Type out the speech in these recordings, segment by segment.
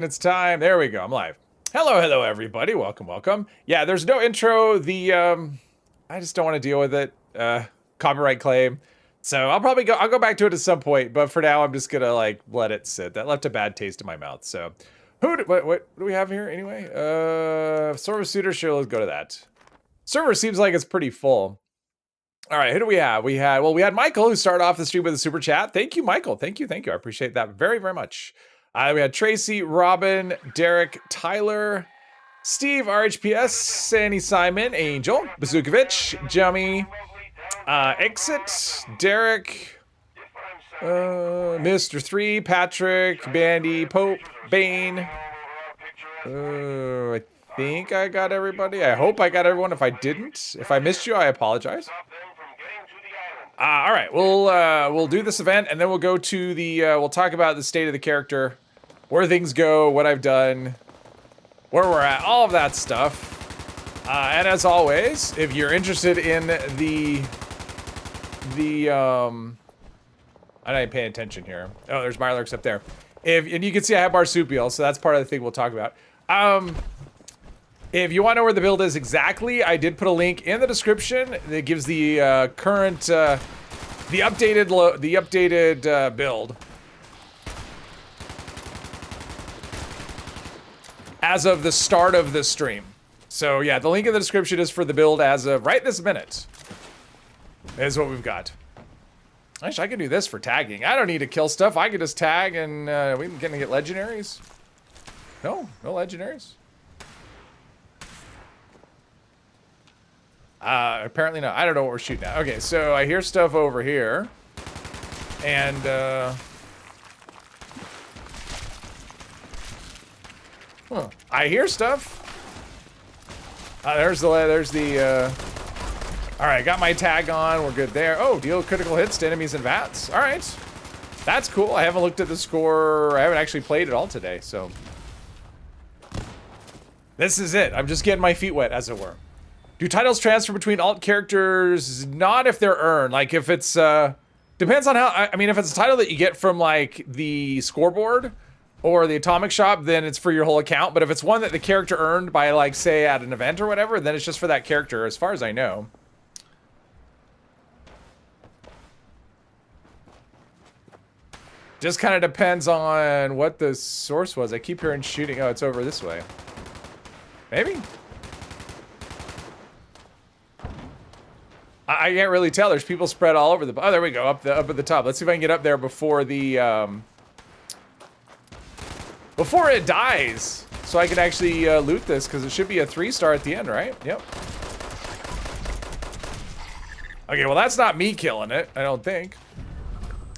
It's time. There we go. I'm live. Hello, everybody. Welcome. Yeah, there's no intro. I just don't want to deal with it. Copyright claim. So I'll go back to it at some point, but for now I'm just gonna like let it sit. That left a bad taste in my mouth. So what do we have here anyway? Server suitor, sure, let's go to that. Server seems like it's pretty full. All right, who do we have? We had Michael, who started off the stream with a super chat. Thank you, Michael. Thank you. I appreciate that very much. We had Tracy, Robin, Derek, Tyler, Steve, RHPS, Sandy, Simon, Angel, Bazookovich, Jummy, Exit, Derek, Mr. 3, Patrick, Bandy, Pope, Bane. I think I got everybody. I hope I got everyone. If I didn't, if I missed you, I apologize. All right, we'll do this event, and then we'll go to the we'll talk about the state of the character, where things go, what I've done, where we're at, all of that stuff. And as always, if you're interested in I'm not even paying attention here. Oh, there's Mirelurks up there. And you can see I have marsupial, so that's part of the thing we'll talk about. If you want to know where the build is exactly, I did put a link in the description that gives the current, the updated build as of the start of the stream. So yeah, the link in the description is for the build as of right this minute. Is what we've got. Actually, I can do this for tagging. I don't need to kill stuff. I can just tag and we can get legendaries. No legendaries. Apparently not. I don't know what we're shooting at. Okay, so I hear stuff over here. And, I hear stuff. There's the, alright, got my tag on. We're good there. Oh, deal critical hits to enemies and VATS. Alright. That's cool. I haven't looked at the score. I haven't actually played it all today, so. This is it. I'm just getting my feet wet, as it were. Do titles transfer between alt characters? Not if they're earned. Like if it's, depends on how, I mean, if it's a title that you get from like the scoreboard or the atomic shop, then it's for your whole account. But if it's one that the character earned by like, say at an event or whatever, then it's just for that character as far as I know. Just kind of depends on what the source was. I keep hearing shooting. Oh, it's over this way. Maybe? I can't really tell. There's people spread all over the. Oh, there we go. Up at the top. Let's see if I can get up there before the before it dies, so I can actually loot this because it should be a 3-star at the end, right? Yep. Okay, well that's not me killing it. I don't think.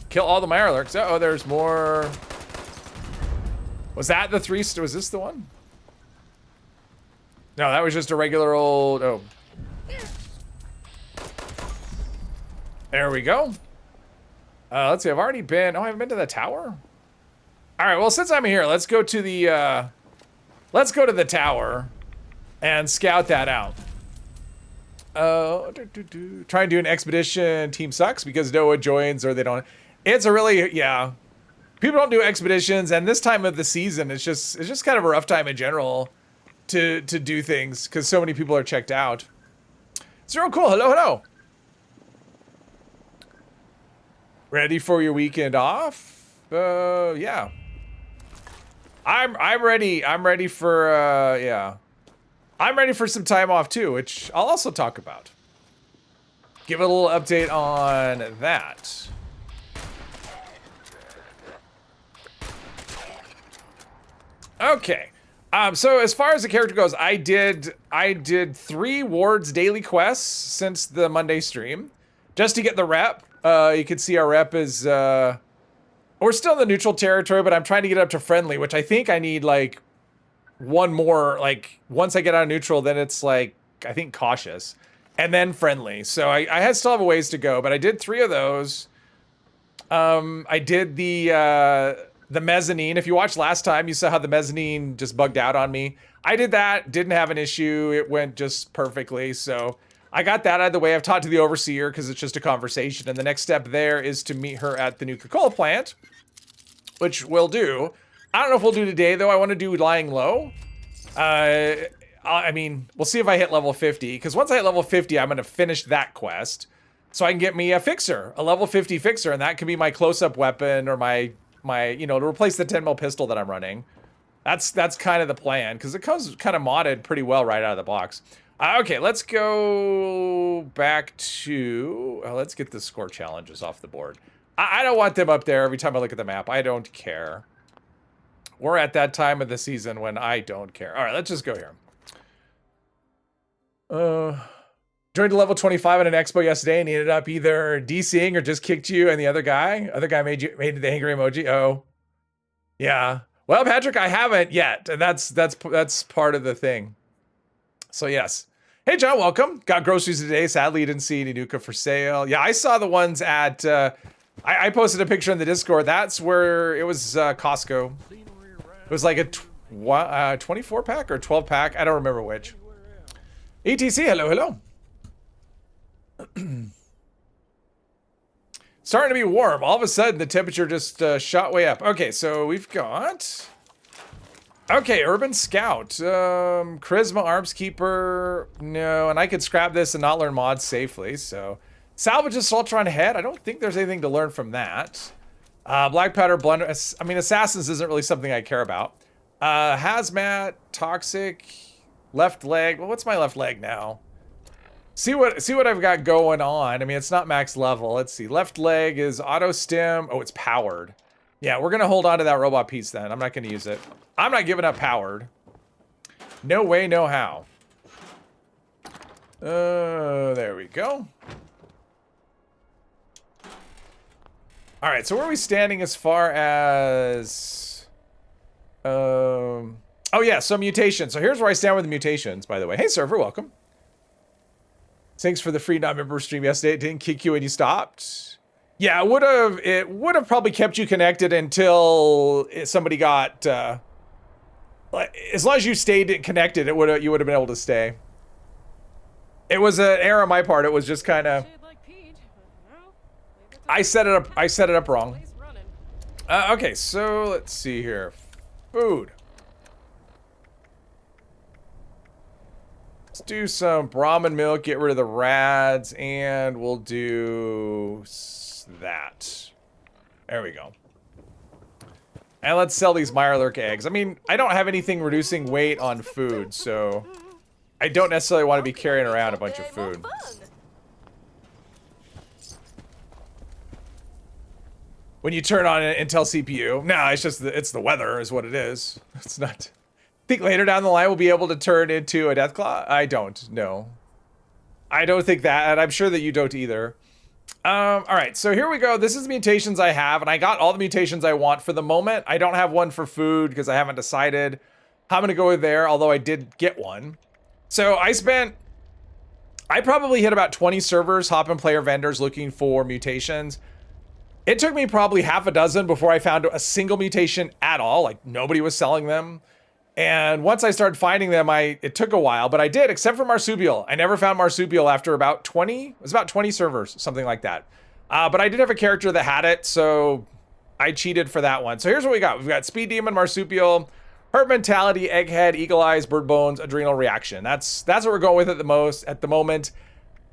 Kill all the Mirelurks. Uh oh, there's more. Was that the 3-star? Was this the one? No, that was just a regular old. Oh. There we go. Let's see, I've already been, I haven't been to the tower? All right, well, since I'm here, let's go to the tower and scout that out. Try and do an expedition. Team sucks because no one joins or they don't. It's a really, yeah. People don't do expeditions, and this time of the season, it's just kind of a rough time in general to do things because so many people are checked out. Zero cool, hello. Ready for your weekend off? Yeah. I'm ready. I'm ready for yeah. I'm ready for some time off too, which I'll also talk about. Give a little update on that. Okay. So as far as the character goes, I did 3 wards daily quests since the Monday stream, just to get the rep. You can see our rep is, we're still in the neutral territory, but I'm trying to get up to friendly, which I think I need like one more, like once I get out of neutral, then it's like, I think cautious and then friendly. So I still have a ways to go, but I did 3 of those. I did the mezzanine. If you watched last time, you saw how the mezzanine just bugged out on me. I did that, didn't have an issue. It went just perfectly. So I got that out of the way. I've talked to the overseer because it's just a conversation. And the next step there is to meet her at the new Coca-Cola plant, which we'll do. I don't know if we'll do today, though. I want to do lying low. I mean, we'll see if I hit level 50, because once I hit level 50, I'm going to finish that quest, so I can get me a fixer, a level 50 fixer, and that can be my close-up weapon or my you know, to replace the 10mm pistol that I'm running. That's kind of the plan, because it comes kind of modded pretty well right out of the box. Okay, let's go back to... let's get the score challenges off the board. I don't want them up there every time I look at the map. I don't care. We're at that time of the season when I don't care. All right, let's just go here. Joined level 25 on an expo yesterday and he ended up either DCing or just kicked you and the other guy made the angry emoji. Oh, yeah. Well, Patrick, I haven't yet, and that's part of the thing. So yes. Hey, John, welcome. Got groceries today. Sadly, you didn't see any Nuka for sale. Yeah, I saw the ones at. I posted a picture in the Discord. That's where it was Costco. It was like a 24 pack or 12 pack. I don't remember which. ETC, hello, hello. Starting to be warm. All of a sudden, the temperature just shot way up. Okay, so we've got... Okay, Urban Scout. Charisma, Arms Keeper. No, and I could scrap this and not learn mods safely, so... Salvage Assaultron Head. I don't think there's anything to learn from that. Black Powder, Blunder... I mean, Assassins isn't really something I care about. Hazmat, Toxic, Left Leg. Well, what's my left leg now? See what I've got going on. I mean, it's not max level. Let's see. Left leg is auto stim. Oh, it's powered. Yeah, we're gonna hold on to that robot piece then. I'm not gonna use it. I'm not giving up powered. No way, no how. There we go. All right, so where are we standing as far as... Oh yeah, so mutations. So here's where I stand with the mutations, by the way. Hey, server, welcome. Thanks for the free non-member stream yesterday. It didn't kick you when you stopped. Yeah, it would have probably kept you connected until somebody got as long as you stayed connected, you would have been able to stay. It was an error on my part. It was just kind of I set it up wrong. Okay, so let's see here. Food. Let's do some Brahmin milk, get rid of the rads, and we'll do that. There we go. And let's sell these Mirelurk eggs. I mean, I don't have anything reducing weight on food, so I don't necessarily want to be carrying around a bunch of food. When you turn on an Intel CPU, no, it's just it's the weather is what it is. It's not. Think later down the line we'll be able to turn into a Deathclaw? I don't know. I don't think that, and I'm sure that you don't either. All right, so here we go. This is the mutations I have, and I got all the mutations I want for the moment. I don't have one for food because I haven't decided how I'm gonna go there, although I did get one. So I probably hit about 20 servers, hopping player vendors looking for mutations. It took me probably half a dozen before I found a single mutation at all. Like, nobody was selling them. And once I started finding them, it took a while, but I did, except for Marsupial. I never found Marsupial after about 20, it was about 20 servers, something like that. But I did have a character that had it, so I cheated for that one. So here's what we got. We've got Speed Demon, Marsupial, Herd Mentality, Egghead, Eagle Eyes, Bird Bones, Adrenal Reaction. That's what we're going with at the moment.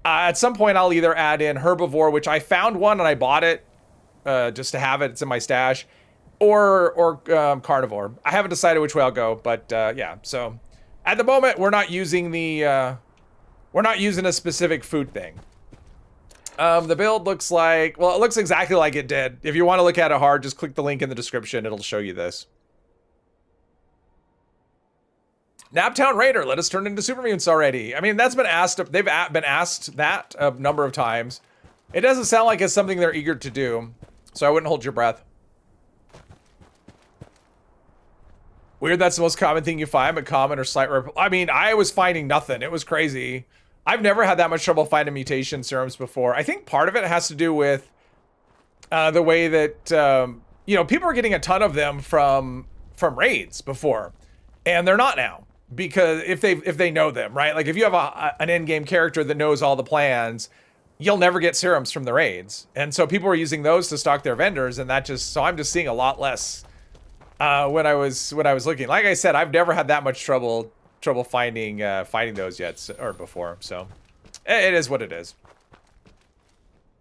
At some point, I'll either add in Herbivore, which I found one and I bought it just to have it. It's in my stash. Or Carnivore. I haven't decided which way I'll go, but yeah. So at the moment, we're not using a specific food thing. The build looks like, well, it looks exactly like it did. If you want to look at it hard, just click the link in the description. It'll show you this. Naptown Raider, let us turn into super mutants already. I mean, that's been asked. They've been asked that a number of times. It doesn't sound like it's something they're eager to do, so I wouldn't hold your breath. Weird, that's the most common thing you find, but common or slight I mean, I was finding nothing. It was crazy. I've never had that much trouble finding mutation serums before. I think part of it has to do with the way that, you know, people are getting a ton of them from raids before, and they're not now. Because if they know them, right? Like if you have an in-game character that knows all the plans, you'll never get serums from the raids. And so people are using those to stock their vendors, and so I'm just seeing a lot less when I was looking. Like I said, I've never had that much trouble finding those yet or before. So it is what it is.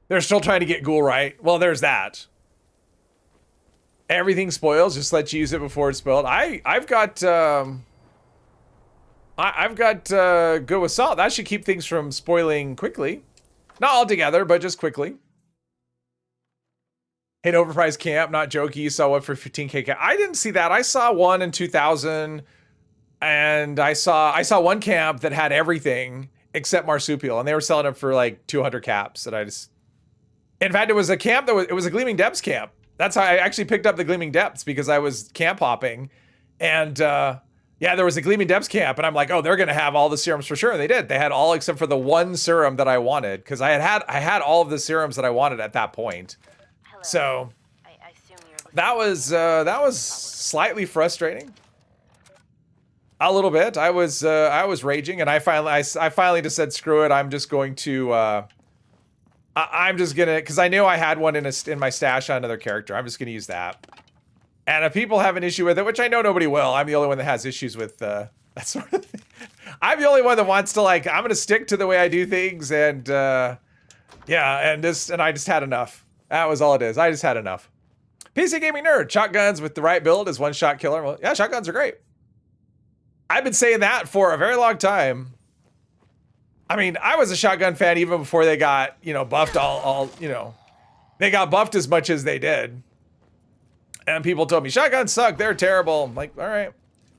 They're still trying to get ghoul right. Well, there's that. Everything spoils. Just let you use it before it's spoiled. I've got good with salt. That should keep things from spoiling quickly. Not altogether, but just quickly. Hit overpriced camp, not jokey. You saw one for 15K camp. I didn't see that. I saw one in 2000, and I saw one camp that had everything except marsupial, and they were selling it for like 200 caps. That I just, in fact, it was a camp it was a Gleaming Depths camp. That's how I actually picked up the Gleaming Depths, because I was camp hopping, and yeah, there was a Gleaming Depths camp, and I'm like, oh, they're gonna have all the serums for sure. And they did. They had all except for the one serum that I wanted, because I had all of the serums that I wanted at that point. Hello. So I assume that was slightly frustrating. A little bit. I was raging, and I finally just said, screw it. I'm just going to I'm just gonna, because I knew I had one in my stash on another character. I'm just gonna use that. And if people have an issue with it, which I know nobody will, I'm the only one that has issues with that sort of thing. I'm the only one that wants to, like, I'm gonna stick to the way I do things, and yeah, and I just had enough. That was all it is. I just had enough. PC gaming nerd, shotguns with the right build is one-shot killer. Well, yeah, shotguns are great. I've been saying that for a very long time. I mean, I was a shotgun fan even before they got, buffed they got buffed as much as they did. And people told me, shotguns suck, they're terrible. I'm like, all right.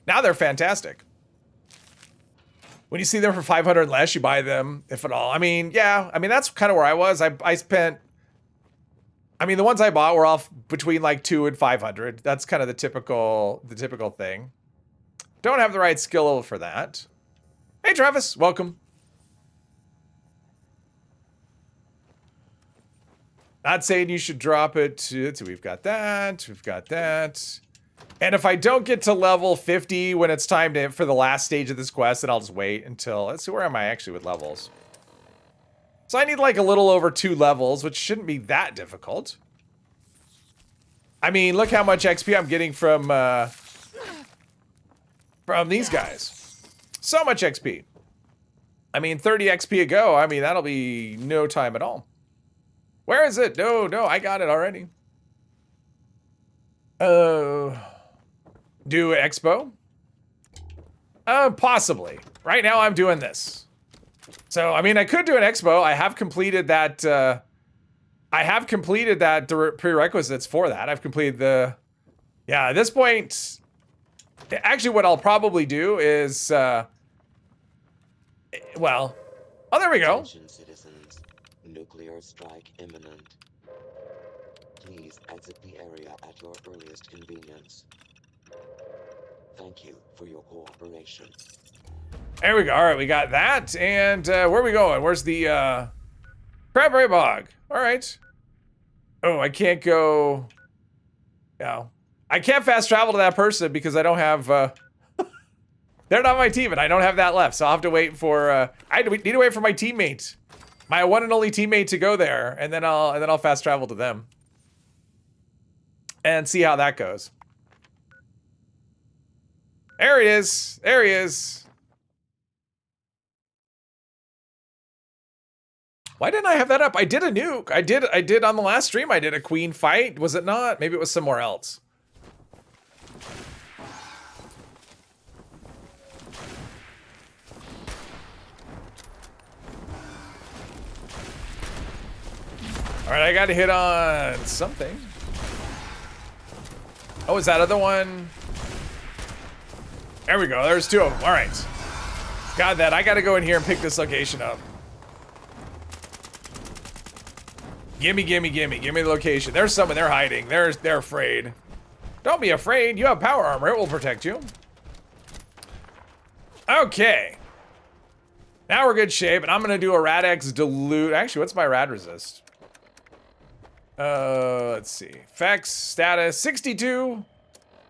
Now they're fantastic. When you see them for 500 less, you buy them, if at all. I mean, yeah, that's kind of where I was. I spent, the ones I bought were all between like 200 and 500. That's kind of the typical thing. Don't have the right skill level for that. Hey, Travis, welcome. Not saying you should drop it. So we've got that. We've got that. And if I don't get to level 50 when it's time for the last stage of this quest, then I'll just wait until... Let's see, where am I actually with levels? So I need like a little over 2 levels, which shouldn't be that difficult. I mean, look how much XP I'm getting from these guys. So much XP. 30 XP a go. That'll be no time at all. Where is it? No, I got it already. Do Expo? Possibly. Right now I'm doing this. So, I could do an Expo. I have completed that, prerequisites for that. I've completed the... Yeah, at this point... Actually, what I'll probably do is, well... Oh, there we go. Nuclear strike imminent. Please exit the area at your earliest convenience. Thank you for your cooperation. There we go. All right, we got that. And where are we going? Where's the Cranberry Bog? All right. Oh, I can't go. No, I can't fast travel to that person because I don't have. They're not my team, and I don't have that left. So I'll have to wait for. I need to wait for my teammate. My one and only teammate to go there, and then I'll fast travel to them and see how that goes. There he is. There he is. Why didn't I have that up? I did a nuke. I did on the last stream. I did a queen fight. Was it not? Maybe it was somewhere else. All right, I got to hit on something. Oh, is that other one? There we go. There's 2 of them. All right. Got that. I got to go in here and pick this location up. Gimme, gimme, gimme. Give me the location. There's someone. They're hiding. They're afraid. Don't be afraid. You have power armor. It will protect you. Okay. Now we're good shape, and I'm going to do a Radx dilute. Actually, what's my rad resist? Let's see. Effects, status, 62.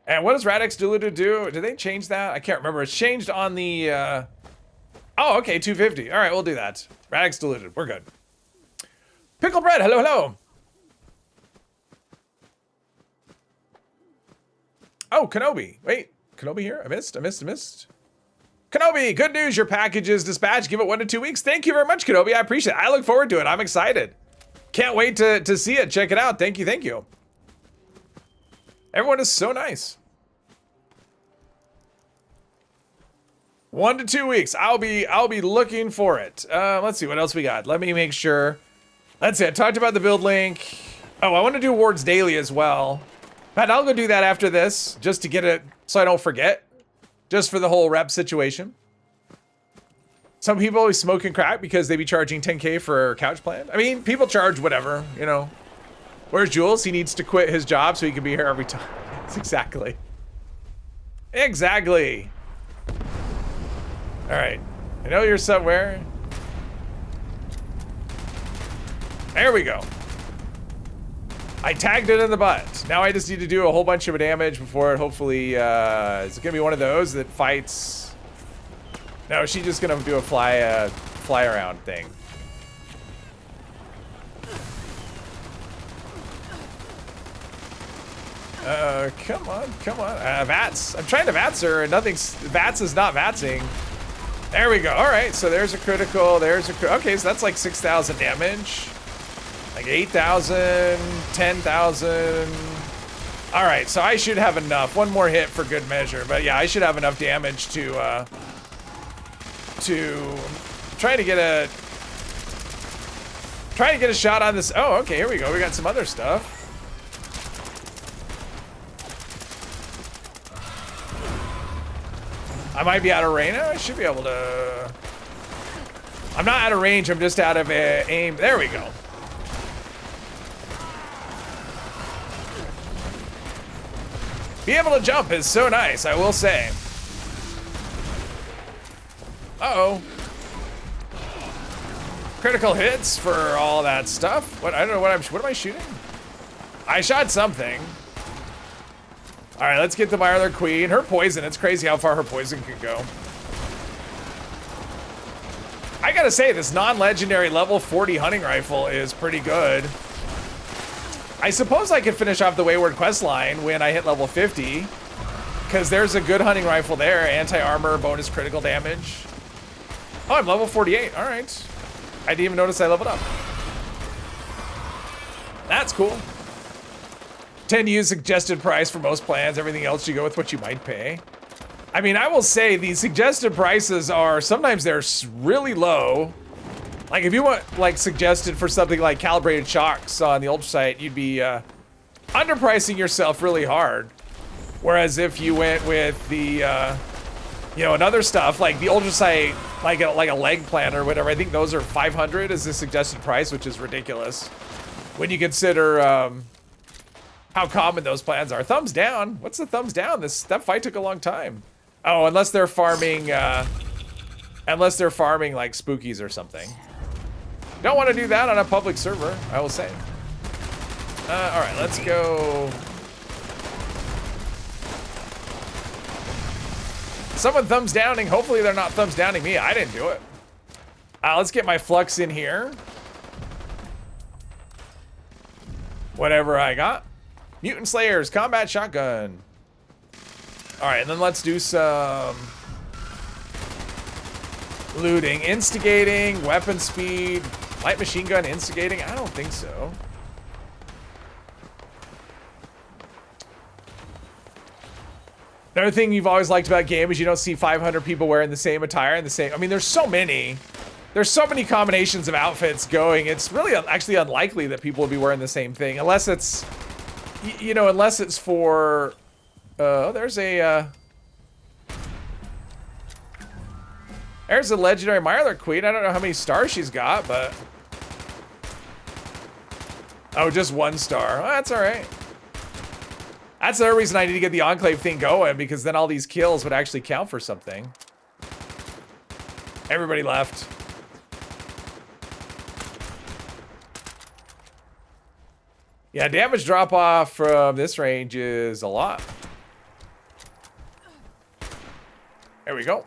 And what does Radx diluted do? Did they change that? I can't remember. It's changed on the, Oh, okay, 250. All right, we'll do that. Radx diluted. We're good. Pickle bread, hello, hello. Oh, Kenobi. Wait, Kenobi here? I missed. Kenobi, good news. Your package is dispatched. Give it 1 to 2 weeks. Thank you very much, Kenobi. I appreciate it. I look forward to it. I'm excited. Can't wait to see it. Check it out. Thank you. Thank you. Everyone is so nice. 1 to 2 weeks. I'll be looking for it. Let's see what else we got. Let me make sure. Let's see. I talked about the build link. Oh, I want to do Wards Daily as well. But I'll go do that after this, just to get it so I don't forget. Just for the whole rep situation. Some people always smoke and crack because they be charging 10K for a couch plan. I mean, people charge whatever, you know. Where's Jules? He needs to quit his job so he can be here every time. Exactly. Exactly. All right. I know you're somewhere. There we go. I tagged it in the butt. Now I just need to do a whole bunch of damage before it hopefully, is it gonna be one of those that fights? No, she's just gonna do a fly around thing. Come on. VATS. I'm trying to VATS her and VATS is not VATSing. There we go. All right, so there's a critical, okay, so that's like 6,000 damage. Like 8,000, 10,000. All right, so I should have enough. One more hit for good measure, but yeah, I should have enough damage to try to get a shot on this. Oh, okay, here we go. We got some other stuff. I might be out of range. I should be able to. I'm not out of range. I'm just out of aim. There we go. Be able to jump is so nice, I will say. Uh-oh. Critical hits for all that stuff. What? I don't know what am I shooting? I shot something. All right, let's get to my other queen. Her poison, it's crazy how far her poison can go. I gotta say, this non-legendary level 40 hunting rifle is pretty good. I suppose I could finish off the Wayward quest line when I hit level 50, because there's a good hunting rifle there. Anti-armor, bonus critical damage. Oh, I'm level 48. All right. I didn't even notice I leveled up. That's cool. 10 use suggested price for most plans. Everything else you go with what you might pay. I mean, I will say these suggested prices are, sometimes they're really low. Like if you want like suggested for something like calibrated shocks on the Ultra Sight, you'd be underpricing yourself really hard. Whereas if you went with the, you know, and other stuff like the Ultra Sight, like a leg plan or whatever, I think those are 500 is the suggested price, which is ridiculous when you consider how common those plans are. Thumbs down. What's the thumbs down? That fight took a long time. Oh, unless they're farming like spookies or something. Don't want to do that on a public server, I will say. All right, let's go. Someone thumbs downing. Hopefully they're not thumbs downing me. I didn't do it. Let's get my flux in here. Whatever I got. Mutant Slayers, combat shotgun. All right, and then let's do some looting. Instigating, weapon speed, light machine gun instigating. I don't think so. Another thing you've always liked about game is you don't see 500 people wearing the same attire and the same. I mean, there's so many combinations of outfits going. It's really actually unlikely that people will be wearing the same thing unless it's, you know, unless it's for, there's a legendary Mirelurk Queen. I don't know how many stars she's got, but. Oh, just 1 star. Well, that's all right. That's the other reason I need to get the Enclave thing going, because then all these kills would actually count for something. Everybody left. Yeah, damage drop off from this range is a lot. There we go.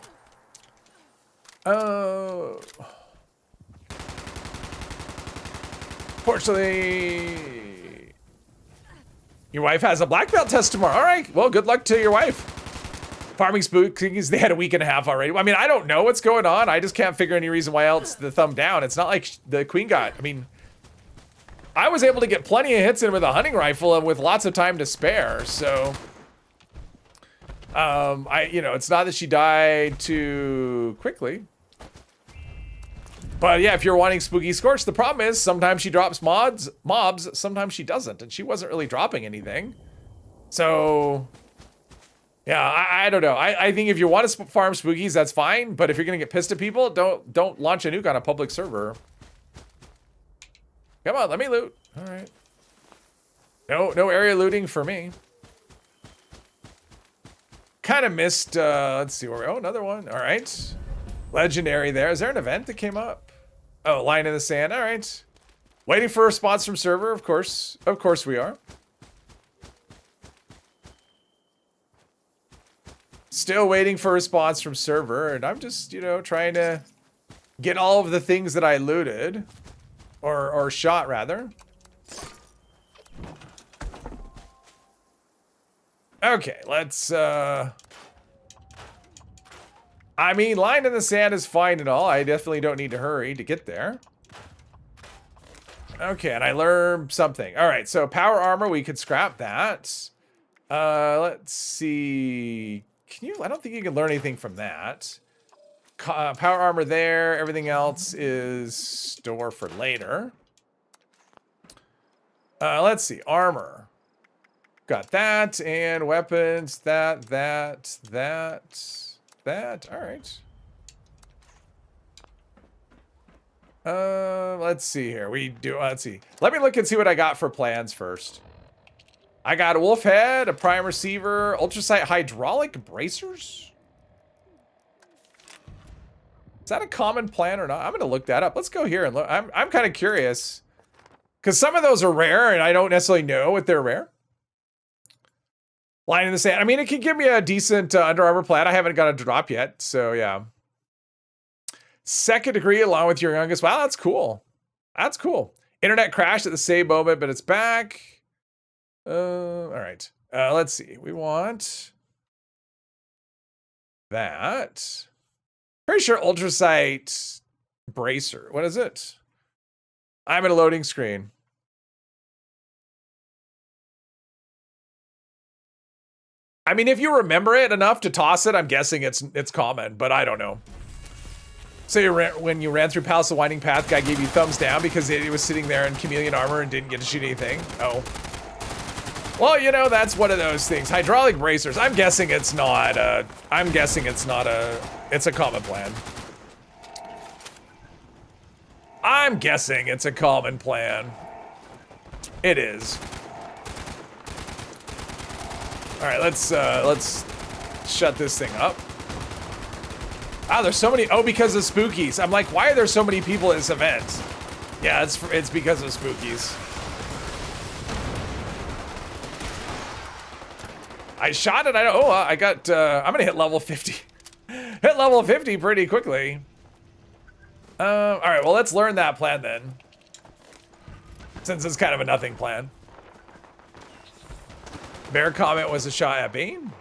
Fortunately, Your wife has a black belt test tomorrow. All right. Well, good luck to your wife. Farming spookies, they had a week and a half already. I mean, I don't know what's going on. I just can't figure any reason why else the thumb down. It's not like the queen got. I mean, I was able to get plenty of hits in with a hunting rifle and with lots of time to spare. So, it's not that she died too quickly. But yeah, if you're wanting Spooky Scorch, the problem is sometimes she drops mobs, sometimes she doesn't, and she wasn't really dropping anything. So, yeah, I don't know. I think if you want to farm Spookies, that's fine. But if you're gonna get pissed at people, don't launch a nuke on a public server. Come on, let me loot. All right. No area looting for me. Kind of missed. Let's see where we. Oh, another one. All right. Legendary there. Is there an event that came up? Oh, line in the sand. All right. Waiting for a response from server. Of course we are. Still waiting for a response from server, and I'm just, trying to get all of the things that I looted, or shot rather. Okay, let's. I mean, line in the sand is fine and all. I definitely don't need to hurry to get there. Okay, and I learned something. All right, so power armor, we could scrap that. Let's see. Can you? I don't think you can learn anything from that. Power armor there. Everything else is store for later. Let's see. Armor. Got that. And weapons. That. All right. Let's see here. Let's see. Let me look and see what I got for plans first. I got a wolf head, a prime receiver, ultrasight hydraulic bracers. Is that a common plan or not? I'm gonna look that up. Let's go here and look. I'm kind of curious because some of those are rare and I don't necessarily know if they're rare. Line in the sand. I mean, it could give me a decent Under Armour plat. I haven't got a drop yet, so yeah. Second degree along with your youngest. Wow, that's cool. That's cool. Internet crashed at the same moment, but it's back. All right. Let's see. We want that. Pretty sure ultrasight bracer. What is it? I'm in a loading screen. I mean, if you remember it enough to toss it, I'm guessing it's common, but I don't know. So when you ran through Palace of Winding Path, guy gave you thumbs down because it was sitting there in chameleon armor and didn't get to shoot anything. Oh. Well, that's one of those things. Hydraulic bracers. I'm guessing it's not it's a common plan. I'm guessing it's a common plan. It is. All right, let's shut this thing up. Ah, there's so many. Oh, because of spookies. I'm like, why are there so many people at this event? Yeah, it's because of spookies. I shot it. I got. I'm gonna hit level 50. Hit level 50 pretty quickly. All right. Well, let's learn that plan then. Since it's kind of a nothing plan. Bear comment was a shot at Bane.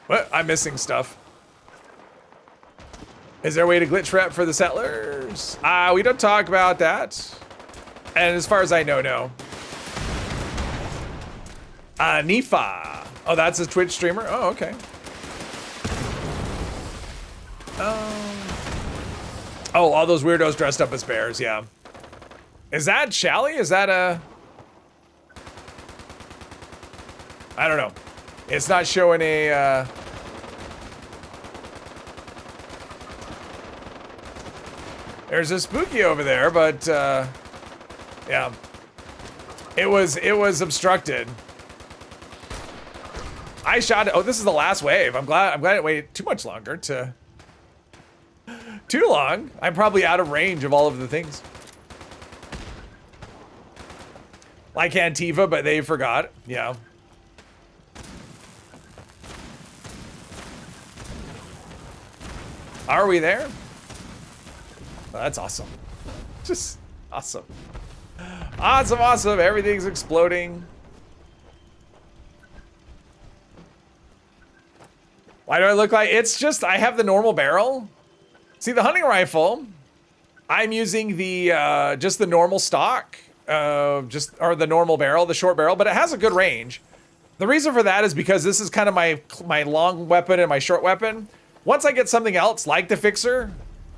What? I'm missing stuff. Is there a way to glitch rep for the settlers? We don't talk about that. And as far as I know, no. Nifa. Oh, that's a Twitch streamer? Oh, okay. Oh, all those weirdos dressed up as bears, yeah. Is that Shally? Is that a... I don't know. It's not showing a... There's a spooky over there, but yeah. It was obstructed. I shot it. Oh, this is the last wave. I'm glad it waited too much longer to... Too long. I'm probably out of range of all of the things. Like Antifa, but they forgot. Yeah. Are we there? Oh, that's awesome. Just awesome. Awesome. Everything's exploding. Why do I look like, it's just, I have the normal barrel. See, the hunting rifle, I'm using the, just the normal stock, or the normal barrel, the short barrel, but it has a good range. The reason for that is because this is kind of my long weapon and my short weapon. Once I get something else, like the fixer,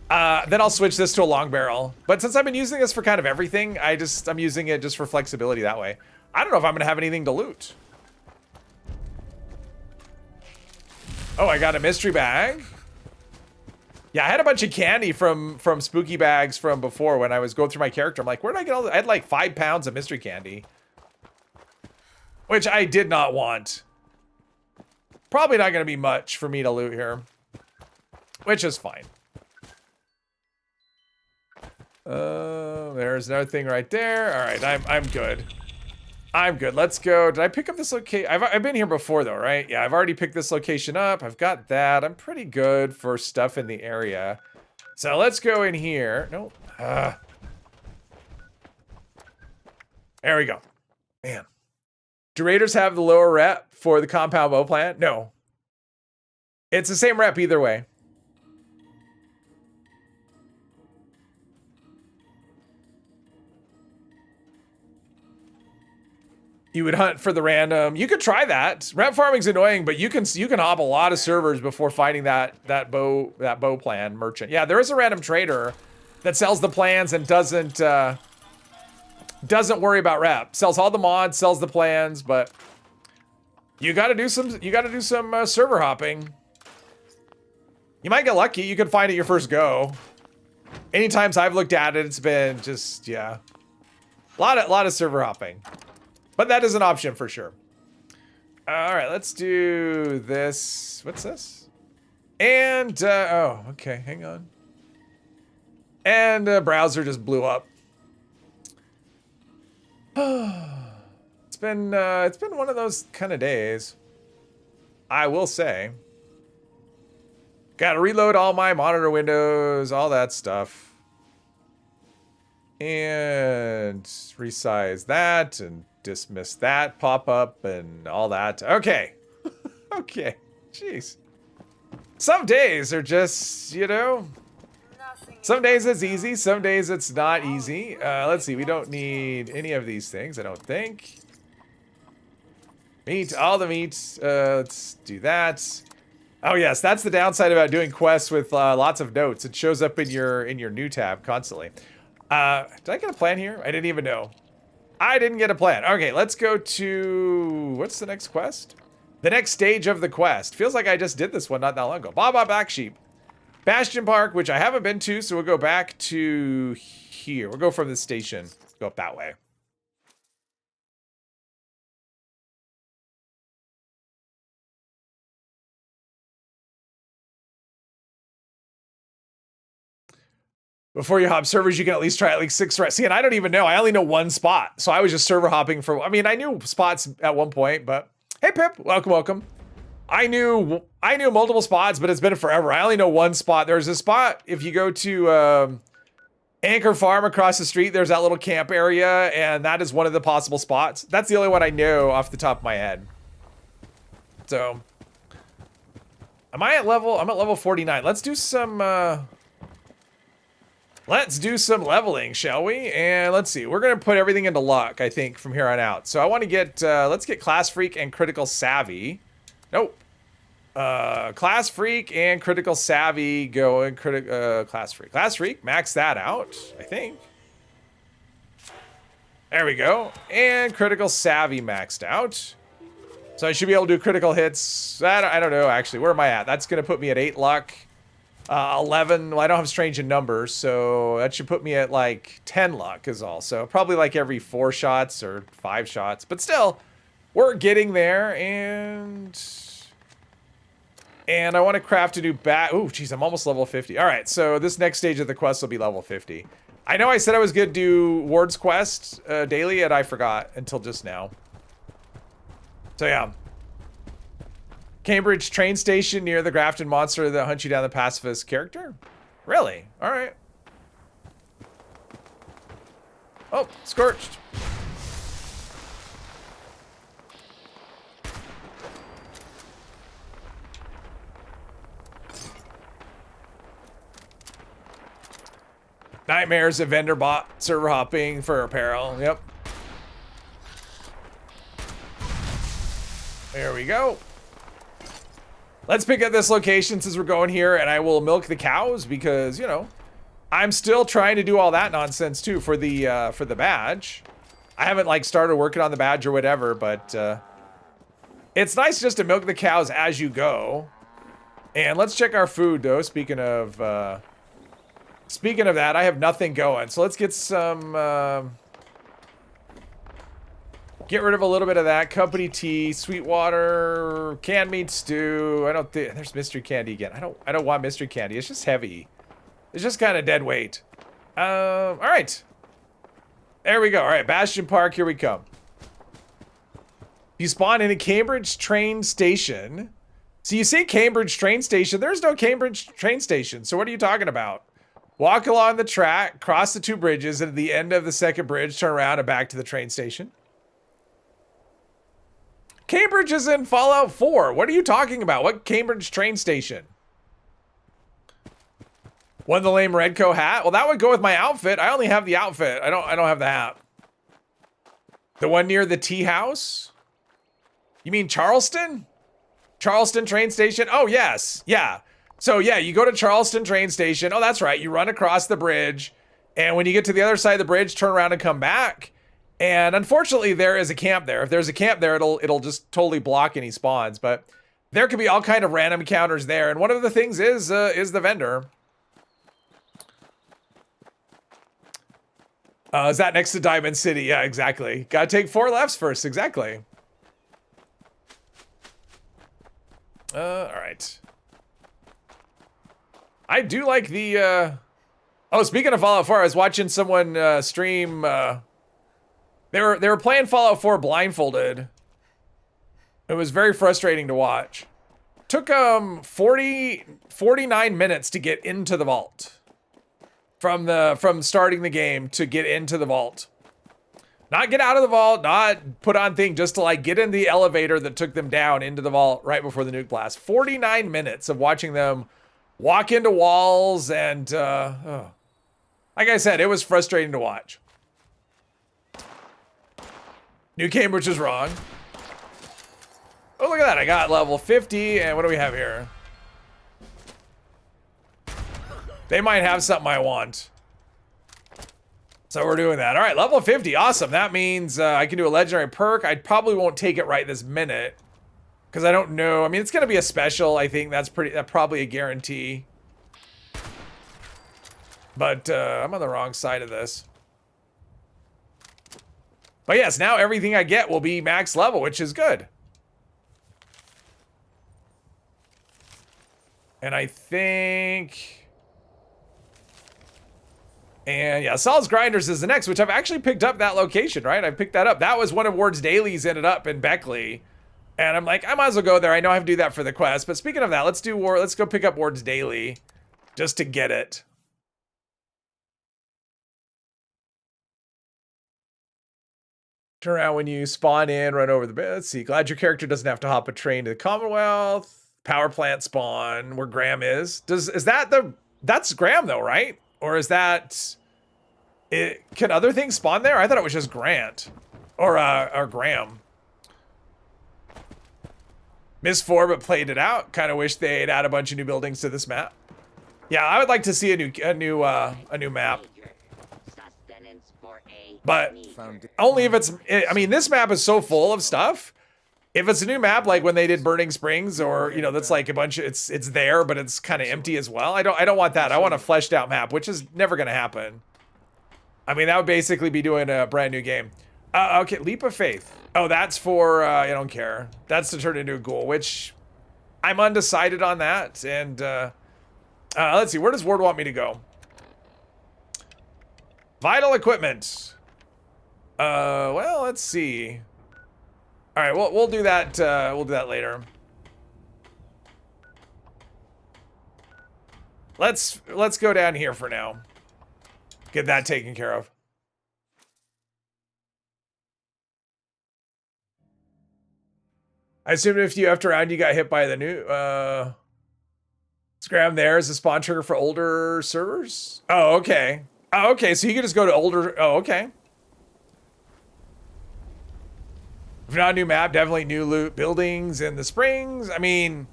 then I'll switch this to a long barrel. But since I've been using this for kind of everything, I'm using it just for flexibility that way. I don't know if I'm gonna have anything to loot. Oh, I got a mystery bag. Yeah, I had a bunch of candy from spooky bags from before when I was going through my character. I'm like, where did I get all that? I had like 5 pounds of mystery candy. Which I did not want. Probably not gonna be much for me to loot here. Which is fine. There's another thing right there. All right, I'm good. I'm good. Let's go. Did I pick up this location? I've been here before though, right? Yeah, I've already picked this location up. I've got that. I'm pretty good for stuff in the area. So let's go in here. Nope. There we go. Man. Do raiders have the lower rep for the compound bow plan? No. It's the same rep either way. You would hunt for the random. You could try that. Rep farming's annoying, but you can hop a lot of servers before finding that bow plan merchant. Yeah, there is a random trader that sells the plans and doesn't worry about rep. Sells all the mods, sells the plans, but you got to do some server hopping. You might get lucky. You could find it your first go. Any times I've looked at it, it's been just, yeah, a lot of server hopping. But that is an option for sure. All right, let's do this. What's this? And, oh, okay, hang on. And browser just blew up. It's been one of those kind of days. I will say. Gotta reload all my monitor windows, all that stuff. And resize that and dismiss that pop-up and all that. Okay. Okay. Jeez. Some days are just, you know, some days it's easy, some days it's not easy. Let's see, we don't need any of these things, I don't think. Meat, all the meat. Let's do that. Oh yes, that's the downside about doing quests with lots of notes. It shows up in your new tab constantly. Did I get a plan here? I didn't even know. I didn't get a plan. Okay, let's go to... What's the next quest? The next stage of the quest. Feels like I just did this one not that long ago. Baba Black Sheep. Bastion Park, which I haven't been to, so we'll go back to here. We'll go from the station. Go up that way. Before you hop servers, you can at least try at least 6 reps. See, and I don't even know. I only know one spot. So I was just server hopping for... I mean, I knew spots at one point, but... Hey, Pip. Welcome, welcome. I knew multiple spots, but it's been forever. I only know one spot. There's a spot, if you go to Anchor Farm across the street, there's that little camp area, and that is one of the possible spots. That's the only one I know off the top of my head. So... I'm at level 49. Let's do some... Let's do some leveling, shall we? And let's see. We're going to put everything into luck, I think, from here on out. So I want to get... let's get Class Freak and Critical Savvy. Nope. Class Freak and Critical Savvy going. Class Freak. Class Freak, max that out, I think. There we go. And Critical Savvy maxed out. So I should be able to do critical hits. I don't know, actually. Where am I at? That's going to put me at 8 luck. 11, well, I don't have strange in numbers, so that should put me at like 10 luck is all. So probably like every 4 shots or 5 shots, but still, we're getting there. And I want to craft a new bat. Ooh, geez, I'm almost level 50. All right, so this next stage of the quest will be level 50. I know I said I was going to do Ward's quest daily, and I forgot until just now. So yeah. Cambridge train station near the Grafton monster that hunts you down the pacifist character? Really? All right. Oh, scorched. Nightmares of vendor bot server hopping for apparel. Yep. There we go. Let's pick up this location since we're going here, and I will milk the cows because, you know, I'm still trying to do all that nonsense too for the badge. I haven't like started working on the badge or whatever, but it's nice just to milk the cows as you go. And let's check our food though. Speaking of that, I have nothing going. So let's get some, get rid of a little bit of that. Company tea, sweet water, canned meat stew. I don't think there's mystery candy again. I don't want mystery candy. It's just heavy. It's just kind of dead weight. All right. There we go. All right, Bastion Park, here we come. You spawn in a Cambridge train station. So you see Cambridge train station. There's no Cambridge train station. So what are you talking about? Walk along the track, cross the 2 bridges, and at the end of the 2nd bridge, turn around and back to the train station. Cambridge is in Fallout 4. What are you talking about? What Cambridge train station? One the lame Redco hat? Well, that would go with my outfit. I only have the outfit. I don't have the hat. The one near the tea house? You mean Charleston? Charleston train station? Oh, yes. Yeah. So, yeah, you go to Charleston train station. Oh, that's right. You run across the bridge. And when you get to the other side of the bridge, turn around and come back. And unfortunately, there is a camp there. If there's a camp there, it'll just totally block any spawns. But there could be all kind of random encounters there. And one of the things is the vendor. Is that next to Diamond City? Yeah, exactly. Gotta take 4 lefts first. Exactly. All right. I do like the, oh, speaking of Fallout 4, I was watching someone stream, they were playing Fallout 4 blindfolded. It was very frustrating to watch. Took 49 minutes to get into the vault. From starting the game to get into the vault. Not get out of the vault, not put on thing, just to like get in the elevator that took them down into the vault right before the nuke blast. 49 minutes of watching them walk into walls and, like I said, it was frustrating to watch. New Cambridge is wrong. Oh, look at that. I got level 50, and what do we have here? They might have something I want. So we're doing that. All right, level 50. Awesome. That means I can do a legendary perk. I probably won't take it right this minute because I don't know. I mean, it's going to be a special. I think that's probably a guarantee. But I'm on the wrong side of this. But yes, now everything I get will be max level, which is good. And I think... And yeah, Saul's Grinders is the next, which I've actually picked up that location, right? I picked that up. That was one of Ward's dailies ended up in Beckley. And I'm like, I might as well go there. I know I have to do that for the quest. But speaking of that, let's go pick up Ward's daily just to get it. Turn around when you spawn in, run over the bed. Let's see. Glad your character doesn't have to hop a train to the Commonwealth. Power plant spawn where Graham is. That's Graham though, right? Or is that it? Can other things spawn there? I thought it was just Grant or Graham. Missed 4 but played it out. Kind of wish they'd add a bunch of new buildings to this map. Yeah, I would like to see a new map. But only if it's, I mean, this map is so full of stuff. If it's a new map, like when they did Burning Springs, or you know, that's like a bunch of it's there, but it's kind of empty as well. I don't want that. I want a fleshed out map, which is never gonna happen. I mean, that would basically be doing a brand new game. Okay, Leap of Faith. Oh, that's for I don't care. That's to turn into a ghoul, which I'm undecided on that. And let's see, where does Ward want me to go? Vital equipment. Well, let's see. All right, we'll do that. We'll do that later. Let's go down here for now. Get that taken care of. I assume if you effed around, you got hit by the new Scram there is a spawn trigger for older servers. Oh, okay. Oh, okay, so you can just go to older. Oh, okay. If not a new map, definitely new loot buildings in the springs. I mean,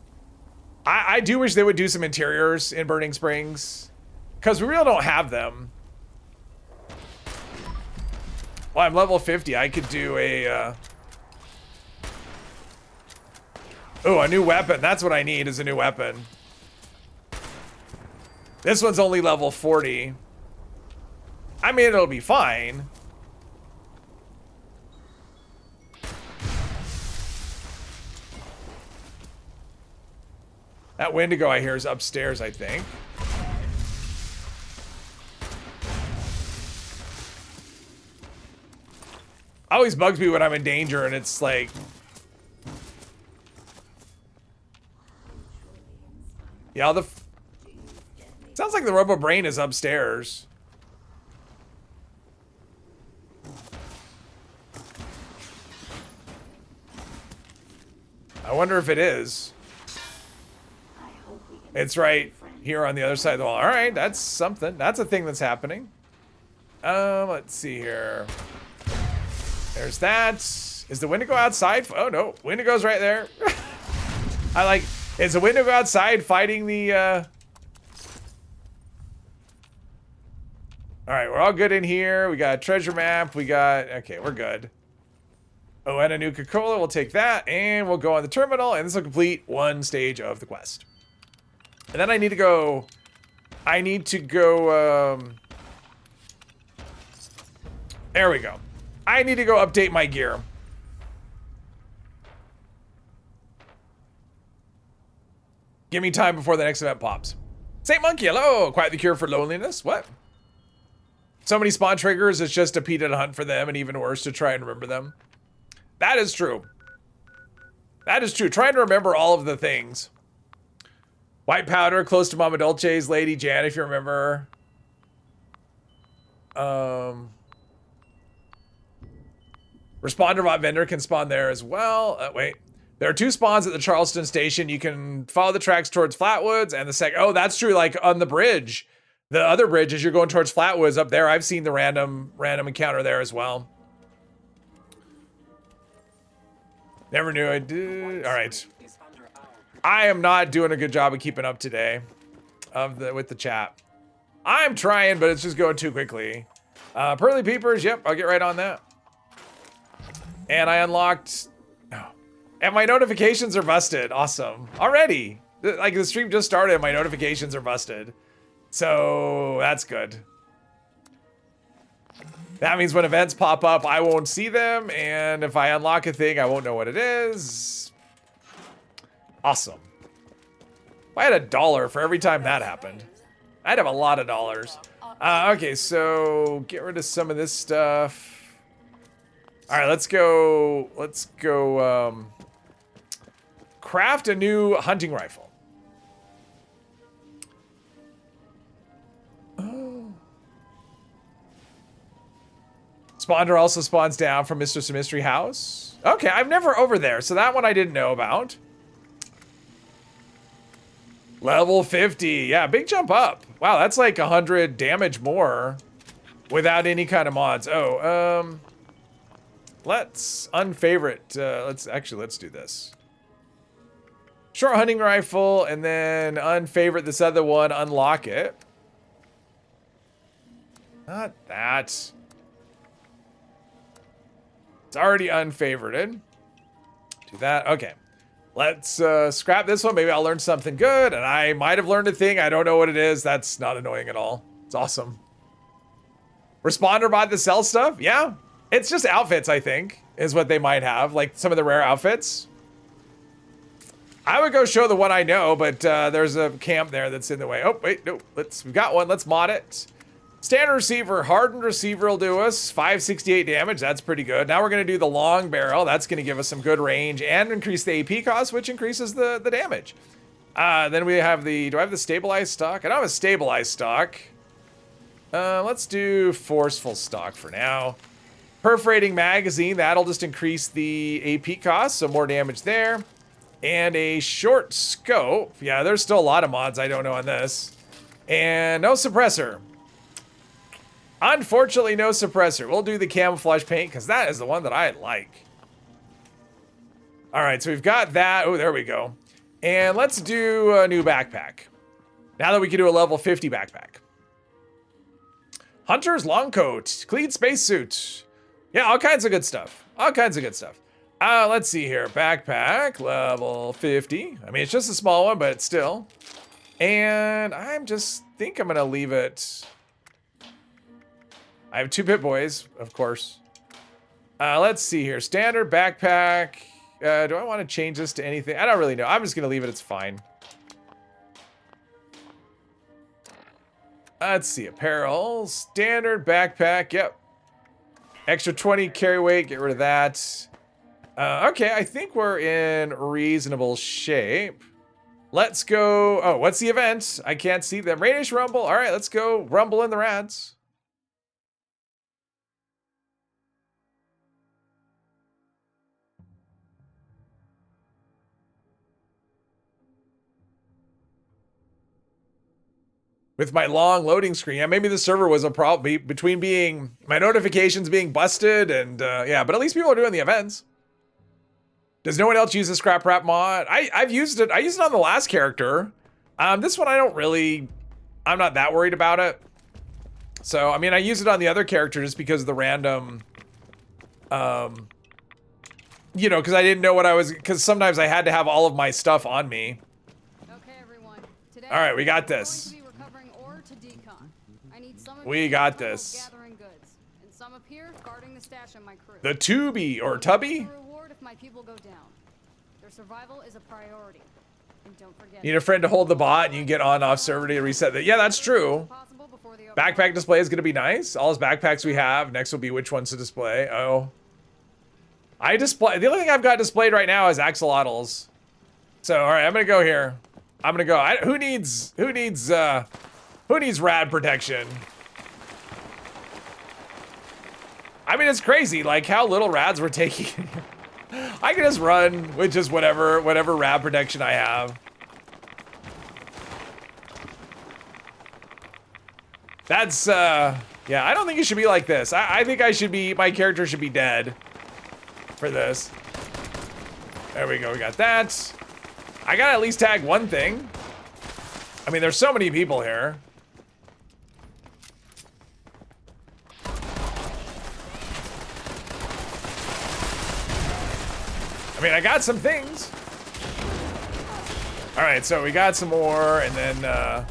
I do wish they would do some interiors in Burning Springs, because we really don't have them. Well, I'm level 50. I could do a... Oh, a new weapon. That's what I need, is a new weapon. This one's only level 40. I mean, it'll be fine. That Wendigo I hear is upstairs, I think. Always bugs me when I'm in danger and it's like... Yeah, sounds like the Robo Brain is upstairs. I wonder if it is. It's right here on the other side of the wall. All right, that's something. That's a thing that's happening. Let's see here. There's that. Is the Wendigo outside? Oh no, Wendigo's right there. I like, is the Wendigo outside fighting the, All right, we're all good in here. We got a treasure map. We got, okay, we're good. Oh, and a new Coca-Cola. We'll take that and we'll go on the terminal and this will complete one stage of the quest. And then I need to go, there we go. I need to go update my gear. Give me time before the next event pops. Saint Monkey, hello. Quite the cure for loneliness. What? So many spawn triggers, it's just a repeated hunt for them, and even worse to try and remember them. That is true. That is true. Trying to remember all of the things. White powder, close to Mama Dolce's Lady Jan, if you remember. Responder bot vendor can spawn there as well. Wait. There are two spawns at the Charleston station. You can follow the tracks towards Flatwoods and the oh, that's true. Like on the bridge, the other bridge, as you're going towards Flatwoods up there, I've seen the random encounter there as well. Never knew I did. All right. I am not doing a good job of keeping up today with the chat. I'm trying, but it's just going too quickly. Pearly Peepers. Yep. I'll get right on that. And I unlocked, and my notifications are busted. Awesome. Already. Like the stream just started and my notifications are busted. So that's good. That means when events pop up, I won't see them. And if I unlock a thing, I won't know what it is. Awesome. If I had $1 for every time that happened, I'd have a lot of dollars. Okay, so get rid of some of this stuff. All right, let's go, craft a new hunting rifle. Oh. Spawner also spawns down from Mr. Mystery House. Okay, I'm never over there, so that one I didn't know about. Level 50, yeah, big jump up. Wow, that's like 100 damage more without any kind of mods. Oh, let's unfavorite. Let's do this. Short hunting rifle, and then unfavorite this other one. Unlock it. Not that. It's already unfavorited. Do that. Okay. Let's scrap this one. Maybe I'll learn something good, and I might have learned a thing. I don't know what it is. That's not annoying at all. It's awesome. Responder bot the sell stuff? Yeah. It's just outfits, I think, is what they might have. Like some of the rare outfits. I would go show the one I know, but there's a camp there that's in the way. Oh, wait, no. We've got one. Let's mod it. Standard receiver, hardened receiver will do us 568 damage. That's pretty good. Now we're going to do the long barrel. That's going to give us some good range and increase the AP cost, which increases the damage. Then we have the, do I have the stabilized stock? I don't have a stabilized stock. Let's do forceful stock for now. Perforating magazine, that'll just increase the AP cost, so more damage there. And a short scope. Yeah, there's still a lot of mods I don't know on this. And no suppressor. Unfortunately, no suppressor. We'll do the camouflage paint because that is the one that I like. All right, so we've got that. Oh, there we go. And let's do a new backpack. Now that we can do a level 50 backpack. Hunter's long coat, clean spacesuit. Yeah, all kinds of good stuff. All kinds of good stuff. Let's see here. Backpack, level 50. I mean, it's just a small one, but it's still. And I'm just think I'm gonna leave it. I have 2 Pit Boys, of course. Let's see here. Standard backpack. Do I want to change this to anything? I don't really know. I'm just gonna leave it. It's fine. Let's see. Apparel. Standard backpack. Yep. Extra 20 carry weight. Get rid of that. Okay, I think we're in reasonable shape. Let's go. Oh, what's the event? I can't see the Radish Rumble. All right, let's go rumble in the rats. With my long loading screen. Yeah, maybe the server was a problem between being my notifications being busted and yeah, but at least people are doing the events. Does no one else use the scrap wrap mod? I've used it. I used it on the last character. This one I don't really, I'm not that worried about it. So, I mean, I use it on the other character just because of the random, you know, because I didn't know what I was, because sometimes I had to have all of my stuff on me. Okay, everyone. Today, all right, we got this. We got this. And some up here guarding the stash of my crew. The Tubby or Tubby? Reward if my people go down. Their survival is a priority. And don't forget. Need a friend to hold the bot and you can get on off server to reset that. Yeah, that's true. Backpack display is going to be nice. All his backpacks we have. Next will be which ones to display. Oh. I display. The only thing I've got displayed right now is axolotls. So, all right, I'm going to go here. I'm going to go. Who needs rad protection? I mean, it's crazy, like how little rads we're taking. I can just run with just whatever rad protection I have. That's, yeah, I don't think it should be like this. I think my character should be dead for this. There we go, we got that. I gotta at least tag one thing. I mean, there's so many people here. I mean, I got some things. All right, so we got some more, and then,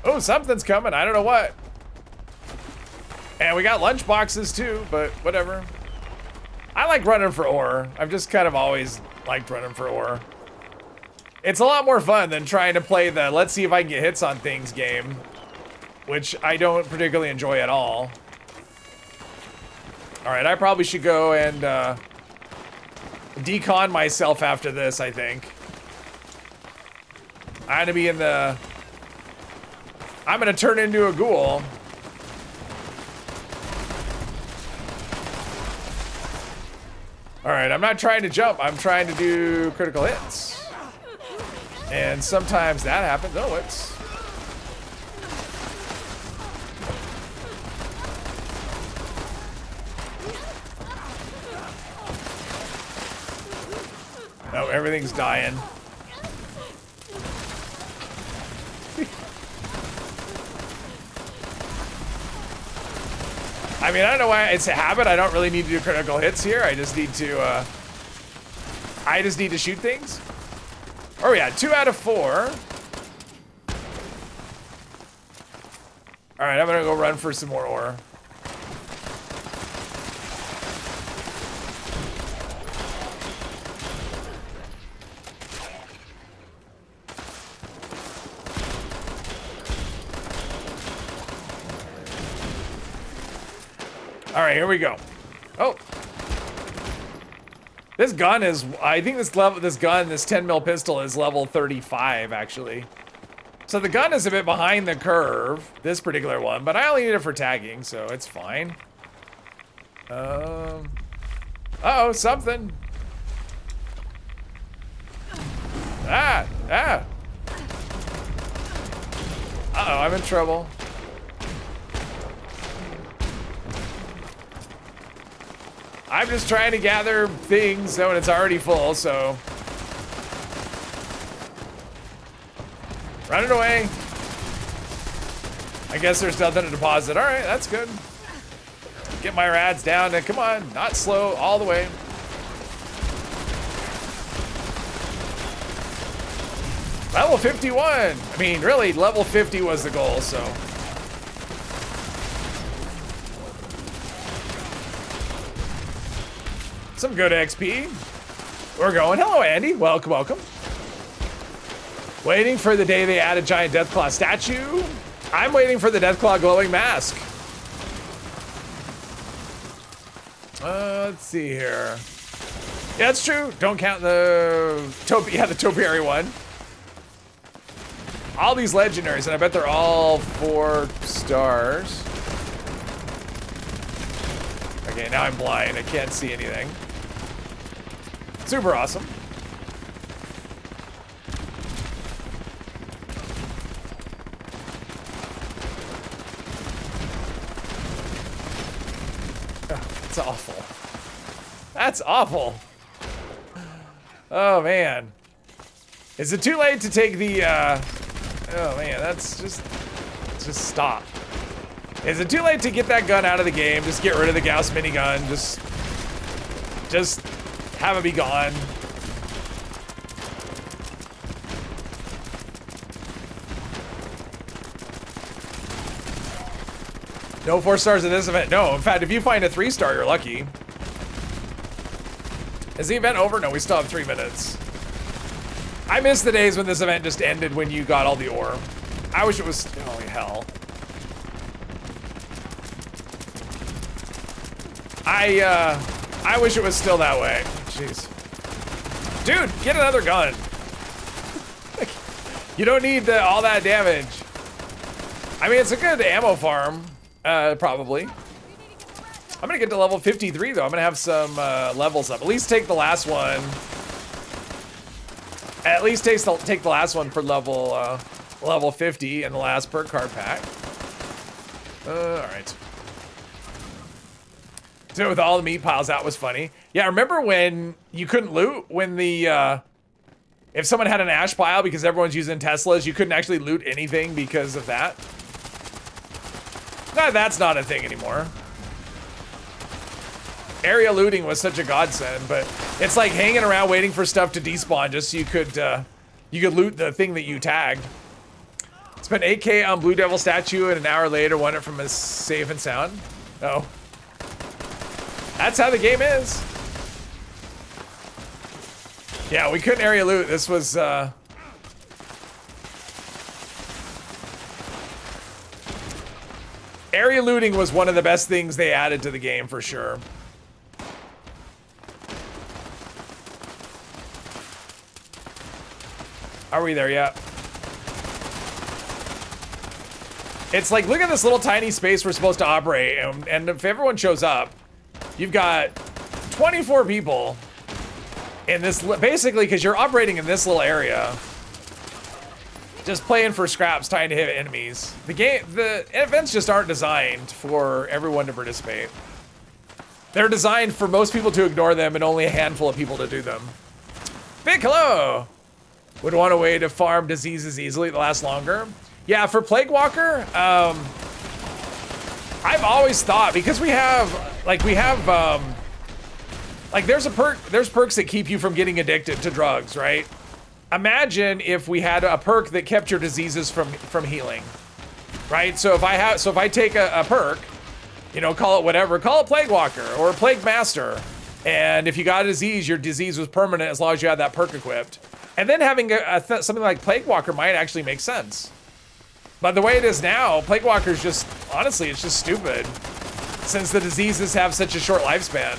oh, something's coming. I don't know what. And we got lunch boxes too, but whatever. I like running for ore. I've just kind of always liked running for ore. It's a lot more fun than trying to play the let's see if I can get hits on things game, which I don't particularly enjoy at all. All right, I probably should go and decon myself after this, I think. I'm gonna be in the... I'm gonna turn into a ghoul. All right, I'm not trying to jump. I'm trying to do critical hits. And sometimes that happens. Oh, it's... Oh, everything's dying. I mean, I don't know why it's a habit. I don't really need to do critical hits here. I just need to, shoot things. Oh yeah, 2 out of 4. All right, I'm gonna go run for some more ore. All right, here we go. Oh. This gun is, I think this 10 mil pistol is level 35 actually. So the gun is a bit behind the curve, this particular one, but I only need it for tagging, so it's fine. Uh-oh, something. Uh-oh, I'm in trouble. I'm just trying to gather things when it's already full, so. Running away. I guess there's nothing to deposit. All right, that's good. Get my rads down and come on, not slow, all the way. Level 51. I mean, really, level 50 was the goal, so. Some good XP. We're going. Hello, Andy. Welcome, welcome. Waiting for the day they add a giant Deathclaw statue. I'm waiting for the Deathclaw glowing mask. Let's see here. Yeah, that's true. Don't count the the topiary one. All these legendaries, and I bet they're all 4 stars. Okay, now I'm blind. I can't see anything. Super awesome. That's awful. That's awful. Oh man. Is it too late to take the oh man, that's just stop. Is it too late to get that gun out of the game? Just get rid of the Gauss minigun. Just have it be gone. No 4 stars in this event. No, in fact, if you find a 3-star, you're lucky. Is the event over? No, we still have 3 minutes. I miss the days when this event just ended when you got all the ore. I wish it was, holy hell. I wish it was still that way. Jeez. Dude, get another gun. You don't need all that damage. I mean, it's a good ammo farm, probably. I'm gonna get to level 53 though. I'm gonna have some levels up. At least take the last one. At least take the last one for level 50 in the last perk card pack. All right. So with all the meat piles, that was funny. Yeah, remember when you couldn't loot when the if someone had an ash pile because everyone's using Teslas, you couldn't actually loot anything because of that. No, that's not a thing anymore. Area looting was such a godsend, but it's like hanging around waiting for stuff to despawn just so you could loot the thing that you tagged. Spent 8K on Blue Devil statue and an hour later won it from a safe and sound. Oh. That's how the game is. Yeah, we couldn't area loot. This was area looting was one of the best things they added to the game for sure. Are we there yet? It's like, look at this little tiny space we're supposed to operate, and if everyone shows up, you've got 24 people in this, basically, because you're operating in this little area, just playing for scraps, trying to hit enemies. The events just aren't designed for everyone to participate. They're designed for most people to ignore them and only a handful of people to do them. Big hello! Would want a way to farm diseases easily that last longer. Yeah, for Plague Walker, I've always thought, because there's perks that keep you from getting addicted to drugs, right? Imagine if we had a perk that kept your diseases from healing, right? So if I take a perk, you know, call it whatever, call it Plague Walker or Plague Master, and if you got a disease, your disease was permanent as long as you had that perk equipped. And then having something like Plague Walker might actually make sense. But the way it is now, Plague Walker is just, honestly, it's just stupid. Since the diseases have such a short lifespan.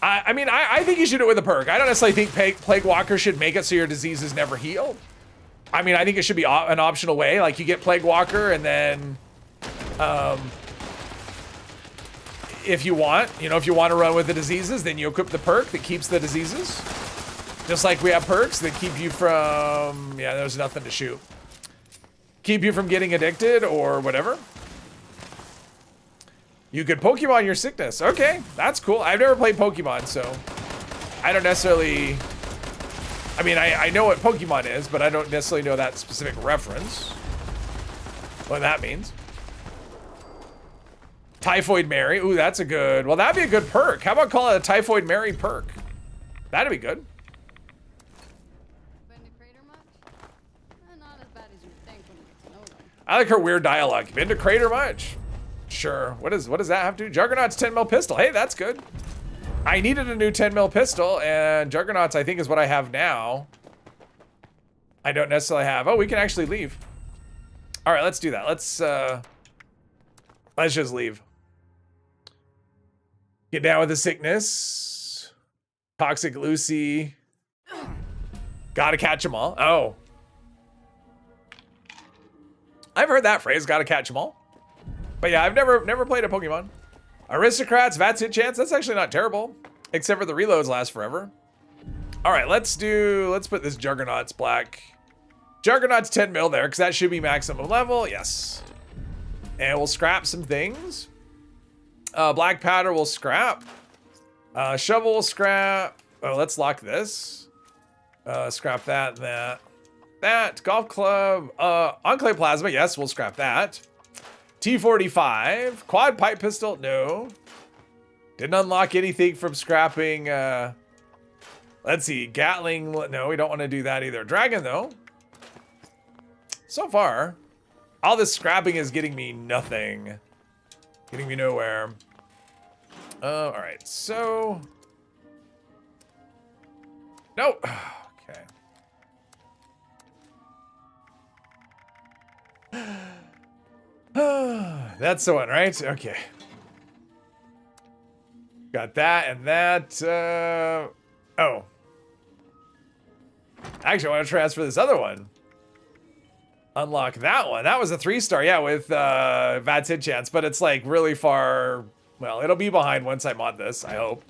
I mean, I think you should do it with a perk. I don't necessarily think Plague Walker should make it so your diseases never heal. I mean, I think it should be an optional way. Like, you get Plague Walker and then... if you want to run with the diseases, then you equip the perk that keeps the diseases. Just like we have perks that keep you from, yeah, there's nothing to shoot. Keep you from getting addicted or whatever. You could Pokemon your sickness. Okay, that's cool. I've never played Pokemon, so I don't necessarily... I mean, I know what Pokemon is, but I don't necessarily know that specific reference. What that means. Typhoid Mary. Ooh, that's a good... Well, that'd be a good perk. How about call it a Typhoid Mary perk? That'd be good. Been to Crater much? Not as bad as you think when you get to know them. I like her weird dialogue. Been to Crater much? Sure. What does that have to do? Juggernaut's 10mm pistol. Hey, that's good. I needed a new 10mm pistol, and Juggernaut's, I think, is what I have now. I don't necessarily have... Oh, we can actually leave. All right, let's do that. Let's just leave. Get down with the sickness. Toxic Lucy. Gotta catch them all. Oh. I've heard that phrase, gotta catch them all. But yeah, I've never played a Pokemon. Aristocrats, VATS hit chance. That's actually not terrible. Except for the reloads last forever. All right, let's put this Juggernaut's black. Juggernaut's 10mm there, because that should be maximum level. Yes. And we'll scrap some things. Black powder will scrap. Shovel will scrap. Oh, let's lock this. Scrap that, that. Golf club. Enclave plasma. Yes, we'll scrap that. T45. Quad pipe pistol. No. Didn't unlock anything from scrapping. Let's see. Gatling. No, we don't want to do that either. Dragon, though. So far, all this scrapping is getting me nothing. Getting me nowhere. All right, so... No. Okay. That's the one, right? Okay. Got that and that. Oh. Actually, I want to transfer this other one. Unlock that one. That was a 3-star, yeah, with VATS hit chance, but it's like really far. Well, it'll be behind once I mod this, I hope.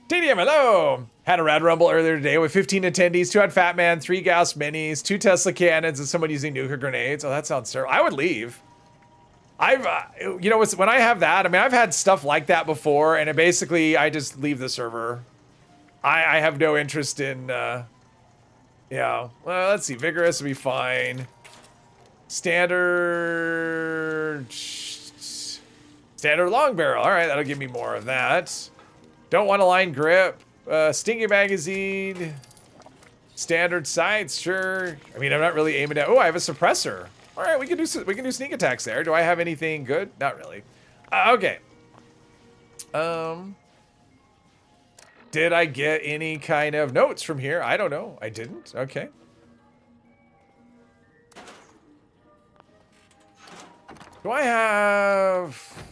TDM, hello! Had a rad rumble earlier today with 15 attendees, 2 had Fat Man, 3 Gauss Minis, 2 Tesla cannons, and someone using nuclear grenades. Oh, that sounds terrible. I would leave. I've, you know, when I have that, I mean, I've had stuff like that before, and it basically, I just leave the server. I have no interest in, yeah. Well, let's see. Vigorous would be fine. Standard long barrel. All right, that'll give me more of that. Don't want a line grip. Stingy magazine. Standard sights, sure. I mean, I'm not really aiming at. Oh, I have a suppressor. All right, we can do sneak attacks there. Do I have anything good? Not really. Okay. Did I get any kind of notes from here? I don't know. I didn't. Okay. Do I have...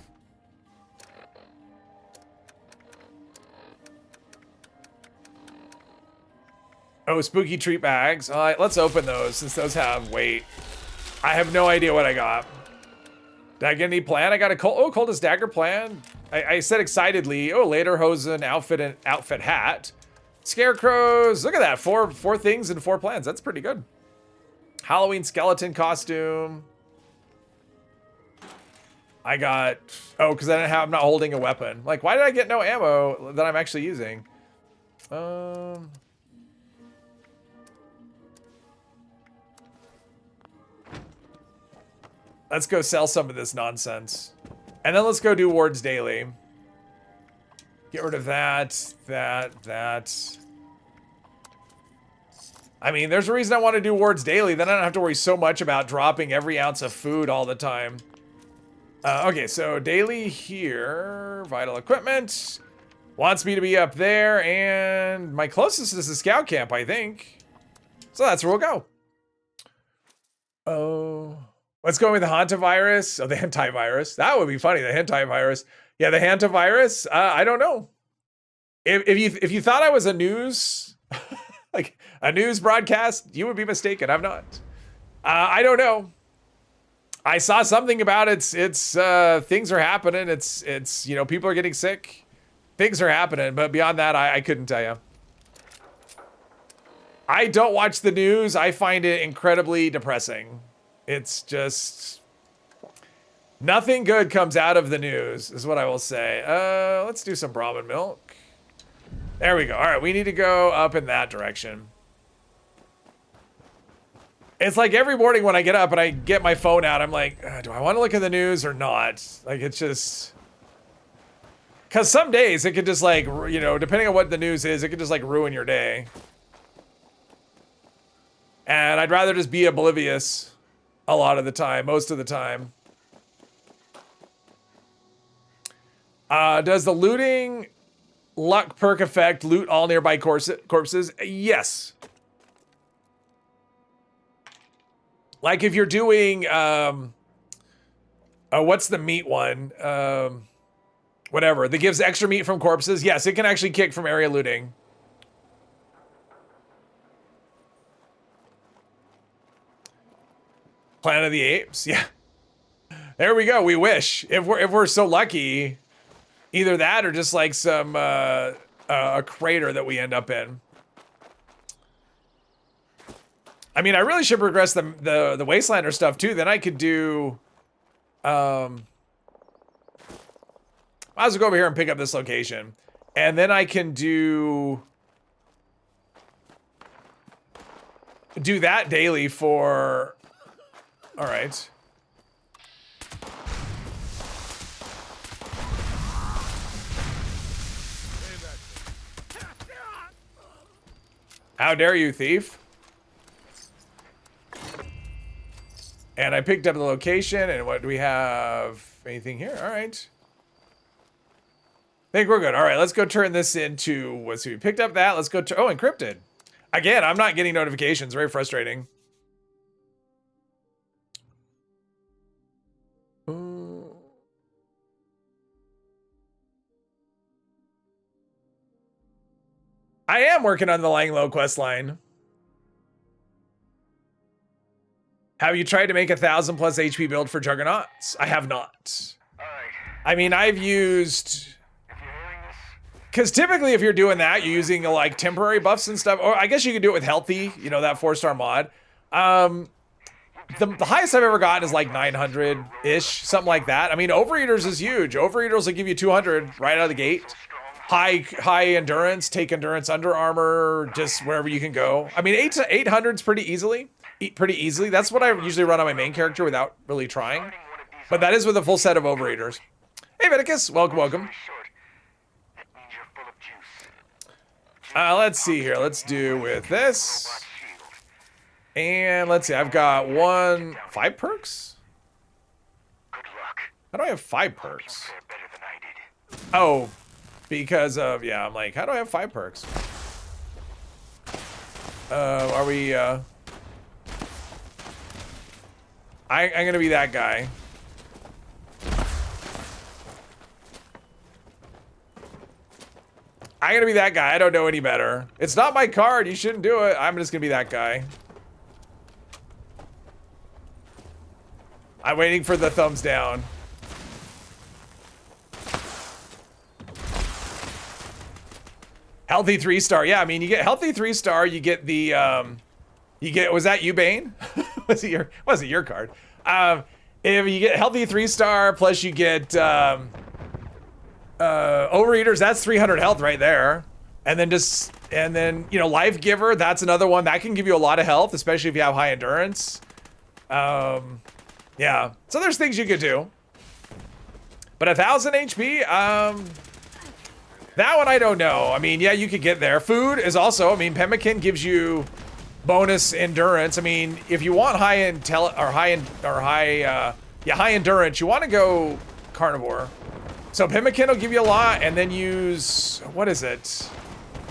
Oh, spooky treat bags. All right, let's open those since those have weight. I have no idea what I got. Did I get any plan? I got a coldest dagger plan. I said excitedly, oh, later hosen, outfit, and outfit hat. Scarecrows, look at that, four things and 4 plans. That's pretty good. Halloween skeleton costume. I got, oh, because I'm not holding a weapon. Like, why did I get no ammo that I'm actually using? Let's go sell some of this nonsense. And then let's go do wards daily. Get rid of that. I mean, there's a reason I want to do wards daily. Then I don't have to worry so much about dropping every ounce of food all the time. Okay, so daily here. Vital equipment. Wants me to be up there. And my closest is the scout camp, I think. So that's where we'll go. Oh... Let's go with the hantavirus. Oh, the antivirus. That would be funny. The hantavirus. Yeah, the hantavirus. I don't know. If you thought I was a news, like a news broadcast, you would be mistaken. I'm not. I don't know. I saw something about it's things are happening. It's you know, people are getting sick. Things are happening, but beyond that, I couldn't tell you. I don't watch the news. I find it incredibly depressing. It's just, Nothing good comes out of the news, is what I will say. Let's do some Brahmin milk. There we go. All right, we need to go up in that direction. It's like every morning when I get up and I get my phone out, I'm like, do I want to look at the news or not? Like, it's just... Because some days it could just like, you know, depending on what the news is, it could just like ruin your day. And I'd rather just be oblivious a lot of the time, most of the time. Does the looting luck perk effect loot all nearby corpses? Yes. Like if you're doing, what's the meat one? Whatever, that gives extra meat from corpses. Yes, it can actually kick from area looting. Planet of the Apes, yeah. There we go, we wish. If we're so lucky, either that or just like some, a crater that we end up in. I mean, I really should progress the Wastelander stuff too, then I could do, might as well go over here and pick up this location. And then I can do that daily for... All right. How dare you, thief? And I picked up the location, and what do we have? Anything here? All right. I think we're good. All right, let's go turn this into, let's see, we picked up that. Let's go to, oh, encrypted. Again, I'm not getting notifications. Very frustrating. I am working on the Langlo quest line. Have you tried to make 1,000+ HP build for Juggernauts? I have not. I mean, I've used... Because typically if you're doing that, you're using like temporary buffs and stuff. Or I guess you could do it with healthy, you know, that 4-star mod. The highest I've ever gotten is like 900-ish, something like that. I mean, Overeaters is huge. Overeaters will give you 200 right out of the gate. High endurance, take endurance under armor, just wherever you can go. I mean, 800's pretty easily. That's what I usually run on my main character without really trying. But that is with a full set of Overeaters. Hey, Viticus, welcome. Let's see here. Let's do with this. And let's see. I've got 5 perks? How do I have 5 perks? Oh, because of, yeah, I'm like, how do I have 5 perks? Are we, I'm gonna be that guy. I'm gonna be that guy. I don't know any better. It's not my card. You shouldn't do it. I'm just gonna be that guy. I'm waiting for the thumbs down. Healthy 3-star. Yeah, I mean, you get healthy 3-star. You get the, was that you, Bane? Was it your card? If you get healthy 3-star, plus you get, Overeaters, that's 300 health right there. And then, you know, Life Giver, that's another one that can give you a lot of health, especially if you have high endurance. Yeah, so there's things you could do. But 1,000 HP, that one I don't know. I mean, yeah, you could get there. Food is also, I mean, pemmican gives you bonus endurance. I mean, if you want high endurance, you want to go carnivore. So pemmican will give you a lot, and then use, what is it?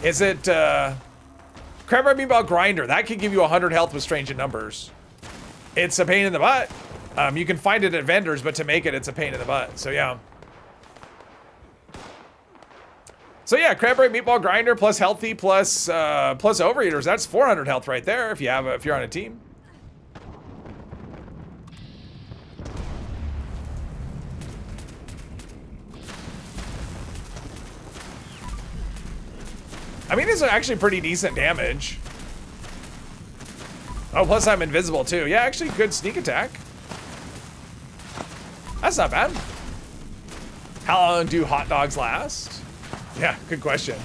Is it Crabber Meatball Grinder? That can give you 100 health with strange in numbers. It's a pain in the butt. You can find it at vendors, but to make it, it's a pain in the butt. So yeah. So yeah, Crabberry Meatball Grinder plus healthy plus Overeaters. That's 400 health right there if you're on a team. I mean, these are actually pretty decent damage. Oh, plus I'm invisible too. Yeah, actually good sneak attack. That's not bad. How long do hot dogs last? Yeah, good question.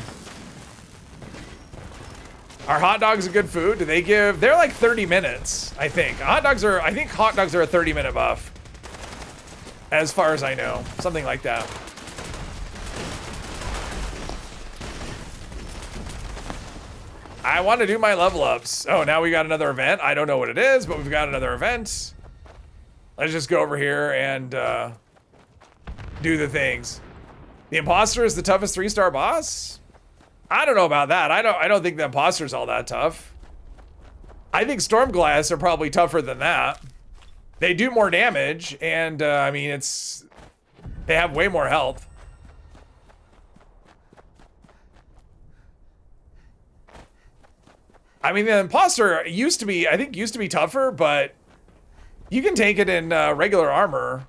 Are hot dogs a good food? Do they give? They're like 30 minutes, I think. I think hot dogs are a 30-minute buff. As far as I know. Something like that. I want to do my level ups. Oh, now we got another event. I don't know what it is, but we've got another event. Let's just go over here and do the things. The imposter is the toughest 3-star boss? I don't know about that. I don't think the imposter's all that tough. I think Stormglass are probably tougher than that. They do more damage, and I mean, they have way more health. I mean, the imposter used to be tougher, but you can take it in regular armor.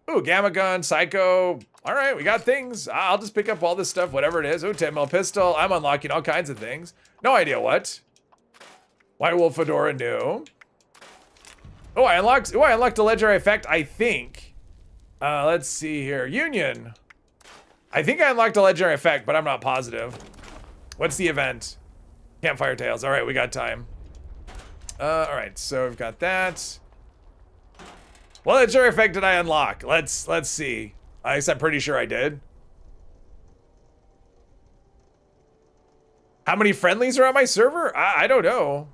Ooh, Gamma Gun, Psycho. All right, we got things. I'll just pick up all this stuff, whatever it is. Ooh, 10mm pistol. I'm unlocking all kinds of things. No idea what. White Wolf Fedora, no. Oh, I unlocked a legendary effect, I think. Let's see here. Union. I think I unlocked a legendary effect, but I'm not positive. What's the event? Campfire Tales. All right, we got time. All right, so we've got that. What legendary effect did I unlock? Let's see. I guess I'm pretty sure I did. How many friendlies are on my server? I don't know.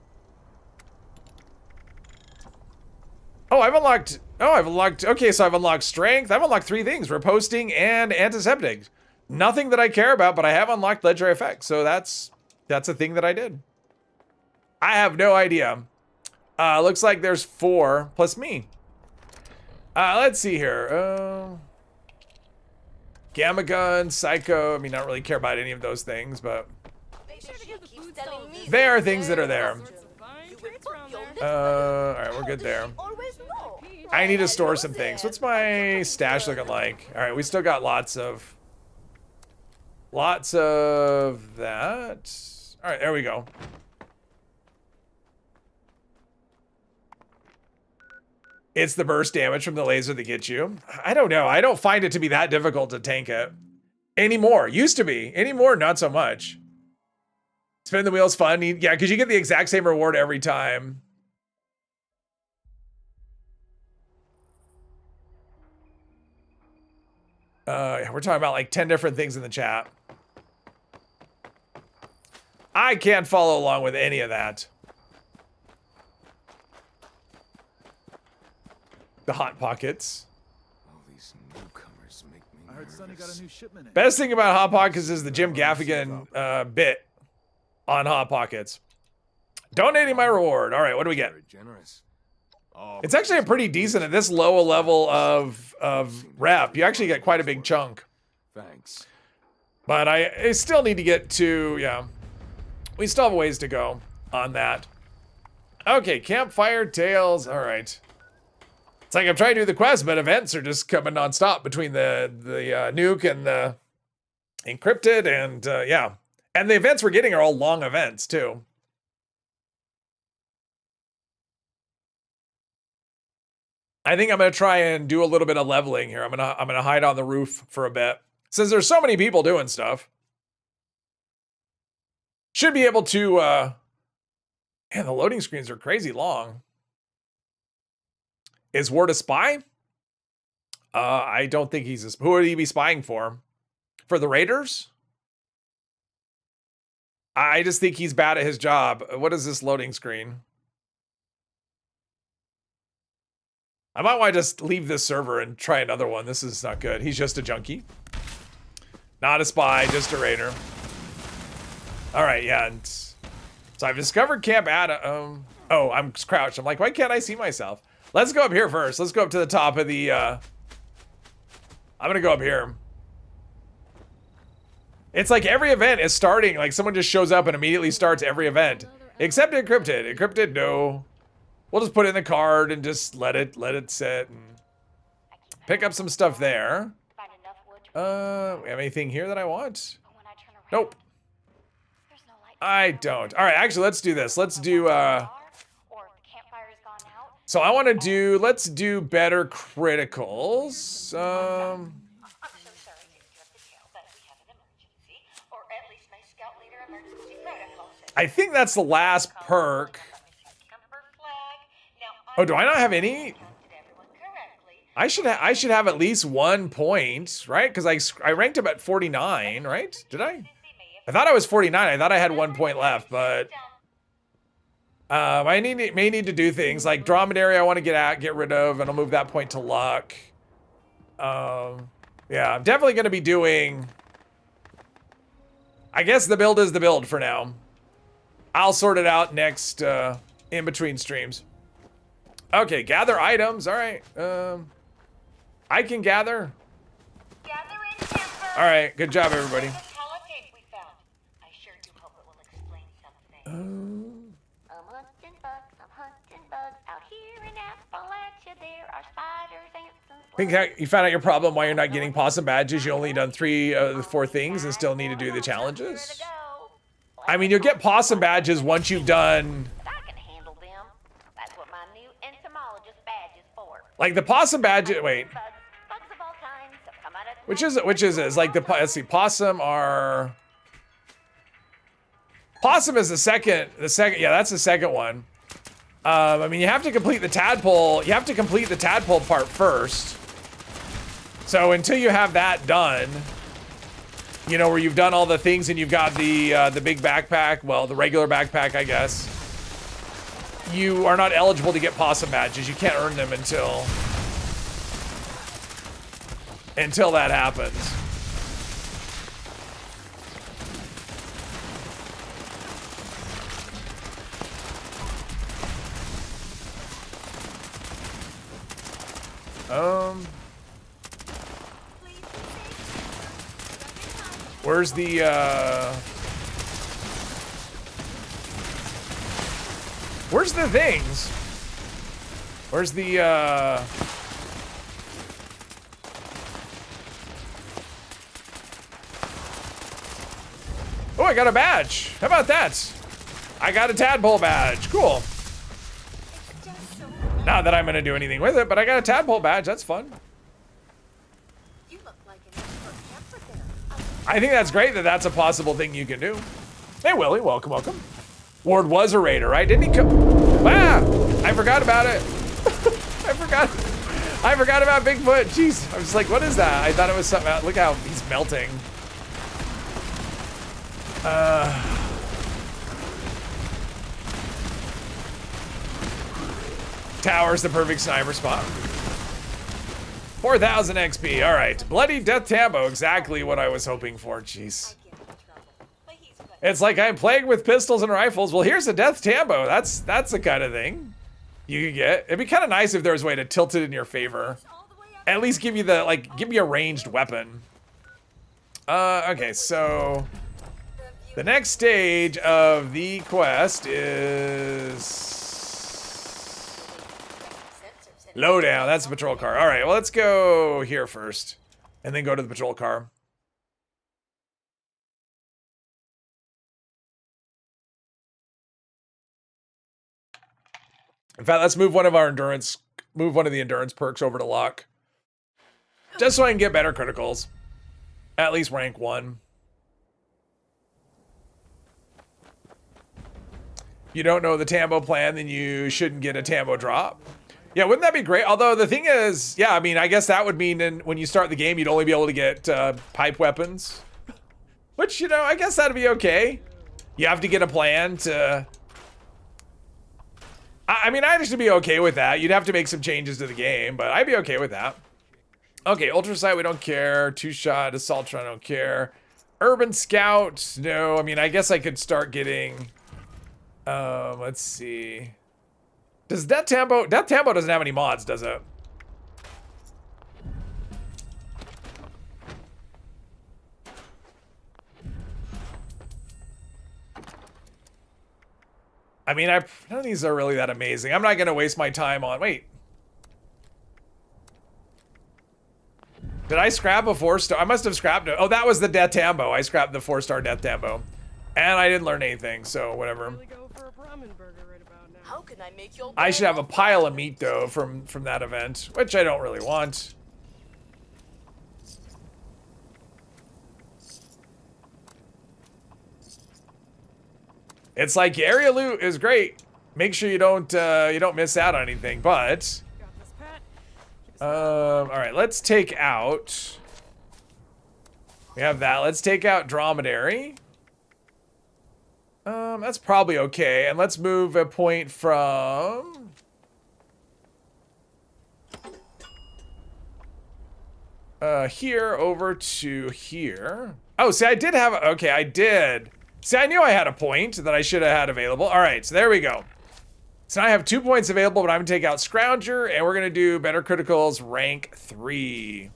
Oh, I've unlocked, okay, so I've unlocked strength. I've unlocked 3 things, reposting and antiseptic. Nothing that I care about, but I have unlocked legendary effects. So that's a thing that I did. I have no idea. Looks like there's 4 plus me. Let's see here. Gamma Gun, Psycho. I mean, I don't really care about any of those things, but they are things that are there. All right, we're good there. I need to store some things. What's my stash looking like? All right, we still got lots of that. All right, there we go. It's the burst damage from the laser that gets you. I don't know. I don't find it to be that difficult to tank it anymore. Used to be. Anymore, not so much. Spin the wheel's fun. Yeah, because you get the exact same reward every time. We're talking about like 10 different things in the chat. I can't follow along with any of that. The Hot Pockets. All these newcomers make me I heard Sonny got a new shipment in. Best thing about Hot Pockets is the Jim Gaffigan bit on Hot Pockets. Donating my reward. All right, what do we get? very generous. It's actually a pretty decent at this low a level of rep. You actually get quite a big chunk. Thanks. But I still need to get to, yeah. We still have a ways to go on that. Okay, Campfire Tales. All right. It's like I'm trying to do the quest, but events are just coming nonstop between the nuke and the encrypted and yeah. And the events we're getting are all long events too. I think I'm gonna try and do a little bit of leveling here. I'm gonna hide on the roof for a bit. Since there's so many people doing stuff. Should be able to man, the loading screens are crazy long. Is Ward a spy? I don't think he's a spy. Who would he be spying for? For the Raiders? I just think he's bad at his job. What is this loading screen? I might want to just leave this server and try another one. This is not good. He's just a junkie. Not a spy, just a raider. All right, yeah. And so I've discovered Camp Adam. Oh, I'm crouched. I'm like, why can't I see myself? Let's go up here first. Let's go up to the top of the, I'm gonna go up here. It's like every event is starting, like someone just shows up and immediately starts every event. Except encrypted. Encrypted, no. We'll just put it in the card and just let it sit and pick up some stuff there. We have anything here that I want? Nope. I don't. All right, actually, let's do this. Let's do, So I want to do, let's do better criticals. I'm so sorry to interrupt the tale, but we have an emergency. Or at least my scout leader emergency protocol says. I think that's the last perk. Oh, do I not have any? I should have at least 1 point, right? Because I ranked him at 49, right? Did I? I thought I was 49. I thought I had 1 point left, but I may need to do things like dromedary. I want to get rid of, and I'll move that point to luck. Yeah, I'm definitely going to be doing. I guess the build is the build for now. I'll sort it out next in between streams. Okay, gather items. All right. I can gather. All right, good job, everybody. I sure do hope it will explain something. I'm hunting bugs out here in Appalachia. There are spiders, ants, and Think you found out your problem why you're not getting possum badges. You only done 3 of the 4 things and still need to do the challenges. I mean, you'll get possum badges once you've done. I can handle them. That's what my new entomologist badge is for. Like the possum badge. Wait, Bugs of all kinds have come out of which is it? Which is it? It's like the let's see. Possum are. Possum is the second. Yeah, that's the second one. I mean, you have to complete the tadpole. You have to complete the tadpole part first. So until you have that done, you know, where you've done all the things and you've got the big backpack, well, the regular backpack, I guess, you are not eligible to get possum badges. You can't earn them until that happens. Where's the, where's the things? Where's the, oh, I got a badge. How about that? I got a tadpole badge. Cool. Not that I'm gonna do anything with it, but I got a tadpole badge. That's fun. You look like an expert camper there. I think that's great that that's a possible thing you can do. Hey, Willie, welcome, welcome. Ward was a raider, right? Didn't he come? Ah, I forgot about it. I forgot about Bigfoot. Jeez, I was like, what is that? I thought it was something else. Look how he's melting. Tower's the perfect sniper spot. 4,000 XP. All right, bloody death tambo. Exactly what I was hoping for. Jeez. It's like I'm playing with pistols and rifles. Well, here's a death tambo. That's the kind of thing you could get. It'd be kind of nice if there was a way to tilt it in your favor. At least give you the give you a ranged weapon. Okay, so the next stage of the quest is lowdown. That's a patrol car. All right, well, let's go here first and then go to the patrol car. In fact, let's move one of the endurance perks over to luck. Just so I can get better criticals. At least rank 1. You don't know the Tambo plan, then you shouldn't get a Tambo drop. Yeah, wouldn't that be great? Although the thing is, yeah, I mean, I guess that would mean when you start the game, you'd only be able to get pipe weapons. Which, you know, I guess that'd be okay. You have to get a plan to... I mean, I'd actually be okay with that. You'd have to make some changes to the game, but I'd be okay with that. Okay, Ultrasight, we don't care. 2-shot, Assault Run, I don't care. Urban Scout, no. I mean, I guess I could start getting... let's see. Does Death Tambo doesn't have any mods, does it? I mean, none of these are really that amazing. I'm not gonna waste my time on, wait. Did I scrap a 4-star? I must have scrapped it. Oh, that was the Death Tambo. I scrapped the 4-star Death Tambo. And I didn't learn anything, so whatever. How can I make your I should have a werewolf pile of laugh? meat though from that event, which I don't really want. It's like area loot is great. Make sure you don't miss out on anything. But Got this, Pat. all right, let's take out. We have that. Let's take out dromedary. That's probably okay. And let's move a point from here over to here. Oh, see, I did have, okay, I did. See, I knew I had a point that I should have had available. All right, so there we go. So now I have 2 points available, but I'm gonna take out Scrounger, and we're gonna do Better Criticals rank 3.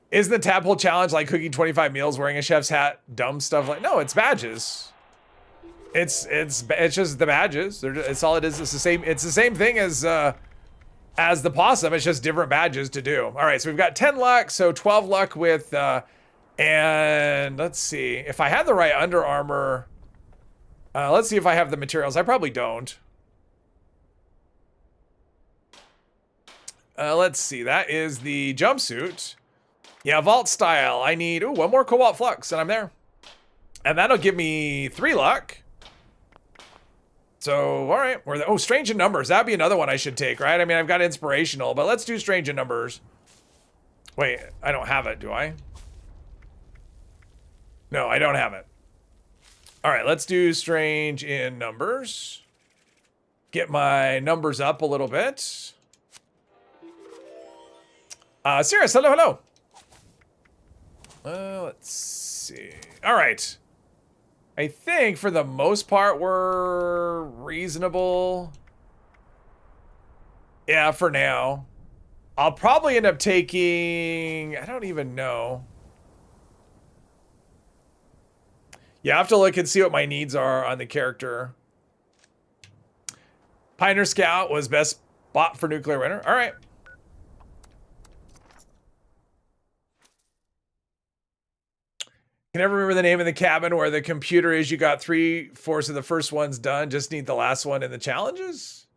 Isn't the tadpole challenge like cooking 25 meals, wearing a chef's hat, dumb stuff like? No, it's badges. It's just the badges. It's all it is. It's the same. It's the same thing as the possum. It's just different badges to do. All right, so we've got 10 luck, so 12 luck with. And let's see if I had the right Under Armour. Let's see if I have the materials. I probably don't. Let's see. That is the jumpsuit. Yeah, vault style. I need one more cobalt flux, and I'm there. And that'll give me 3 luck. So, all right. Oh, strange in numbers. That'd be another one I should take, right? I mean, I've got inspirational, but let's do strange in numbers. Wait, I don't have it, do I? No, I don't have it. All right, let's do strange in numbers. Get my numbers up a little bit. Sirius, hello. Let's see. All right. I think for the most part we're reasonable. Yeah, for now. I'll probably end up taking, I don't even know. You have to look and see what my needs are on the character. Pioneer Scout was best bought for Nuclear Winter. All right. Can never remember the name of the cabin where the computer is. You got 3/4 of the first one's done. Just need the last one in the challenges.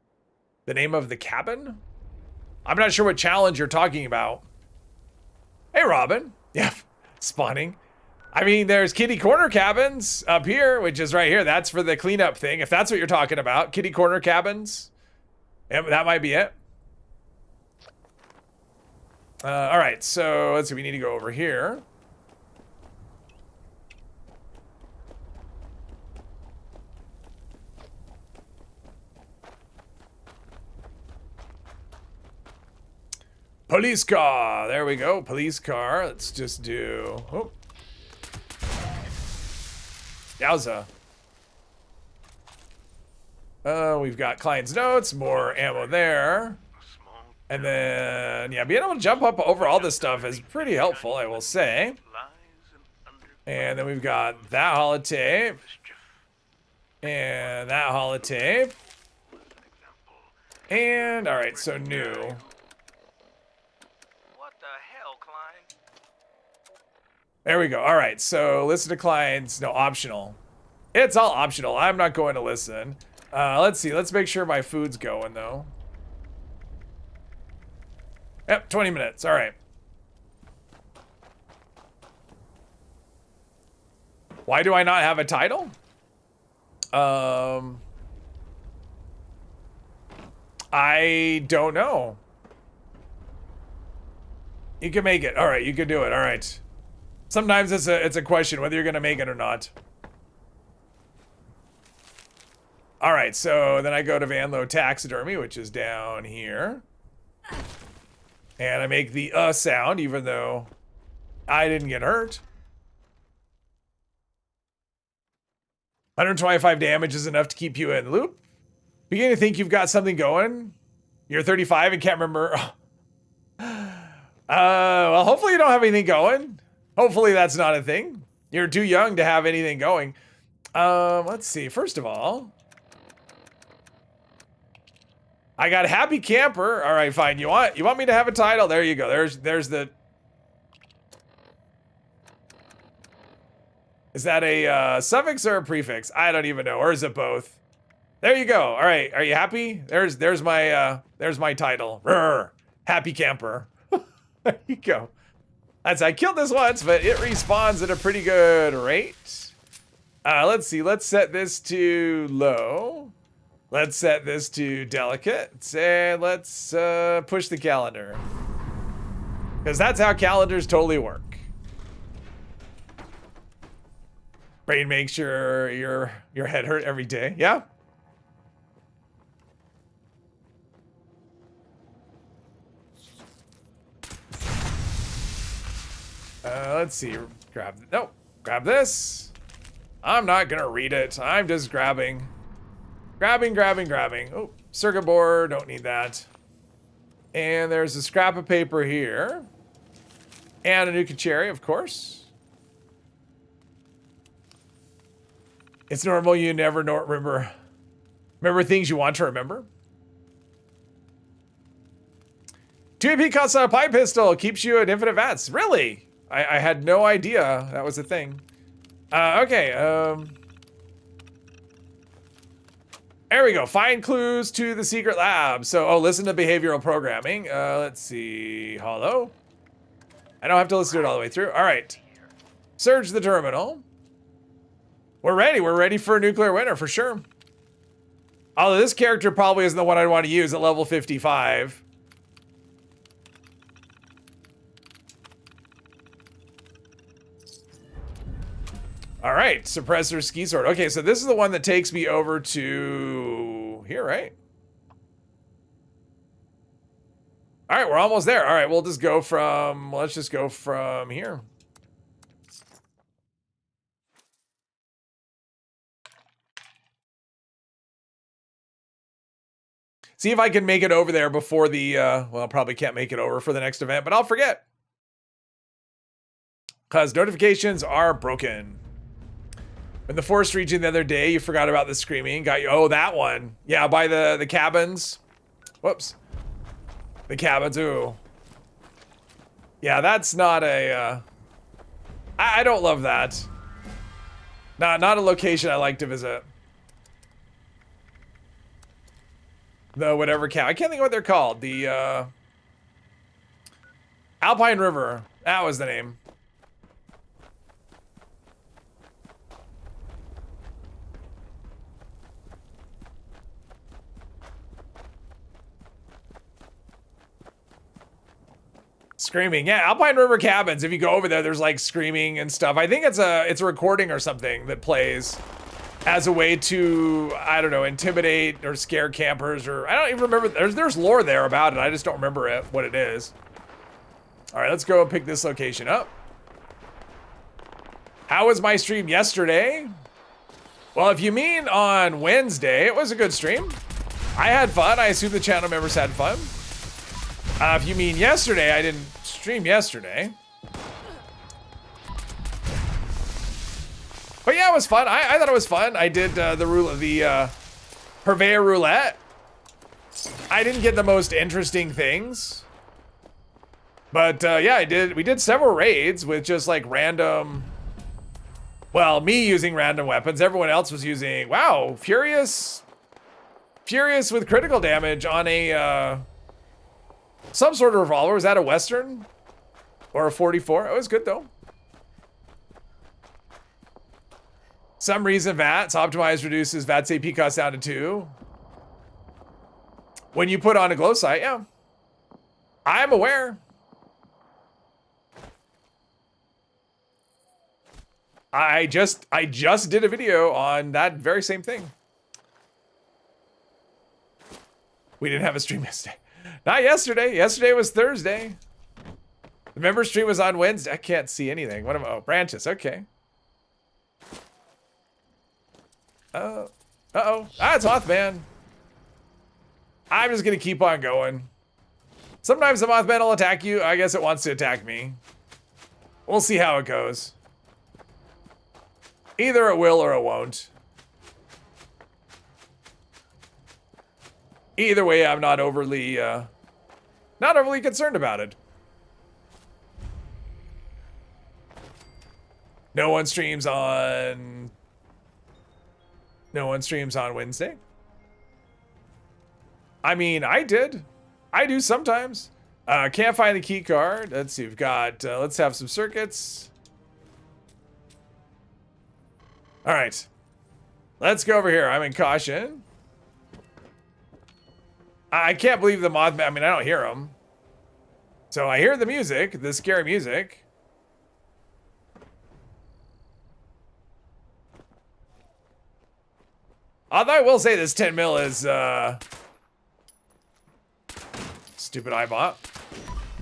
The name of the cabin? I'm not sure what challenge you're talking about. Hey, Robin. Yeah, spawning. I mean, there's kitty corner cabins up here, which is right here. That's for the cleanup thing. If that's what you're talking about, kitty corner cabins. Yeah, that might be it. All right, so let's see. We need to go over here. Police car. There we go. Police car. Let's just do. Oh. Yowza. We've got client's notes. More ammo there. And then, yeah, being able to jump up over all this stuff is pretty helpful, I will say. And then we've got that holotape. And that holotape. And, all right, so new. There we go. All right, so listen to clients. No, optional. It's all optional. I'm not going to listen. Let's see. Let's make sure my food's going, though. Yep, 20 minutes. All right. Why do I not have a title? I don't know. You can make it. All right, you can do it. All right. Sometimes it's a question whether you're gonna make it or not. All right, so then I go to Vanlo Taxidermy, which is down here, and I make the sound, even though I didn't get hurt. 125 damage is enough to keep you in the loop. Beginning to think you've got something going. You're 35 and can't remember. Well, hopefully you don't have anything going. Hopefully that's not a thing. You're too young to have anything going. Let's see. First of all, I got Happy Camper. All right, fine. You want me to have a title? There you go. There's the. Is that a suffix or a prefix? I don't even know. Or is it both? There you go. All right. Are you happy? There's my title. Rrr, happy camper. There you go. I killed this once, but it respawns at a pretty good rate. Let's see. Let's set this to low. Let's set this to delicate. And let's push the calendar. Because that's how calendars totally work. Brain makes your head hurt every day. Yeah? Let's see. Grab this. I'm not gonna read it. I'm just grabbing. Grabbing. Oh, circuit board. Don't need that. And there's a scrap of paper here. And a Nuka cherry, of course. It's normal. You never remember things you want to remember. 2 AP costs on a pipe pistol keeps you at infinite VATS. Really? I had no idea that was a thing. Okay. There we go. Find clues to the secret lab. So, listen to behavioral programming. Let's see. Hollow. I don't have to listen to it all the way through. All right. Surge the terminal. We're ready. We're ready for a nuclear winter for sure. Although this character probably isn't the one I'd want to use at level 55. All right, suppressor ski sword. Okay, so this is the one that takes me over to here, right? All right, we're almost there. All right, let's just go from here. See if I can make it over there before the, well, probably can't make it over for the next event, but I'll forget. Because notifications are broken. In the forest region the other day, you forgot about the screaming. Got you. Oh, that one. Yeah, by the cabins. Whoops. The cabins. Ooh. Yeah, that's not a. I don't love that. Not a location I like to visit. The whatever cab. I can't think of what they're called. The Alpine River. That was the name. Screaming, yeah, Alpine River Cabins. If you go over there, there's like screaming and stuff. I think it's a recording or something that plays as a way to, I don't know, intimidate or scare campers, or I don't even remember. There's lore there about it. I just don't remember what it is. All right, let's go and pick this location up. How was my stream yesterday? Well, if you mean on Wednesday, it was a good stream. I had fun. I assume the channel members had fun. If you mean yesterday, I didn't stream yesterday. But yeah, it was fun. I thought it was fun. I did the Purveyor Roulette. I didn't get the most interesting things. But yeah, we did several raids with just like random, well, me using random weapons. Everyone else was using, wow, Furious with critical damage on a, some sort of revolver. Was that a Western? Or a 44? It was good though. Some reason VATS optimized reduces VATS AP cost down to 2. When you put on a glow sight, yeah. I'm aware. I just did a video on that very same thing. We didn't have a stream yesterday. Not yesterday. Yesterday was Thursday. The member stream was on Wednesday. I can't see anything. What am I? Oh, branches. Okay. Uh-oh. Ah, it's Mothman. I'm just gonna keep on going. Sometimes the Mothman will attack you. I guess it wants to attack me. We'll see how it goes. Either it will or it won't. Either way, I'm not overly concerned about it. No one streams on Wednesday. I mean, I did. I do sometimes. Can't find the key card. Let's see. We've got, let's have some circuits. All right. Let's go over here. I'm in caution. I can't believe the Mothman. I mean, I don't hear him. So I hear the music, the scary music. Although I will say this 10 mil is, stupid iBot.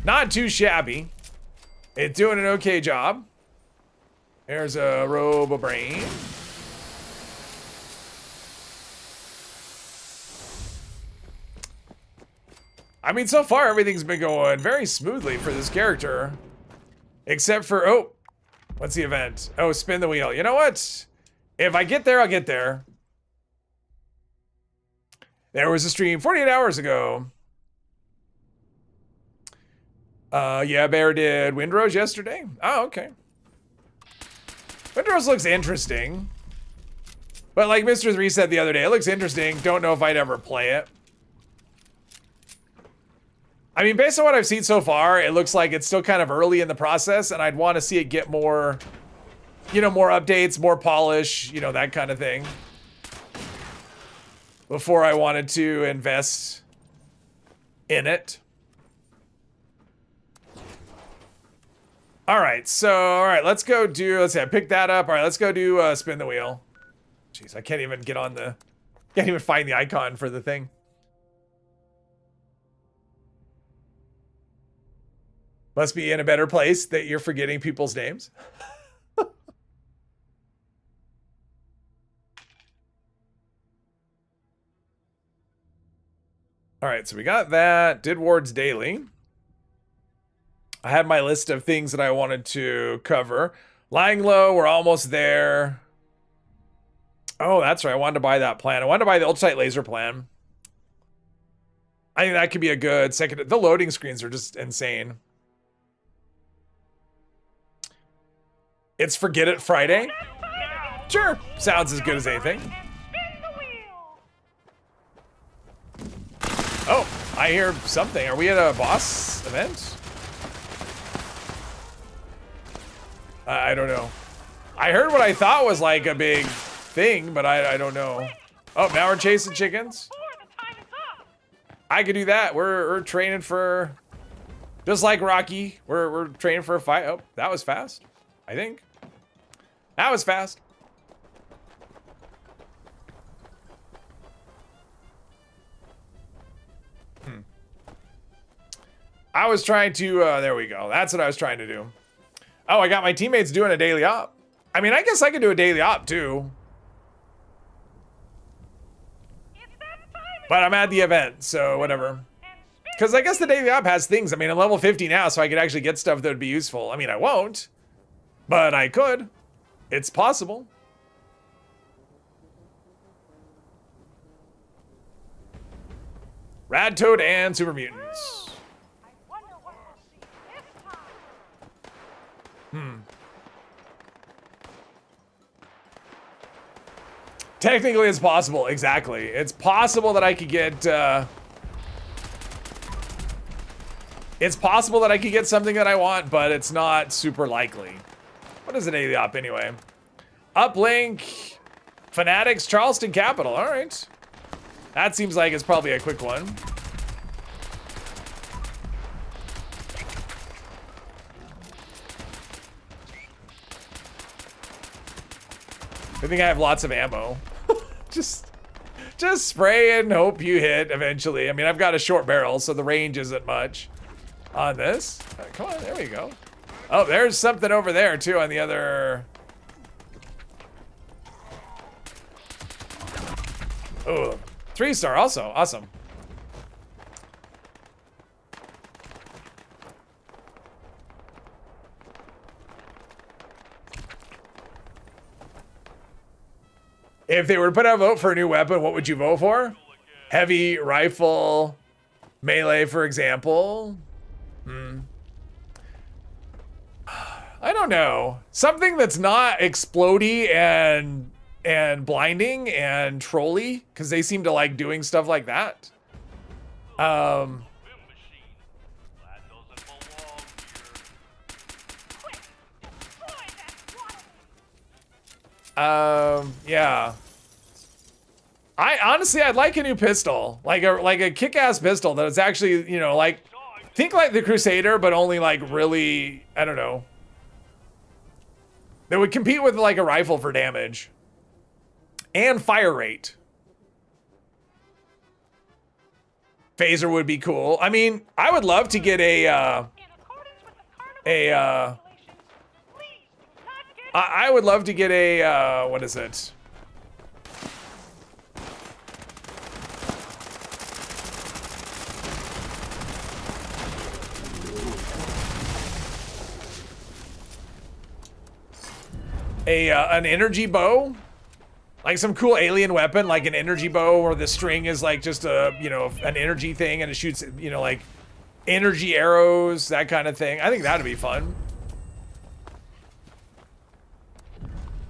Not too shabby. It's doing an okay job. There's a Robo-Brain. I mean, so far everything's been going very smoothly for this character. Except for, oh, what's the event? Oh, spin the wheel. You know what? If I get there, I'll get there. There was a stream 48 hours ago. Yeah, Bear did Windrose yesterday. Oh, okay. Windrose looks interesting. But like Mr. 3 said the other day, it looks interesting. Don't know if I'd ever play it. I mean, based on what I've seen so far, it looks like it's still kind of early in the process, and I'd want to see it get more, you know, more updates, more polish, you know, that kind of thing, before I wanted to invest in it. All right, let's go do, let's see, I picked that up. All right, let's go do spin the wheel. Jeez, I can't even get on the, can't even find the icon for the thing. Must be in a better place that you're forgetting people's names. All right, so we got that. Did wards daily. I had my list of things that I wanted to cover. Lying low, we're almost there. Oh, that's right. I wanted to buy that plan. I wanted to buy the ultralight laser plan. I think that could be a good second. The loading screens are just insane. It's Forget It Friday. Sure, sounds as good as anything. Oh, I hear something. Are we at a boss event? I don't know. I heard what I thought was like a big thing, but I don't know. Oh, now we're chasing chickens. I could do that. We're training for, just like Rocky. We're training for a fight. Oh, that was fast. I think. That was fast. I was trying to, there we go. That's what I was trying to do. Oh, I got my teammates doing a daily op. I mean, I guess I could do a daily op too. But I'm at the event, so whatever. Because I guess the daily op has things. I mean, I'm level 50 now, so I could actually get stuff that would be useful. I mean, I won't. But I could. It's possible. Rad Toad and Super Mutants. Technically, it's possible. Exactly. It's possible that I could get, it's possible that I could get something that I want, but it's not super likely. What is an daily op anyway? Uplink, Fanatics, Charleston Capital. All right. That seems like it's probably a quick one. I think I have lots of ammo. just spray and hope you hit eventually. I mean, I've got a short barrel, so the range isn't much on this. Come on, there we go. Oh, there's something over there too on the other. Oh, 3-star also, awesome. If they were to put out a vote for a new weapon, what would you vote for? Heavy rifle, melee, for example. I don't know. Something that's not explodey and blinding and trolly, because they seem to like doing stuff like that. Yeah. I'd like a new pistol, like a kick-ass pistol that is actually, you know, like, think like the Crusader, but only like really, I don't know, that would compete with like a rifle for damage and fire rate. Phaser would be cool. I mean, I would love to get I would love to get a, what is it? An energy bow, like some cool alien weapon, like an energy bow where the string is like just a, you know, an energy thing and it shoots, you know, like energy arrows, that kind of thing. I think that'd be fun.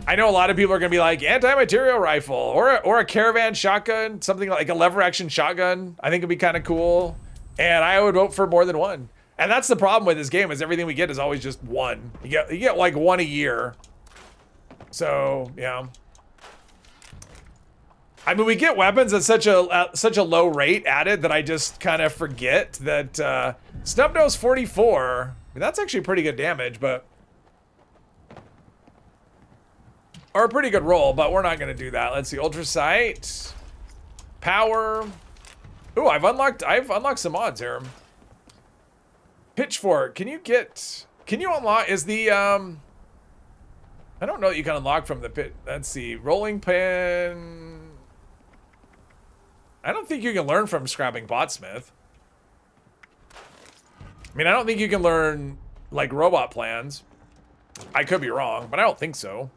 I know a lot of people are gonna be like anti-material rifle or a caravan shotgun, something like a lever action shotgun. I think it'd be kind of cool, and I would vote for more than one. And that's the problem with this game, is everything we get is always just one. You get like one a year. So yeah. I mean, we get weapons at such a low rate added that I just kind of forget that Snub Nose 44. I mean, that's actually pretty good damage, but. Or a pretty good roll, but we're not gonna do that. Let's see, Ultra Sight, Power. Ooh, I've unlocked some mods here. Pitchfork, can you unlock, is the, I don't know that you can unlock from the pit. Let's see, Rolling Pin. I don't think you can learn from Scrapping Botsmith. I mean, I don't think you can learn, like, robot plans. I could be wrong, but I don't think so.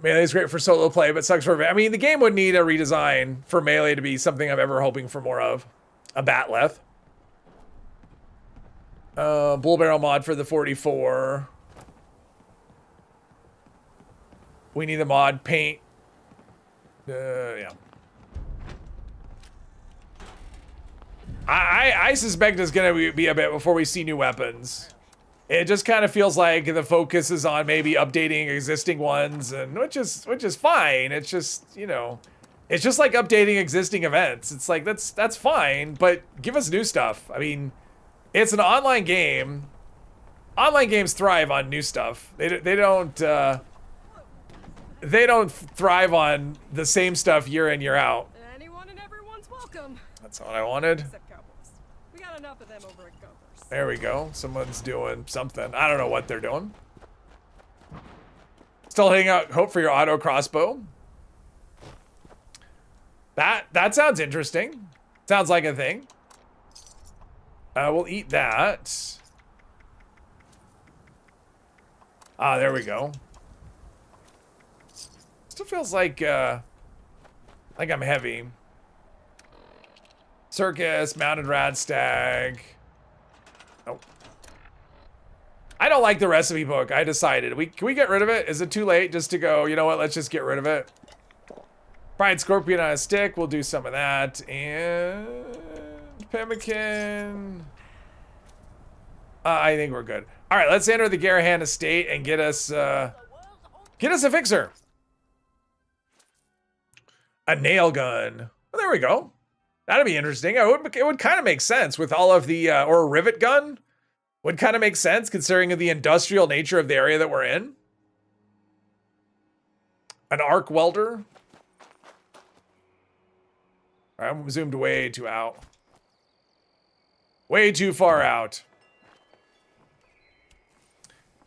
Melee's great for solo play, but sucks for... I mean, the game would need a redesign for Melee to be something I'm ever hoping for more of. A Batleth. Bull Barrel mod for the 44. We need the mod paint. Yeah. I suspect it's gonna be a bit before we see new weapons. It just kind of feels like the focus is on maybe updating existing ones, and which is fine. It's just, you know, it's just like updating existing events. It's like that's fine, but give us new stuff. I mean, it's an online game. Online games thrive on new stuff. They don't thrive on the same stuff year in, year out. Anyone and everyone's welcome. That's what I wanted. Except cowboys. We got enough of them over at Gophers. There we go. Someone's doing something. I don't know what they're doing. Still hitting out hope for your auto crossbow. That sounds interesting. Sounds like a thing. We'll eat that. Ah, there we go. Still feels like I'm heavy. Circus, mounted radstag. Oh. I don't like the recipe book. I decided. Can we get rid of it? Is it too late just to go, you know what, let's just get rid of it? Fried scorpion on a stick. We'll do some of that. And pemmican. I think we're good. All right, let's enter the Garahan estate and get us a fixer. A nail gun. Well, there we go. That'd be interesting. It would kind of make sense with all of the, or a rivet gun. Would kind of make sense considering the industrial nature of the area that we're in. An arc welder. I'm zoomed way too out. Way too far out.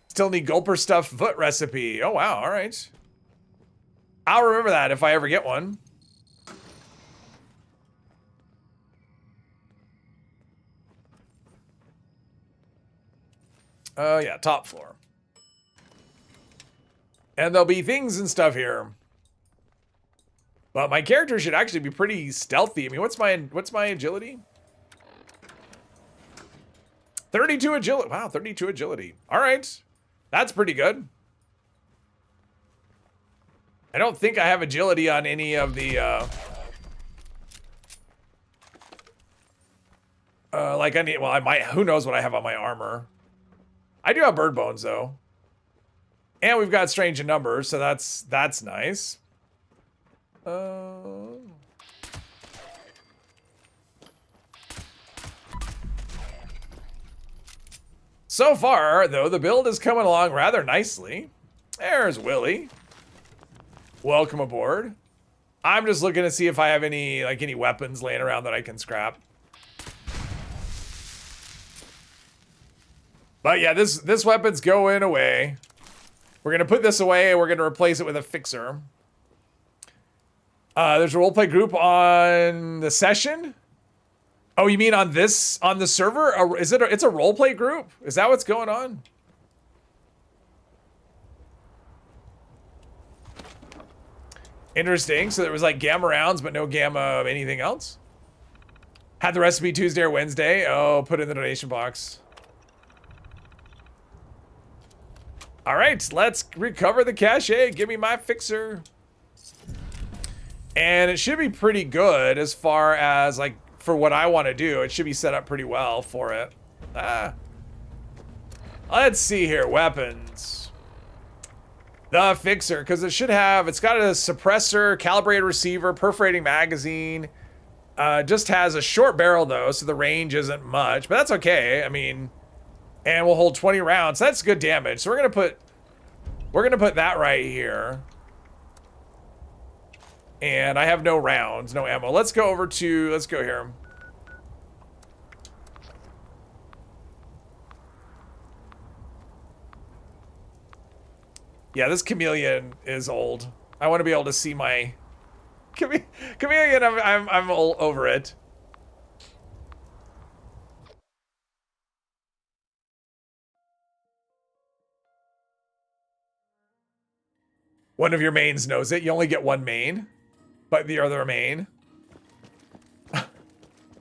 Still need gulper stuffed foot recipe. Oh, wow. All right. I'll remember that if I ever get one. Yeah, top floor. And there'll be things and stuff here. But my character should actually be pretty stealthy. I mean, what's my agility? 32 agility. Wow, 32 agility. All right. That's pretty good. I don't think I have agility on any of the, like I need, well, I might, who knows what I have on my armor. I do have bird bones though. And we've got strange in numbers, so that's nice. So far, though, the build is coming along rather nicely. There's Willie. Welcome aboard. I'm just looking to see if I have any weapons laying around that I can scrap. But yeah, this weapon's going away. We're gonna put this away and we're gonna replace it with a fixer. There's a roleplay group on the session. Oh, you mean on the server? Or is it? It's a roleplay group? Is that what's going on? Interesting. So there was like gamma rounds, but no gamma of anything else. Had the recipe Tuesday or Wednesday. Oh, put it in the donation box. All right, let's recover the cache. Give me my fixer. And it should be pretty good as far as like for what I want to do. It should be set up pretty well for it. Let's see here, weapons. The fixer, because it's got a suppressor, calibrated receiver, perforating magazine. Just has a short barrel though, so the range isn't much, but that's okay. I mean, and we'll hold 20 rounds. That's good damage. So we're gonna put that right here. And I have no rounds, no ammo. Let's go here. Yeah, this chameleon is old. I want to be able to see my chameleon. I'm all over it. One of your mains knows it. You only get one main, but the other main.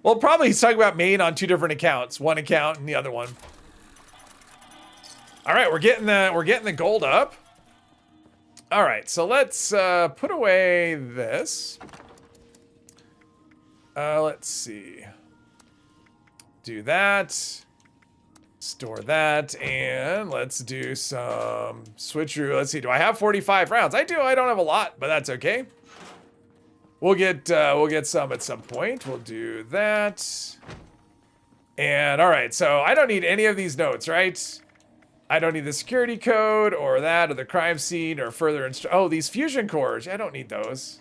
Well, probably he's talking about main on two different accounts. One account and the other one. All right, we're getting the gold up. All right, so let's put away this. Let's see. Do that. Store that, and let's do some switcheroo. Let's see, do I have 45 rounds? I do. I don't have a lot, but that's okay. We'll get some at some point. We'll do that. And all right, so I don't need any of these notes, right? I don't need the security code or that or the crime scene or further oh, these fusion cores. I don't need those.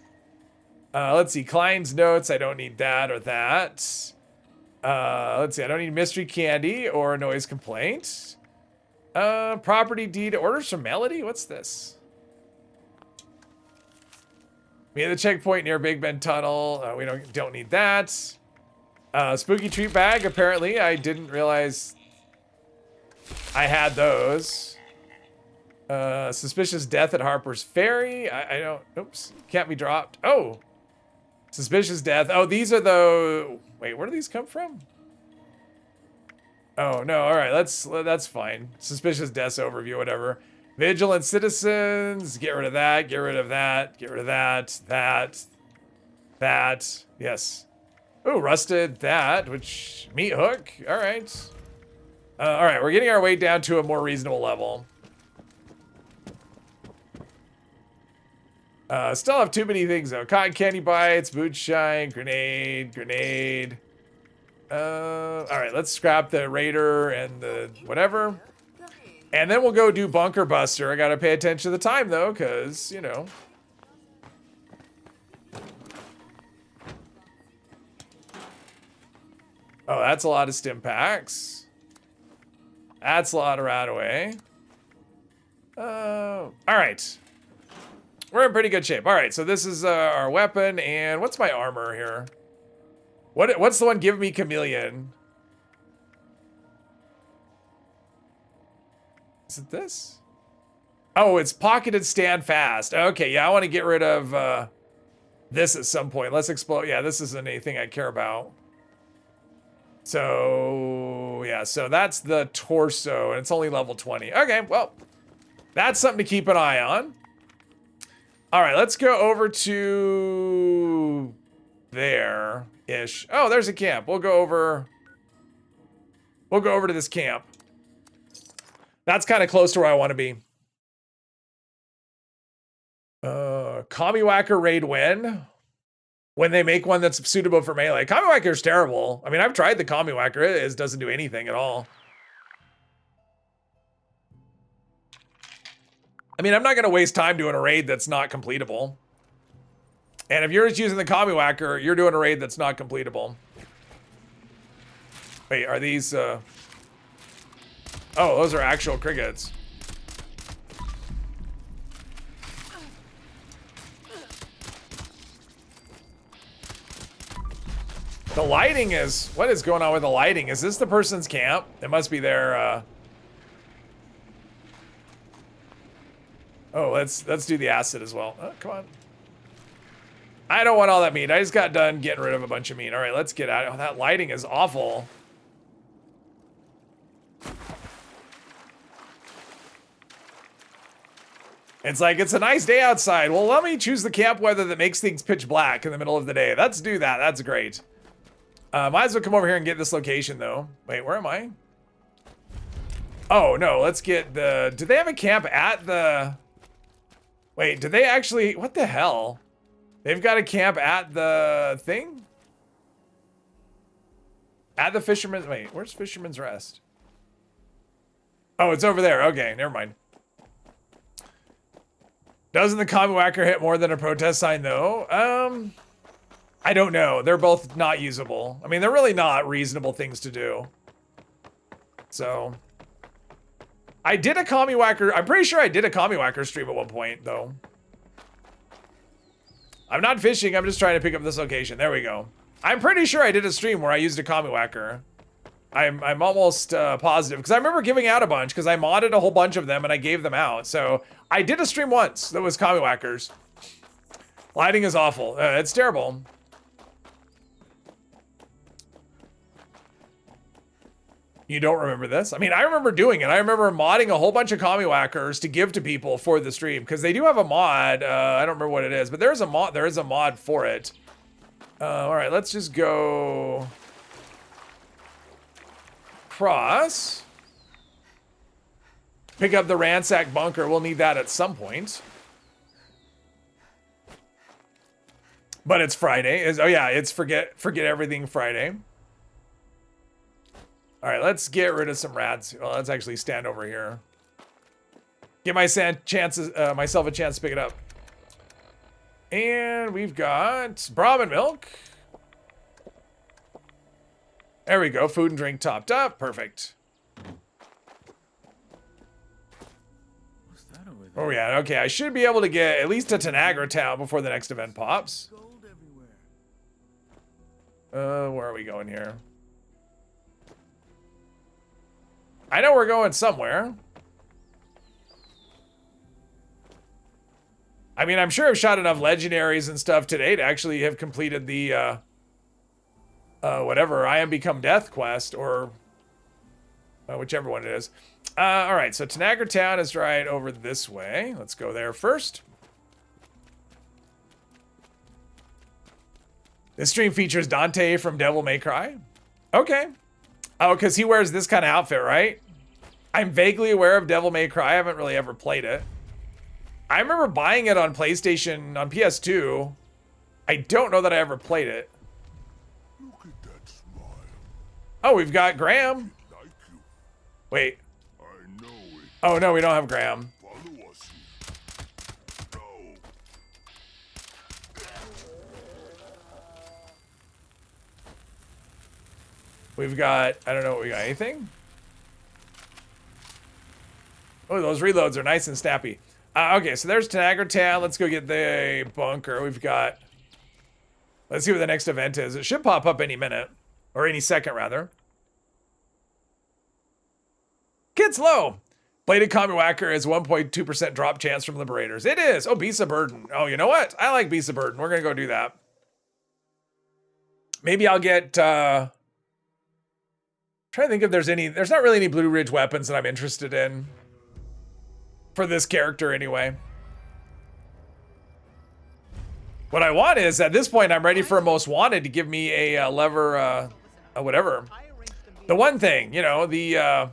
Let's see, Klein's notes. I don't need that or that. Let's see, I don't need mystery candy or noise complaint. Property deed orders from Melody? What's this? We had the checkpoint near Big Ben Tunnel. We don't need that. Spooky treat bag, apparently. I didn't realize I had those. Suspicious death at Harper's Ferry. I don't, oops, can't be dropped. Oh, suspicious death. Oh, these are the, wait, where do these come from? Oh, no, all right, that's fine. Suspicious deaths overview, whatever. Vigilant citizens, get rid of that, get rid of that, get rid of that, that, yes. Oh, rusted that, which, meat hook, all right. All right, we're getting our way down to a more reasonable level. Still have too many things though. Cotton candy bites, moonshine, grenade. All right, let's scrap the raider and the whatever. And then we'll go do bunker buster. I gotta pay attention to the time though, cause you know. Oh, that's a lot of stim packs. That's a lot of Radaway. All right. We're in pretty good shape. All right, so this is our weapon, and what's my armor here? What's the one give me chameleon? Is it this? Oh, it's pocketed stand fast. Okay, yeah, I want to get rid of this at some point. Let's explode. Yeah, this isn't anything I care about. So, yeah, yeah. So that's the torso, and it's only level 20. Okay, well, that's something to keep an eye on. All right, let's go over to there-ish. Oh, there's a camp. We'll go over to this camp. That's kind of close to where I want to be. Commie Whacker raid win. When they make one that's suitable for melee. Commie Whacker is terrible. I mean, I've tried the Commie Whacker. It doesn't do anything at all. I mean, I'm not going to waste time doing a raid that's not completable. And if you're just using the Commie Whacker, you're doing a raid that's not completable. Wait, are these... Oh, those are actual crickets. The lighting is... What is going on with the lighting? Is this the person's camp? It must be their... Oh, let's do the acid as well. Oh, come on. I don't want all that meat. I just got done getting rid of a bunch of meat. All right, let's get out. Oh, that lighting is awful. It's like, it's a nice day outside. Well, let me choose the camp weather that makes things pitch black in the middle of the day. Let's do that. That's great. Might as well come over here and get this location, though. Wait, where am I? Oh, no. Let's get the... Do they have a camp at the... Wait, do they actually... What the hell? They've got a camp at the thing? At the Fisherman's... Wait, where's Fisherman's Rest? Oh, it's over there. Okay, never mind. Doesn't the Commie Whacker hit more than a protest sign, though? I don't know. They're both not usable. I mean, they're really not reasonable things to do. So... I did a Commie Whacker. I'm pretty sure I did a Commie Whacker stream at one point, though. I'm not fishing. I'm just trying to pick up this location. There we go. I'm pretty sure I did a stream where I used a Commie Whacker. I'm almost positive because I remember giving out a bunch because I modded a whole bunch of them and I gave them out. So I did a stream once that was Commie Whackers. Lighting is awful. It's terrible. You don't remember this? I mean, I remember doing it. I remember modding a whole bunch of Commie Whackers to give to people for the stream because they do have a mod. I don't remember what it is, but there is a mod. There is a mod for it. All right, let's just go cross. Pick up the ransack bunker. We'll need that at some point. But it's Friday. Oh yeah, it's forget everything Friday. All right, let's get rid of some rats. Well, let's actually stand over here. Give myself a chance to pick it up. And we've got Brahmin milk. There we go. Food and drink topped up. Perfect. What's that over there? Oh yeah. Okay, I should be able to get at least to Tanagra Town before the next event pops. Gold everywhere. Where are we going here? I know we're going somewhere. I mean, I'm sure I've shot enough legendaries and stuff today to actually have completed the, whatever, I Am Become Death quest, or whichever one it is. All right, so Tanagra Town is right over this way. Let's go there first. This stream features Dante from Devil May Cry. Okay. Oh, because he wears this kind of outfit, right? I'm vaguely aware of Devil May Cry. I haven't really ever played it. I remember buying it on PlayStation, on PS2. I don't know that I ever played it. Look at that smile. Oh, we've got Graham. Like you. Wait. I know it. Oh, no, we don't have Graham. Follow us here. No. We've got, I don't know what we got. Anything? Oh, those reloads are nice and snappy. Okay, so there's Tanagra Town. Let's go get the bunker. We've got... Let's see what the next event is. It should pop up any minute. Or any second, rather. Kids low. Bladed Commie Whacker is 1.2% drop chance from Liberators. It is. Oh, Beast of Burden. Oh, you know what? I like Beast of Burden. We're going to go do that. Maybe I'll get... trying Trying to think if there's any. There's not really any Blue Ridge weapons that I'm interested in for this character anyway. What I want is, at this point, I'm ready for a most wanted to give me a lever, whatever. The one thing, you know, the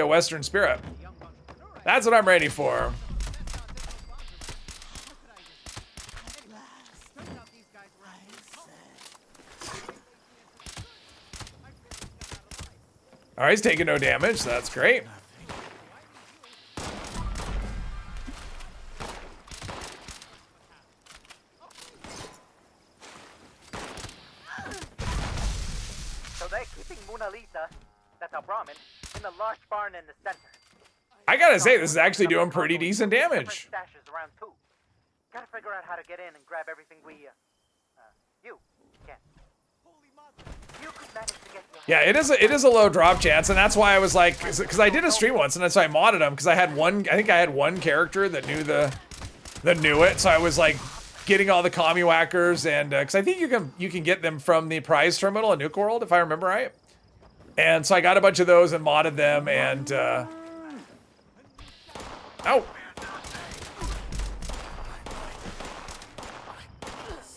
Western Spirit. That's what I'm ready for. All right, he's taking no damage. So that's great. So they're keeping Mona Lisa, that's a Brahmin, in the large barn in the center. I gotta say, this is actually doing pretty decent damage. Stashes around too. Gotta figure out how to get in and grab everything we, you can. You could manage to get your Yeah, it is a low drop chance, and that's why I was like, because I did a stream once, and that's why I modded them, because I think I had one character that knew it, so I was like getting all the commie whackers, and because I think you can get them from the prize terminal in Nuke World, if I remember right. And so I got a bunch of those and modded them, and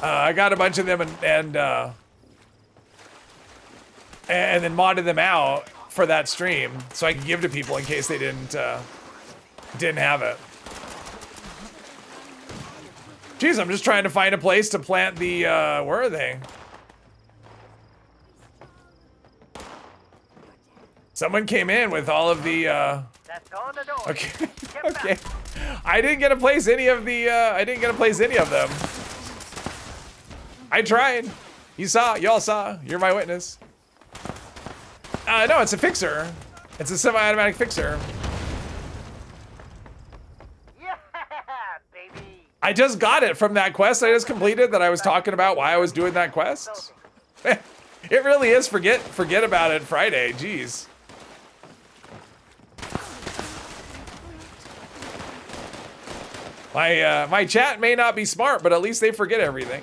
I got a bunch of them and then modded them out for that stream so I could give to people in case they didn't have it. Jeez, I'm just trying to find a place to plant the where are they? Someone came in with all of the That's on the door. okay. Okay. I didn't get to place any of them. I tried. Y'all saw. You're my witness. No, it's a fixer. It's a semi-automatic fixer. Yeah, baby. I just got it from that quest I just completed that I was talking about why I was doing that quest. It really is forget about it Friday. Jeez. My chat may not be smart, but at least they forget everything.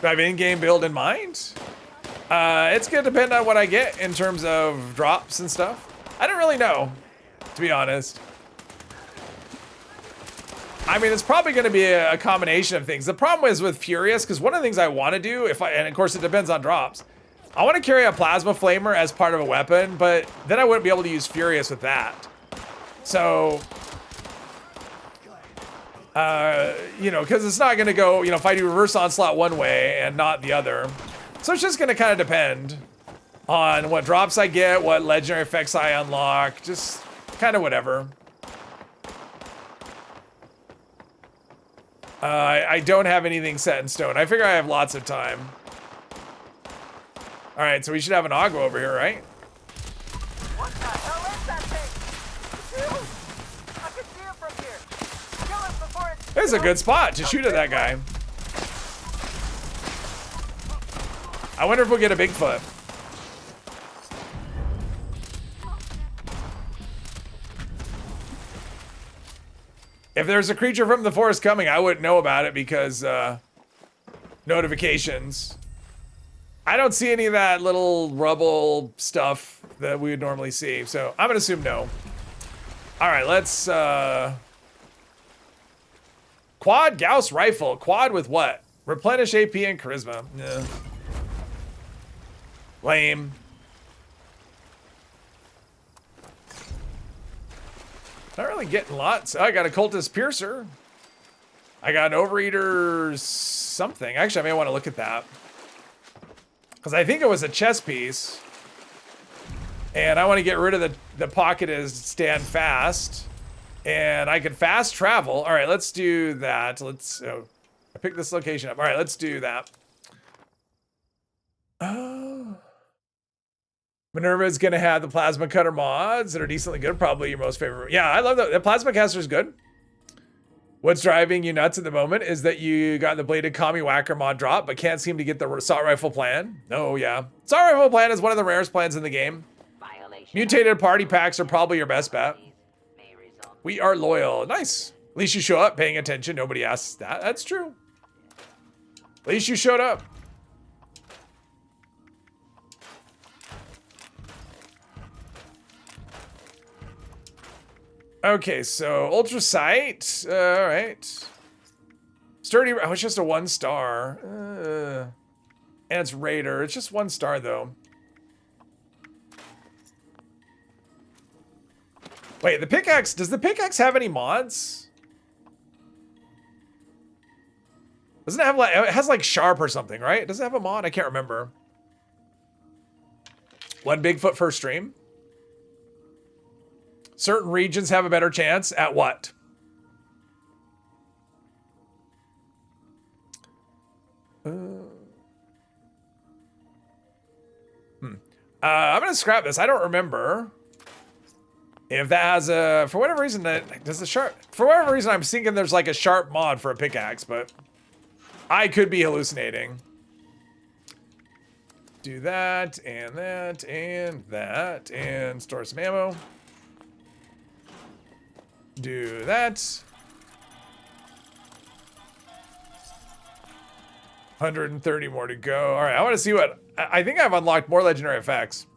Do I have in-game build in mind? It's gonna depend on what I get in terms of drops and stuff. I don't really know, to be honest. I mean, it's probably gonna be a combination of things. The problem is with Furious, because one of the things I want to do, and of course it depends on drops, I want to carry a plasma flamer as part of a weapon, but then I wouldn't be able to use Furious with that. So, you know, because it's not going to go, you know, if I do reverse onslaught one way and not the other. So it's just going to kind of depend on what drops I get, what legendary effects I unlock, just kind of whatever. I don't have anything set in stone. I figure I have lots of time. All right, so we should have an Agua over here, right? What the hell is that thing? Dude, I can see it from here. Kill it before it's... This is a good spot to shoot at that guy. I wonder if we'll get a Bigfoot. If there's a creature from the forest coming, I wouldn't know about it because notifications. I don't see any of that little rubble stuff that we would normally see, so I'm gonna assume no. All right, let's quad Gauss rifle. Quad with what? Replenish AP and charisma. Yeah. Lame. Not really getting lots. Oh, I got a cultist piercer. I got an overeater something. Actually, I may want to look at that. Because I think it was a chess piece. And I want to get rid of the pocket as stand fast. And I can fast travel. All right, let's do that. Let's, I picked this location up. All right, let's do that. Minerva's gonna have the plasma cutter mods that are decently good. Probably your most favorite. Yeah, I love that. The plasma caster is good. What's driving you nuts at the moment is that you got the bladed commie whacker mod drop, but can't seem to get the assault rifle plan. Oh yeah, assault rifle plan is one of the rarest plans in the game. Mutated party packs are probably your best bet. We are loyal. Nice. At least you show up paying attention. Nobody asks that. That's true. At least you showed up. Okay, so Ultra Sight. All right. Sturdy. Oh, it's just a 1 star. And it's Raider. It's just 1 star, though. Wait, the pickaxe. Does the pickaxe have any mods? Doesn't it have like. It has like Sharp or something, right? Does it have a mod? I can't remember. One Bigfoot first stream. Certain regions have a better chance at what? I'm gonna scrap this. I don't remember if that has a. For whatever reason, that does the sharp. For whatever reason, I'm thinking there's like a sharp mod for a pickaxe, but I could be hallucinating. Do that and that and that and store some ammo. Do that. 130 more to go. All right, I want to see what. I think I've unlocked more legendary effects.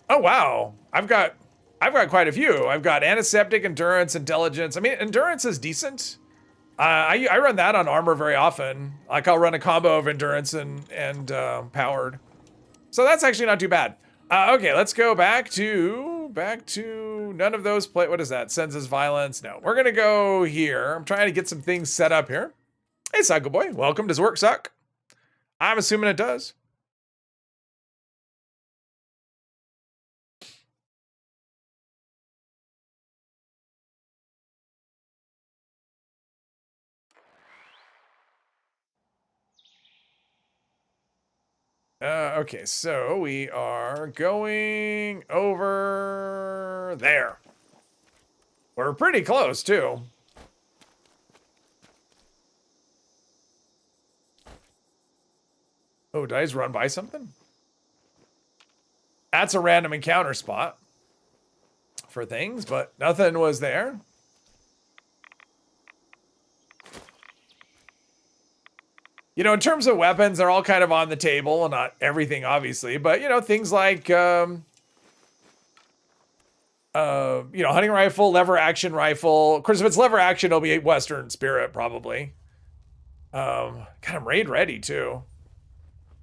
Oh wow, I've got quite a few. I've got antiseptic, endurance, intelligence. I mean, endurance is decent. I run that on armor very often. Like I'll run a combo of endurance and powered. So that's actually not too bad. Okay, let's go back to none of those what is that? Senses violence. No, we're gonna go here. I'm trying to get some things set up here. Hey, Psycho Boy, welcome. Does work suck? I'm assuming it does. Okay, so we are going over there. We're pretty close, too. Oh, did I just run by something? That's a random encounter spot for things, but nothing was there. You know, in terms of weapons, they're all kind of on the table, not everything, obviously, but, you know, things like, you know, hunting rifle, lever action rifle. Of course, if it's lever action, it'll be Western Spirit, probably. God, I'm raid ready, too.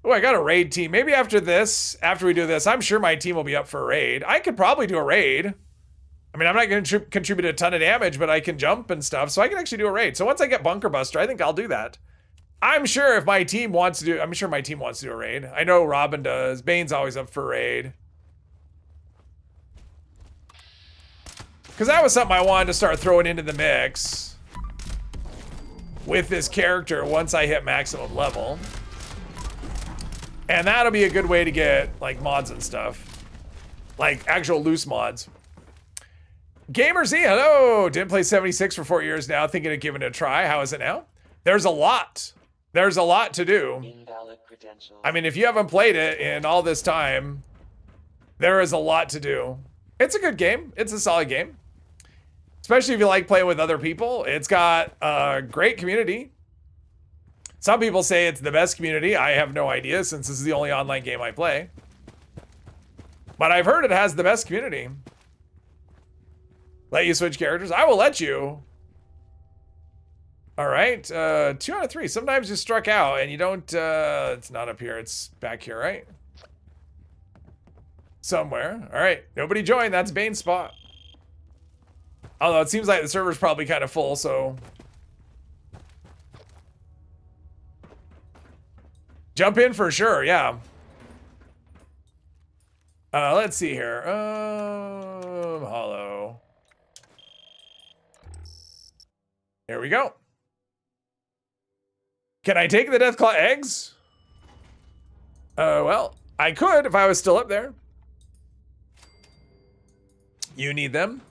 Oh, I got a raid team. Maybe after we do this, I'm sure my team will be up for a raid. I could probably do a raid. I mean, I'm not going to contribute a ton of damage, but I can jump and stuff, so I can actually do a raid. So once I get Bunker Buster, I think I'll do that. I'm sure if my team wants to do, I'm sure my team wants to do a raid. I know Robin does. Bane's always up for a raid. Because that was something I wanted to start throwing into the mix with this character once I hit maximum level. And that'll be a good way to get, like, mods and stuff. Like, actual loose mods. Gamer Z, hello! Didn't play 76 for 4 years now. Thinking of giving it a try. How is it now? There's a lot. There's a lot to do. Invalid credentials. I mean, if you haven't played it in all this time, there is a lot to do. It's a good game. It's a solid game. Especially if you like playing with other people. It's got a great community. Some people say it's the best community. I have no idea since this is the only online game I play. But I've heard it has the best community. Let you switch characters? I will let you. All right, 2 out of 3. Sometimes you struck out and you don't, it's not up here, it's back here, right? Somewhere. All right, nobody joined, that's Bane's spot. Although it seems like the server's probably kind of full, so. Jump in for sure, yeah. Let's see here. Hollow. Here we go. Can I take the Deathclaw eggs? Well, I could if I was still up there. You need them.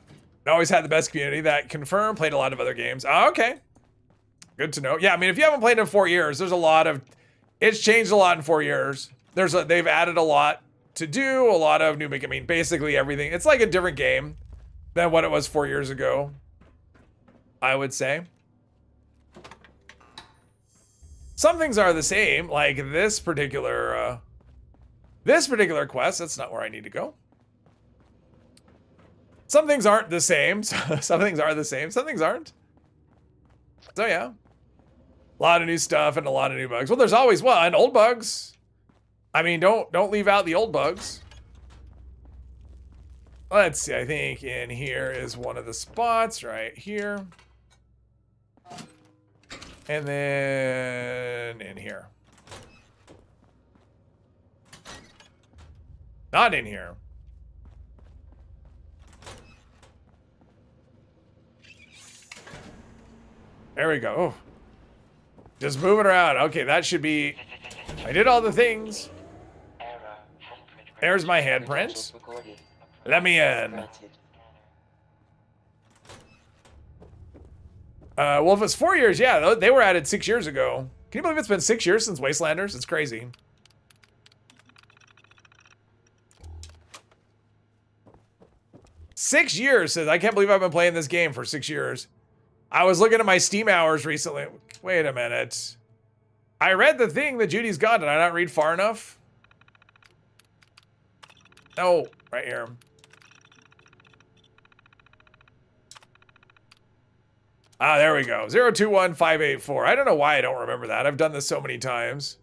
Always had the best community. That confirmed. Played a lot of other games. Oh, okay. Good to know. Yeah, I mean, if you haven't played in 4 years, there's a lot of... It's changed a lot in 4 years. They've added a lot to do. A lot of new... I mean, basically everything. It's like a different game than what it was 4 years ago, I would say. Some things are the same, like this particular This particular quest, that's not where I need to go. Some things aren't the same. Some things are the same. Some things aren't. So yeah. A lot of new stuff and a lot of new bugs. Well, there's always one. And old bugs. I mean, don't leave out the old bugs. Let's see. I think in here is one of the spots right here. And then in here. Not in here. There we go. Oh. Just moving around. Okay, that should be... I did all the things. There's my handprint. Let me in. Well, if it's 4 years, yeah, they were added 6 years ago. Can you believe it's been 6 years since Wastelanders? It's crazy. Six years since... I can't believe I've been playing this game for 6 years. I was looking at my Steam hours recently. Wait a minute. I read the thing that Judy's got. Did I not read far enough? No, right here. Ah, there we go. 021584. I don't know why I don't remember that. I've done this so many times.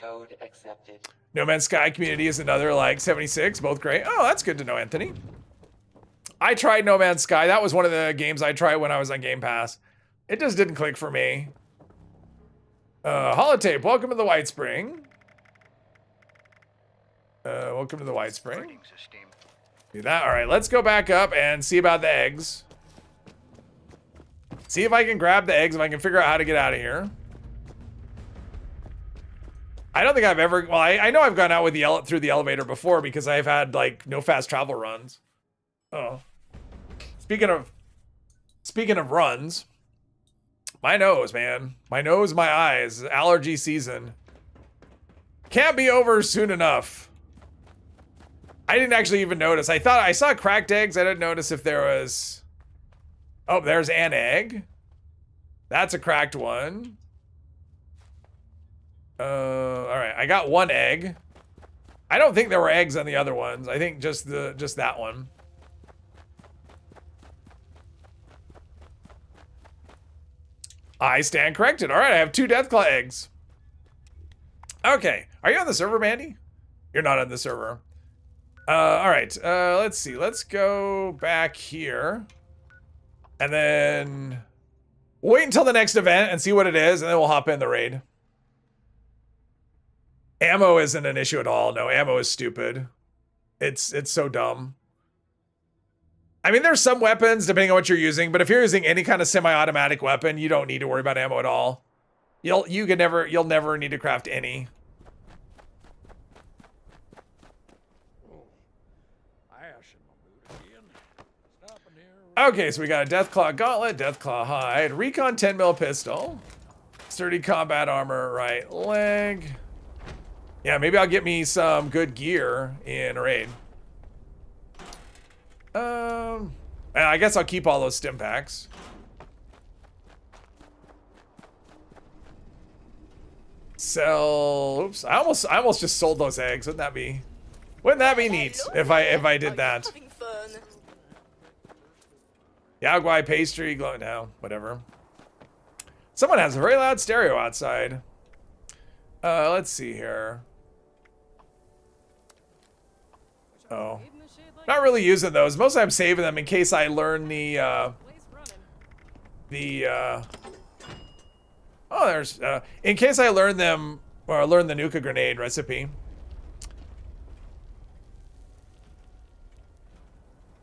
Code accepted. No Man's Sky Community is another like 76. Both great. Oh, that's good to know, Anthony. I tried No Man's Sky. That was one of the games I tried when I was on Game Pass. It just didn't click for me. Holotape, welcome to the White Spring. Welcome to the White Spring. Do that. All right, let's go back up and see about the eggs. See if I can grab the eggs, if I can figure out how to get out of here. I don't think I've ever... Well, I know I've gone out with through the elevator before because I've had, like, no fast travel runs. Oh. Speaking of runs, my nose, man. My nose, my eyes. Allergy season. Can't be over soon enough. I didn't actually even notice. I thought I saw cracked eggs. I didn't notice if there was... Oh, there's an egg. That's a cracked one. All right. I got one egg. I don't think there were eggs on the other ones. I think just that one. I stand corrected. All right, I have 2 Deathclaw eggs. Okay, are you on the server, Mandy? You're not on the server. All right, let's see. Let's go back here. And then wait until the next event and see what it is, and then we'll hop in the raid. Ammo isn't an issue at all. No, ammo is stupid. It's so dumb. I mean, there's some weapons, depending on what you're using, but if you're using any kind of semi-automatic weapon, you don't need to worry about ammo at all. You'll never need to craft any. Okay, so we got a Deathclaw Gauntlet, Deathclaw Hide, Recon 10mm pistol, Sturdy Combat Armor, right leg. Yeah, maybe I'll get me some good gear in a raid. I guess I'll keep all those stim packs. Sell. Oops, I almost just sold those eggs. Wouldn't that be neat if I did that? Yaguai pastry glow. No, whatever. Someone has a very loud stereo outside. Let's see here. Oh. Not really using those. Mostly I'm saving them in case I learn oh, there's, in case I learn them, or learn the Nuka grenade recipe.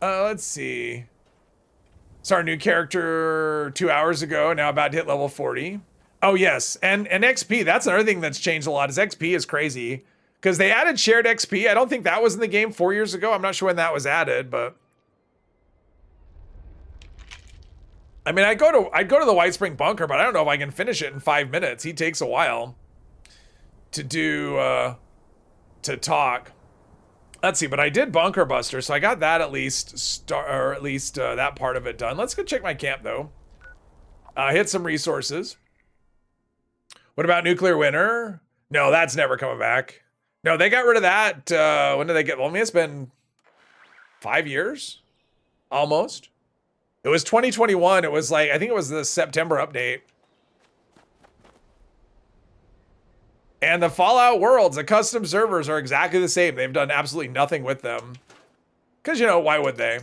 Let's see. Saw our new character 2 hours ago, now about to hit level 40. Oh yes, and XP, that's another thing that's changed a lot, is XP is crazy. Because they added shared XP. I don't think that was in the game 4 years ago. I'm not sure when that was added, but... I mean, I'd go to the White Spring Bunker, but I don't know if I can finish it in 5 minutes. He takes a while to do, to talk. Let's see, but I did Bunker Buster, so I got that at least, that part of it done. Let's go check my camp, though. Hit some resources. What about nuclear winter? No, that's never coming back. No, they got rid of that. When did they get? Well, I mean, it's been 5 years, almost. It was 2021. It was like, I think it was the September update. And the Fallout worlds, the custom servers are exactly the same. They've done absolutely nothing with them. Because, you know, why would they?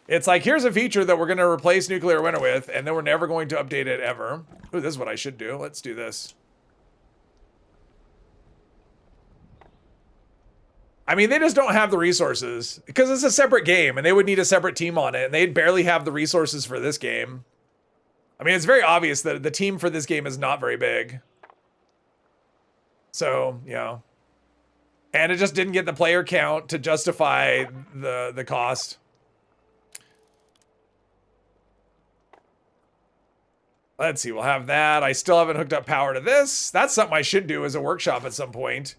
It's like, here's a feature that we're going to replace nuclear winter with, and then we're never going to update it ever. Ooh, this is what I should do. Let's do this. I mean, they just don't have the resources because it's a separate game and they would need a separate team on it, and they'd barely have the resources for this game. I mean, it's very obvious that the team for this game is not very big. So, you know, and it just didn't get the player count to justify the cost. Let's see, we'll have that. I still haven't hooked up power to this. That's something I should do as a workshop at some point,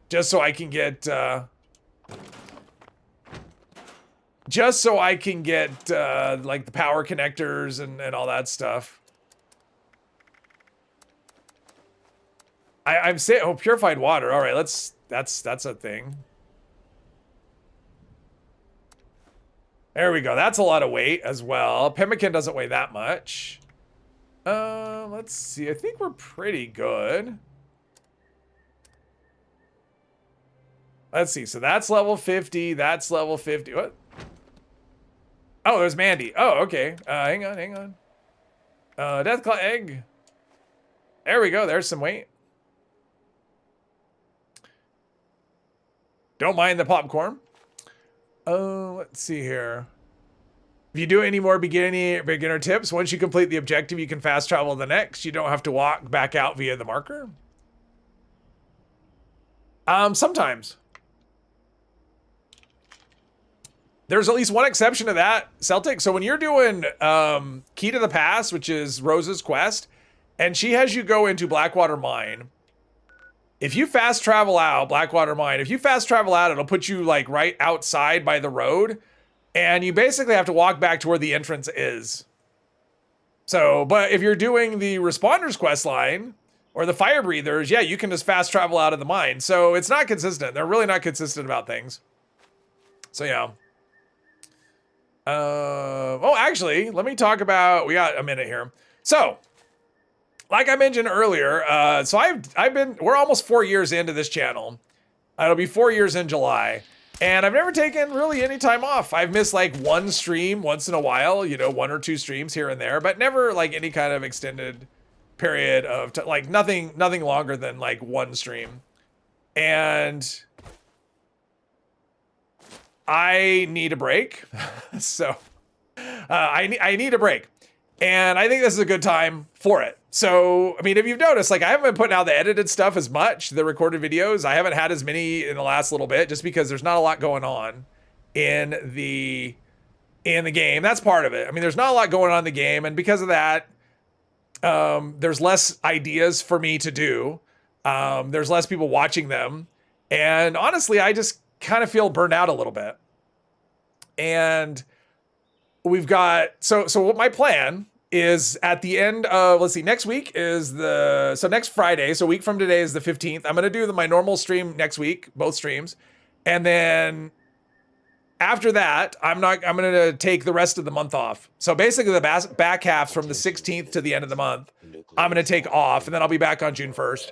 just so I can get, like the power connectors and all that stuff. I'm saying, oh, purified water. All right, that's a thing. There we go. That's a lot of weight as well. Pemmican doesn't weigh that much. Let's see. I think we're pretty good. Let's see. So that's level 50. That's level 50. What? Oh, there's Mandy. Oh, okay. Hang on. Deathclaw egg. There we go. There's some weight. Don't mind the popcorn. Let's see here. If you do any more beginner tips, once you complete the objective, you can fast travel to the next. You don't have to walk back out via the marker. Sometimes. There's at least one exception to that, Celtic. So when you're doing Key to the Pass, which is Rose's quest, and she has you go into Blackwater Mine, if you fast travel out, Blackwater Mine, if you fast travel out, it'll put you like right outside by the road, and you basically have to walk back to where the entrance is. So, but if you're doing the Responders quest line, or the Fire Breathers, yeah, you can just fast travel out of the mine. So it's not consistent. They're really not consistent about things. So yeah. Oh, actually, let me talk about, we got a minute here. So, like I mentioned earlier, we're almost 4 years into this channel. It'll be 4 years in July. And I've never taken really any time off. I've missed like one stream once in a while, you know, 1 or 2 streams here and there, but never like any kind of extended period of, like nothing longer than like one stream. And I need a break. So I need a break. And I think this is a good time for it. So, I mean, if you've noticed, like I haven't been putting out the edited stuff as much, the recorded videos. I haven't had as many in the last little bit just because there's not a lot going on in the game. That's part of it. I mean, there's not a lot going on in the game. And because of that, there's less ideas for me to do. There's less people watching them. And honestly, I just kind of feel burned out a little bit. And we've got, so what my plan is at the end of, let's see, next week is next Friday, so a week from today is the 15th. I'm going to do my normal stream next week, both streams. And then after that, I'm going to take the rest of the month off. So basically the back half from the 16th to the end of the month, I'm going to take off, and then I'll be back on June 1st.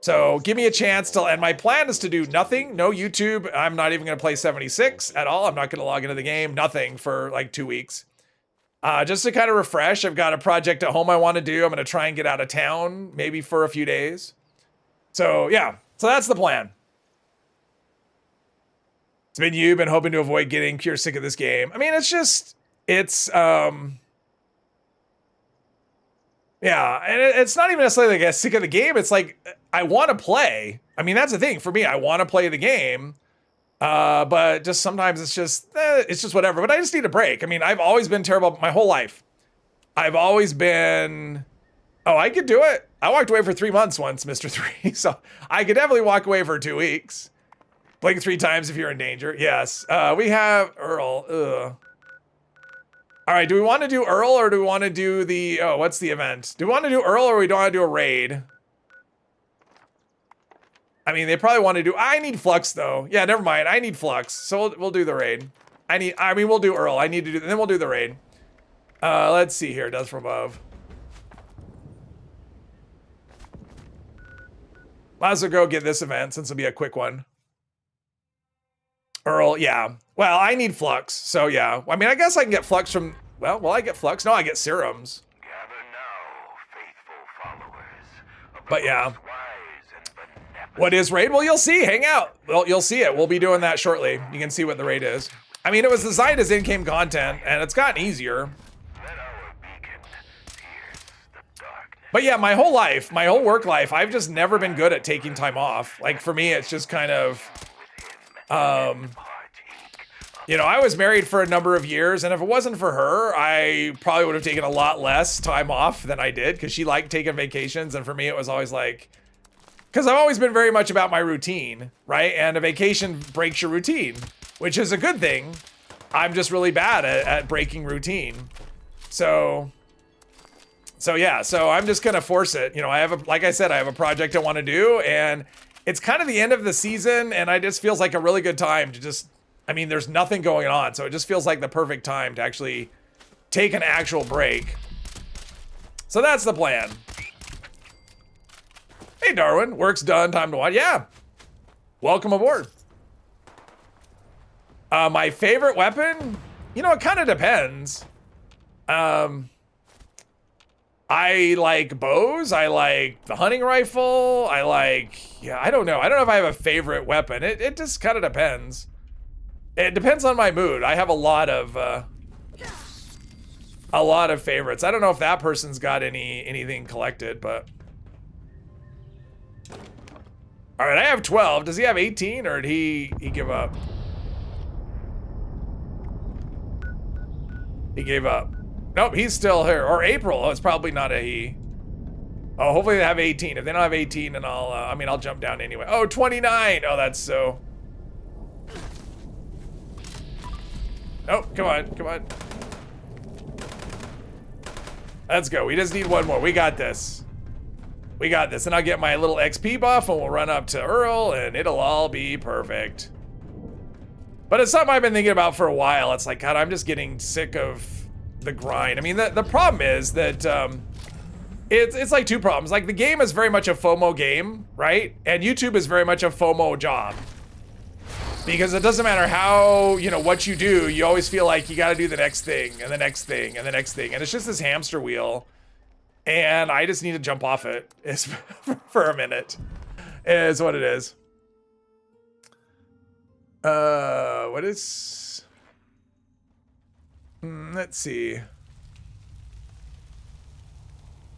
So give me a chance to, and my plan is to do nothing, no YouTube. I'm not even going to play 76 at all. I'm not going to log into the game, nothing for like 2 weeks. Just to kind of refresh. I've got a project at home I want to do. I'm going to try and get out of town, maybe for a few days. So yeah, so that's the plan. It's been been hoping to avoid getting pure sick of this game. I mean, yeah, and it's not even necessarily like I get sick of the game. It's like, I want to play. I mean, that's the thing for me. I want to play the game. But just sometimes it's just whatever. But I just need a break. I mean, I've always been terrible my whole life. I've always been, oh, I could do it. I walked away for 3 months once, Mr. 3. So I could definitely walk away for 2 weeks. Blink 3 times if you're in danger. Yes. We have Earl. All right, do we want to do Earl or do we want to do the, oh, what's the event? Do we want to do Earl or we don't want to do a raid? I mean, they probably want to do, I need Flux though. Yeah, never mind. I need Flux. So we'll do the raid. We'll do Earl. I need to do, then we'll do the raid. Let's see here. Does from above. Might as well go get this event since it'll be a quick one. Earl, yeah. Well, I need Flux, so yeah. I mean, I guess I can get Flux from, well, will I get Flux? No, I get serums. Gather now, faithful followers. But yeah. Wise and benevolent. What is raid? Well, you'll see. Hang out. Well, you'll see it. We'll be doing that shortly. You can see what the raid is. I mean, it was designed as in-game content, and it's gotten easier. Let our beacon pierce the darkness. But yeah, my whole life, my whole work life, I've just never been good at taking time off. Like, for me, it's just kind of, you know, I was married for a number of years, and if it wasn't for her, I probably would have taken a lot less time off than I did, because she liked taking vacations, and for me, it was always like, because I've always been very much about my routine, right? And a vacation breaks your routine, which is a good thing. I'm just really bad at breaking routine. So yeah, so I'm just gonna force it. You know, I have a, like I said, I have a project I want to do, and it's kind of the end of the season, and it just feels like a really good time to just, I mean, there's nothing going on, so it just feels like the perfect time to actually take an actual break. So that's the plan. Hey, Darwin, work's done, time to watch. Yeah, welcome aboard. My favorite weapon? You know, it kind of depends. I like bows. I like the hunting rifle. I like, yeah, I don't know. I don't know if I have a favorite weapon. It just kind of depends. It depends on my mood. I have a lot of favorites. I don't know if that person's got anything collected, but. All right, I have 12. Does he have 18 or did he give up? He gave up. Nope, he's still here. Or April. Oh, it's probably not a he. Oh, hopefully they have 18. If they don't have 18, then I'll jump down anyway. Oh, 29. Oh, that's so. Oh, come on, come on. Let's go. We just need one more. We got this. We got this. And I'll get my little XP buff and we'll run up to Earl and it'll all be perfect. But it's something I've been thinking about for a while. It's like, God, I'm just getting sick of the grind. I mean, the problem is that it's like two problems. Like, the game is very much a FOMO game, right? And YouTube is very much a FOMO job. Because it doesn't matter how, you know, what you do, you always feel like you got to do the next thing and the next thing and the next thing. And it's just this hamster wheel. And I just need to jump off it for a minute, is what it is. What is, let's see.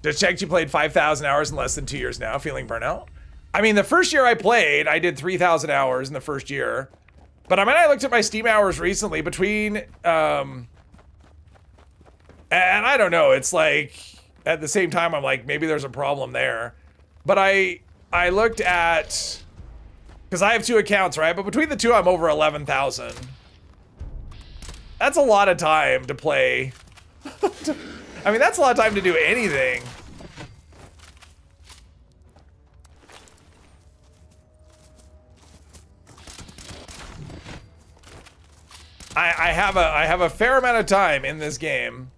Just checked, you played 5,000 hours in less than 2 years now, feeling burnout? I mean, the first year I played, I did 3,000 hours in the first year. But I mean, I looked at my Steam hours recently between, and I don't know, it's like, at the same time, I'm like, maybe there's a problem there. But I looked at, because I have 2 accounts, right? But between the 2, I'm over 11,000. That's a lot of time to play. I mean, that's a lot of time to do anything. I have a fair amount of time in this game.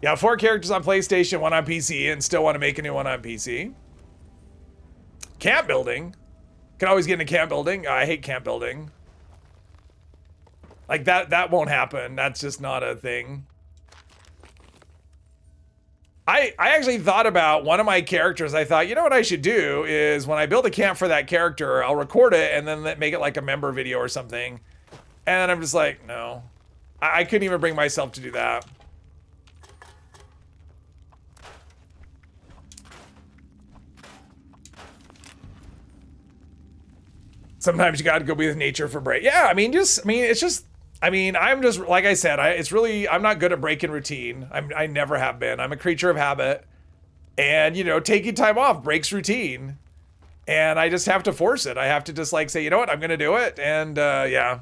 Yeah, 4 characters on PlayStation, 1 on PC, and still want to make a new one on PC. Camp building. Can always get into camp building. I hate camp building. Like, that won't happen. That's just not a thing. I actually thought about one of my characters. I thought, you know what I should do is when I build a camp for that character, I'll record it and then make it like a member video or something. And I'm just like, no. I couldn't even bring myself to do that. Sometimes you gotta go be with nature for break. Yeah, I mean, it's just, I'm just, like I said, I'm not good at breaking routine. I never have been. I'm a creature of habit. And, you know, taking time off breaks routine. And I just have to force it. I have to just like say, you know what, I'm gonna do it. And, yeah.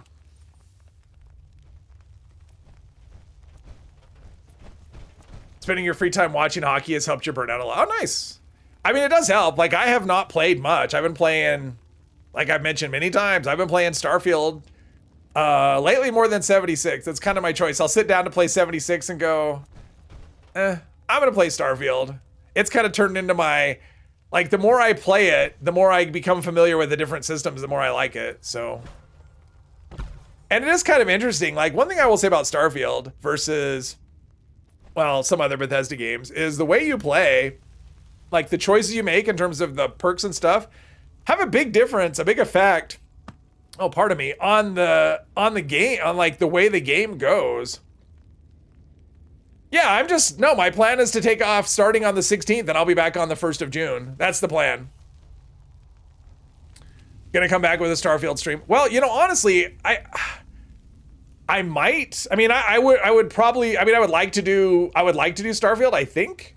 spending your free time watching hockey has helped you burn out a lot. Oh, nice. I mean, it does help. Like, I have not played much. I've been playing, like I've mentioned many times, I've been playing Starfield lately more than 76. That's kind of my choice. I'll sit down to play 76 and go, I'm going to play Starfield. It's kind of turned into my, like, the more I play it, the more I become familiar with the different systems, the more I like it. So, and it is kind of interesting. Like, one thing I will say about Starfield versus, well, some other Bethesda games is the way you play, like the choices you make in terms of the perks and stuff, have a big difference, a big effect. Oh, pardon me, on the game, on like the way the game goes. Yeah, my plan is to take off starting on the 16th and I'll be back on the 1st of June. That's the plan. Gonna come back with a Starfield stream. Well, you know, honestly, I might. I mean, I would probably, I mean, I would like to do Starfield, I think.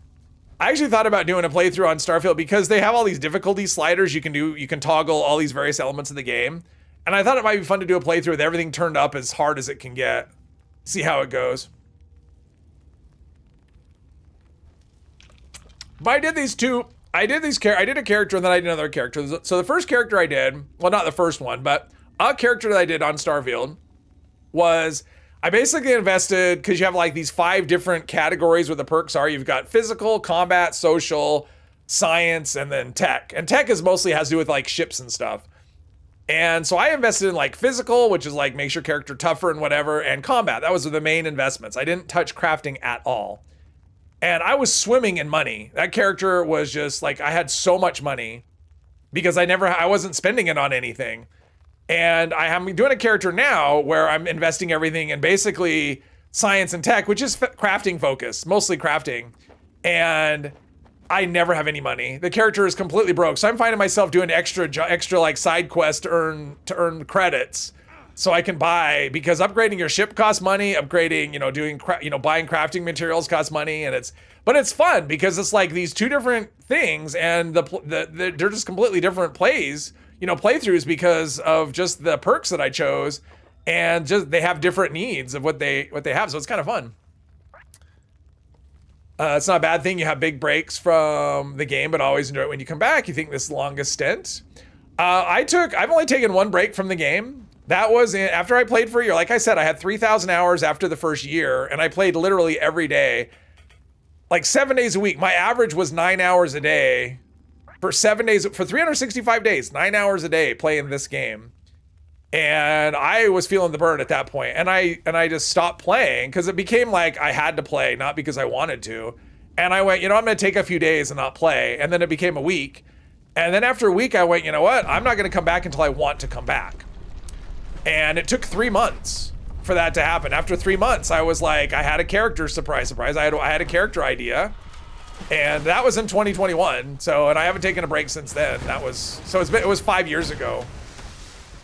I actually thought about doing a playthrough on Starfield because they have all these difficulty sliders you can do. You can toggle all these various elements of the game. And I thought it might be fun to do a playthrough with everything turned up as hard as it can get. See how it goes. But I did these two. I did a character and then I did another character. So the first character I did, well, not the first one, but a character that I did on Starfield was, I basically invested, because you have like these 5 different categories where the perks are. You've got physical, combat, social, science, and then tech. And tech is mostly has to do with like ships and stuff. And so I invested in like physical, which is like makes your character tougher and whatever, and combat. That was the main investments. I didn't touch crafting at all. And I was swimming in money. That character was just like, I had so much money because I wasn't spending it on anything. And I'm doing a character now where I'm investing everything in basically science and tech, which is crafting focused, mostly crafting. And I never have any money. The character is completely broke. So I'm finding myself doing extra like side quests to earn credits. So I can buy, because upgrading your ship costs money, upgrading, buying crafting materials costs money, and but it's fun because it's like these two different things, and they're just completely different playthroughs because of just the perks that I chose, and just they have different needs of what they have, so it's kind of fun. It's not a bad thing. You have big breaks from the game, but always enjoy it when you come back. You think this longest stint? I've only taken one break from the game. That was after I played for a year. Like I said, I had 3,000 hours after the first year, and I played literally every day, like 7 days a week. My average was 9 hours a day for 7 days, for 365 days, 9 hours a day playing this game. And I was feeling the burn at that point. And I just stopped playing because it became like I had to play, not because I wanted to. And I went, I'm going to take a few days and not play. And then it became a week. And then after a week, I went, you know what? I'm not going to come back until I want to come back. And it took 3 months for that to happen. After 3 months, I was like, I had a character, surprise, surprise. I had a character idea, and that was in 2021. So, and I haven't taken a break since then. It was 5 years ago.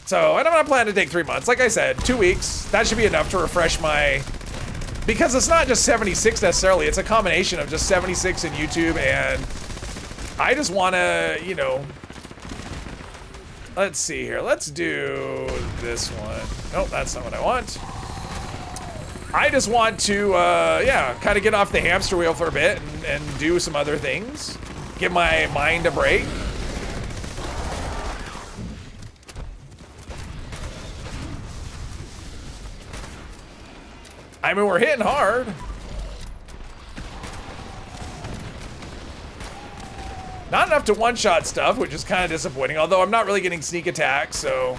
So, and I'm not planning to take 3 months. Like I said, 2 weeks, that should be enough to refresh because it's not just 76 necessarily. It's a combination of just 76 and YouTube, and I just want to, let's see here. Let's do this one. Nope, that's not what I want. I just want to, kind of get off the hamster wheel for a bit and do some other things. Give my mind a break. I mean, we're hitting hard. Not enough to one-shot stuff, which is kind of disappointing, although I'm not really getting sneak attacks, so.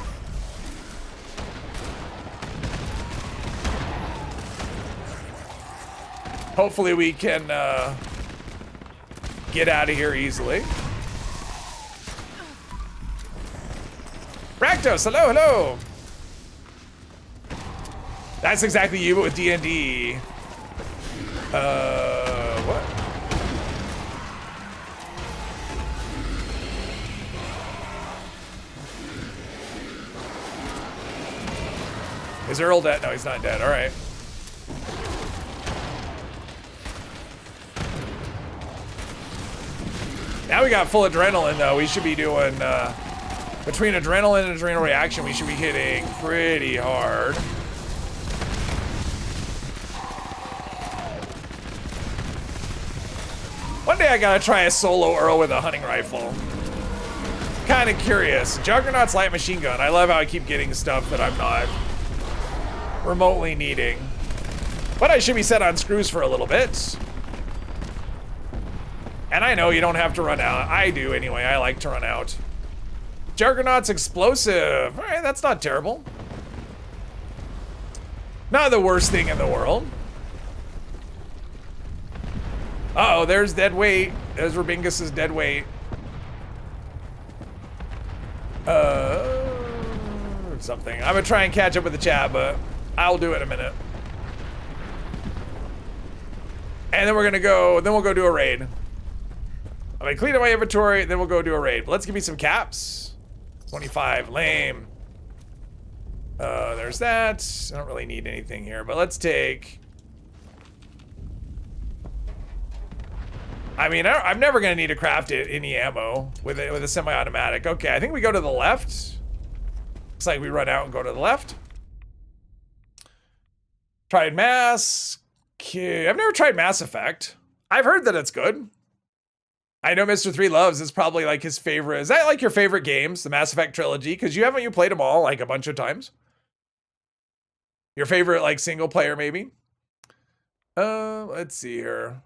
Hopefully we can get out of here easily. Raktos, hello, hello. That's exactly you, but with D&D. What? Is Earl dead? No, he's not dead. All right. Now we got full adrenaline, though. We should be doing, between adrenaline and adrenal reaction, we should be hitting pretty hard. One day I gotta try a solo Earl with a hunting rifle. Kind of curious. Juggernaut's light machine gun. I love how I keep getting stuff that I'm not remotely needing. But I should be set on screws for a little bit. And I know you don't have to run out. I do anyway. I like to run out. Juggernaut's explosive. All right, that's not terrible. Not the worst thing in the world. Uh-oh, there's dead weight. There's Rabingus's dead weight. Something. I'm gonna try and catch up with the chat, but I'll do it in a minute. And then we're gonna go, then we'll go do a raid. I'm gonna clean up my inventory, then we'll go do a raid. But let's give me some caps. 25, lame. There's that. I don't really need anything here, but let's take... I mean, I'm never gonna need to craft any ammo with a semi-automatic. Okay, I think we go to the left. Looks like we run out and go to the left. Tried Mass. Okay. I've never tried Mass Effect. I've heard that it's good. I know Mr. 3 Loves is probably like his favorite. Is that like your favorite games, the Mass Effect trilogy? Because you played them all like a bunch of times. Your favorite like single player maybe? Let's see here.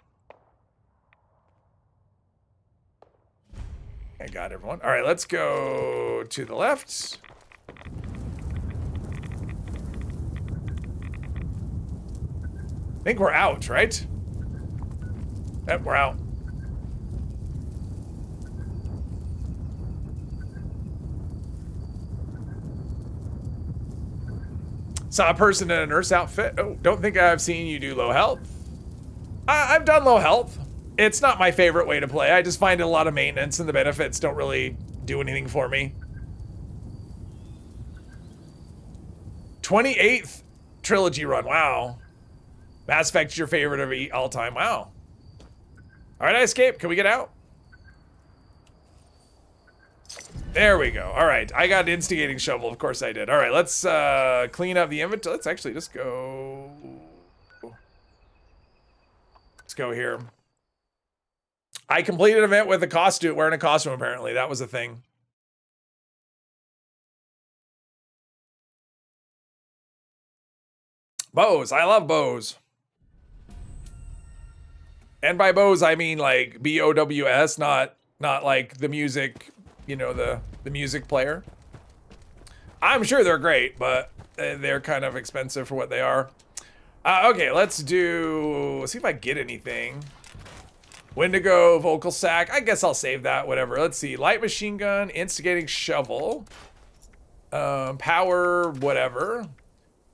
I got everyone. All right, let's go to the left. I think we're out, right? Yep, we're out. Saw a person in a nurse outfit. Oh, don't think I've seen you do low health. I've done low health. It's not my favorite way to play. I just find it a lot of maintenance and the benefits don't really do anything for me. 28th trilogy run, wow. Mass Effect's your favorite of all time, wow. All right, I escaped, can we get out? There we go, all right. I got an instigating shovel, of course I did. All right, let's clean up the inventory. Let's actually just go. Let's go here. I completed an event with a costume, wearing a costume apparently. That was a thing. Bows, I love bows. And by bows, I mean like B-O-W-S, not like the music, you know, the music player. I'm sure they're great, but they're kind of expensive for what they are. Okay, let's see if I get anything. Wendigo, vocal sack. I guess I'll save that, whatever. Let's see. Light machine gun, instigating shovel. Power, whatever.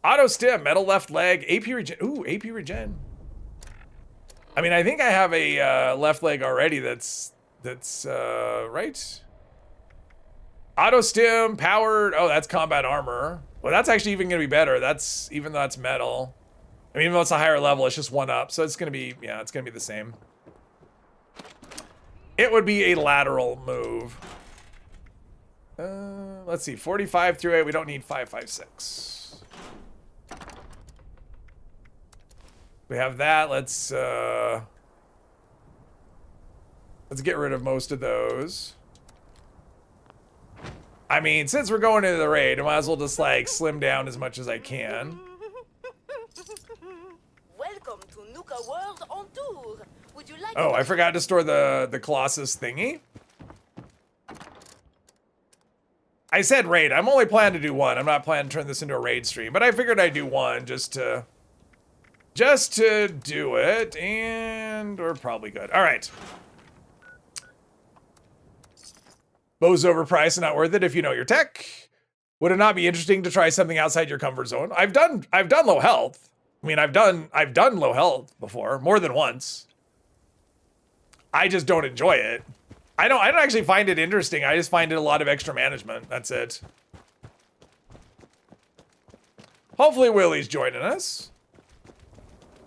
Auto stim, metal left leg, AP regen. Ooh, AP regen. I mean, I think I have a left leg already that's right. Auto stim, powered. Oh, that's combat armor. Well, that's actually even gonna be better. Even though it's metal. I mean, even though it's a higher level, it's just one up. So it's gonna be, yeah, it's gonna be the same. It would be a lateral move. Let's see, 45 through 8. We don't need 556. We have that. Let's get rid of most of those. I mean, since we're going into the raid, I might as well just like slim down as much as I can. Welcome to Nuka World on tour. Would you like Oh, I forgot to store the Colossus thingy. I said raid. I'm only planning to do one. I'm not planning to turn this into a raid stream, but I figured I'd do one just to do it, and we're probably good. All right. Bow's overpriced and not worth it if you know your tech. Would it not be interesting to try something outside your comfort zone? I've done low health. I mean, I've done low health before, more than once. I just don't enjoy it. I don't actually find it interesting. I just find it a lot of extra management. That's it. Hopefully Willie's joining us.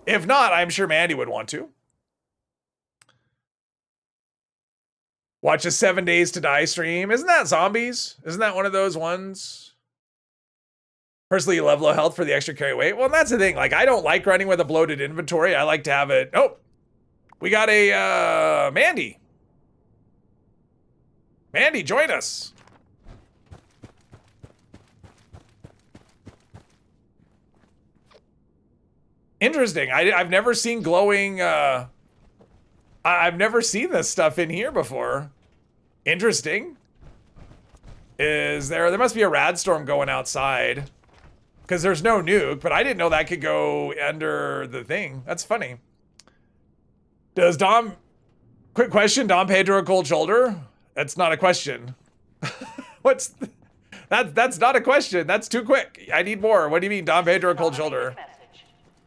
If not, I'm sure Mandy would want to. Watch a 7 Days to Die stream. Isn't that zombies? Isn't that one of those ones? Personally, you love low health for the extra carry weight. Well, that's the thing. Like, I don't like running with a bloated inventory. I like to have it. Oh, We got a Mandy. Mandy, join us. Interesting. I've never seen glowing. I've never seen this stuff in here before. Interesting. Is there must be a rad storm going outside. Because there's no nuke, but I didn't know that could go under the thing. That's funny. Does Dom... Quick question, Dom Pedro a cold shoulder? That's not a question. What's... That's not a question. That's too quick. I need more. What do you mean, Dom Pedro a cold shoulder?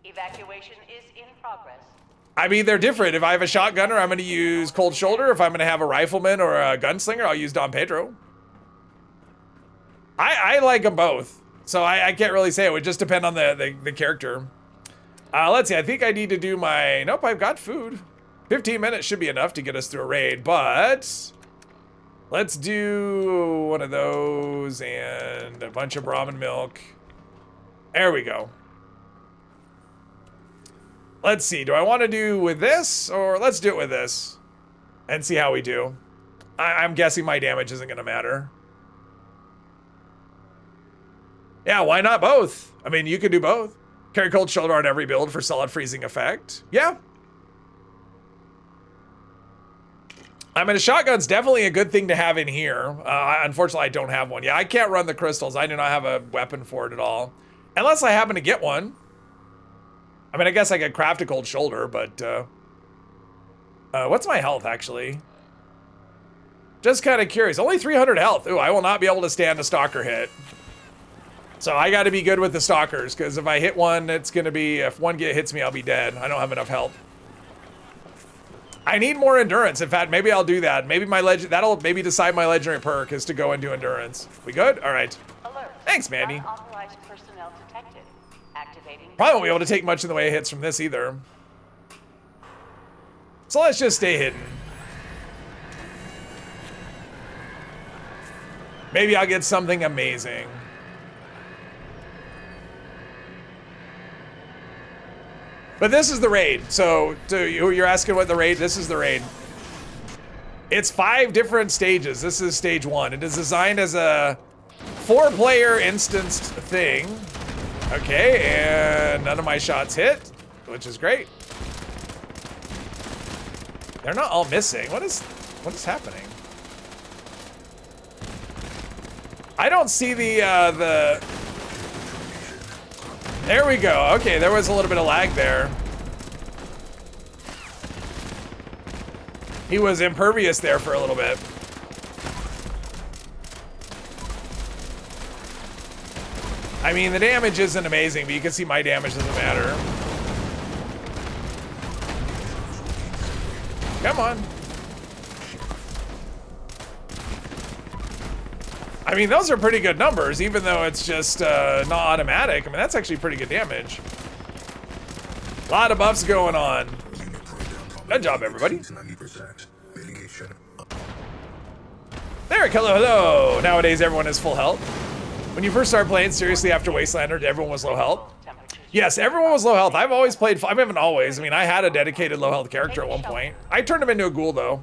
Evacuation is in progress. I mean, they're different. If I have a shotgunner, I'm going to use cold shoulder. If I'm going to have a rifleman or a gunslinger, I'll use Dom Pedro. I like them both. So I can't really say. It would just depend on the character. Let's see. I think I need to do my... Nope, I've got food. 15 minutes should be enough to get us through a raid, but... Let's do one of those and a bunch of Brahmin milk. There we go. Let's see. Do I want to do with this? Or let's do it with this. And see how we do. I'm guessing my damage isn't going to matter. Yeah, why not both? I mean, you could do both. Carry cold shoulder on every build for solid freezing effect. Yeah. I mean, a shotgun's definitely a good thing to have in here. Unfortunately, I don't have one. Yeah, I can't run the crystals. I do not have a weapon for it at all. Unless I happen to get one. I mean, I guess I could craft a cold shoulder, but... what's my health, actually? Just kind of curious. Only 300 health. Ooh, I will not be able to stand a stalker hit. So I got to be good with the stalkers, because if I hit one, it's going to be... If one hits me, I'll be dead. I don't have enough health. I need more endurance. In fact, maybe I'll do that. Maybe my that'll maybe decide my legendary perk is to go into endurance. We good? All right. Alert. Thanks, Mandy. Unauthorized personnel detected. Activating. Probably won't be able to take much in the way of hits from this either. So let's just stay hidden. Maybe I'll get something amazing. But this is the raid. So you're asking what the raid, this is the raid. It's 5 different stages. This is stage 1. It is designed as a 4-player instanced thing. Okay, and none of my shots hit, which is great. They're not all missing. What is happening? I don't see the there we go. Okay, there was a little bit of lag there. He was impervious there for a little bit. I mean, the damage isn't amazing, but you can see my damage doesn't matter. Come on. I mean, those are pretty good numbers, even though it's just not automatic. I mean, that's actually pretty good damage. A lot of buffs going on. Good job, everybody. There, hello. Nowadays, everyone is full health. When you first started playing seriously after Wastelander, everyone was low health. Yes, everyone was low health. I've always played, I haven't always. I mean, I had a dedicated low health character at one point. I turned him into a ghoul, though.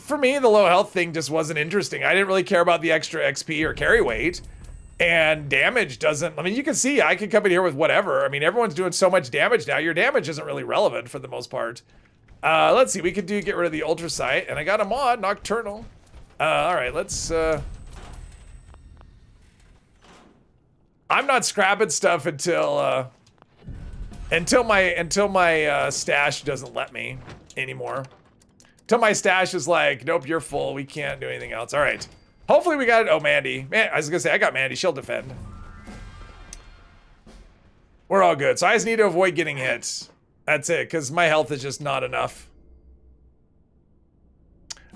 For me, the low health thing just wasn't interesting. I didn't really care about the extra XP or carry weight. And damage doesn't, I mean, you can see I could come in here with whatever. I mean, everyone's doing so much damage now. Your damage isn't really relevant for the most part. Let's see, we could get rid of the Ultra Sight. And I got a mod, Nocturnal. All right, let's, I'm not scrapping stuff until my stash doesn't let me anymore. Till my stash is like, nope, you're full. We can't do anything else. All right. Hopefully we got it. Oh, Mandy. Man, I was going to say, I got Mandy. She'll defend. We're all good. So I just need to avoid getting hits. That's it, because my health is just not enough.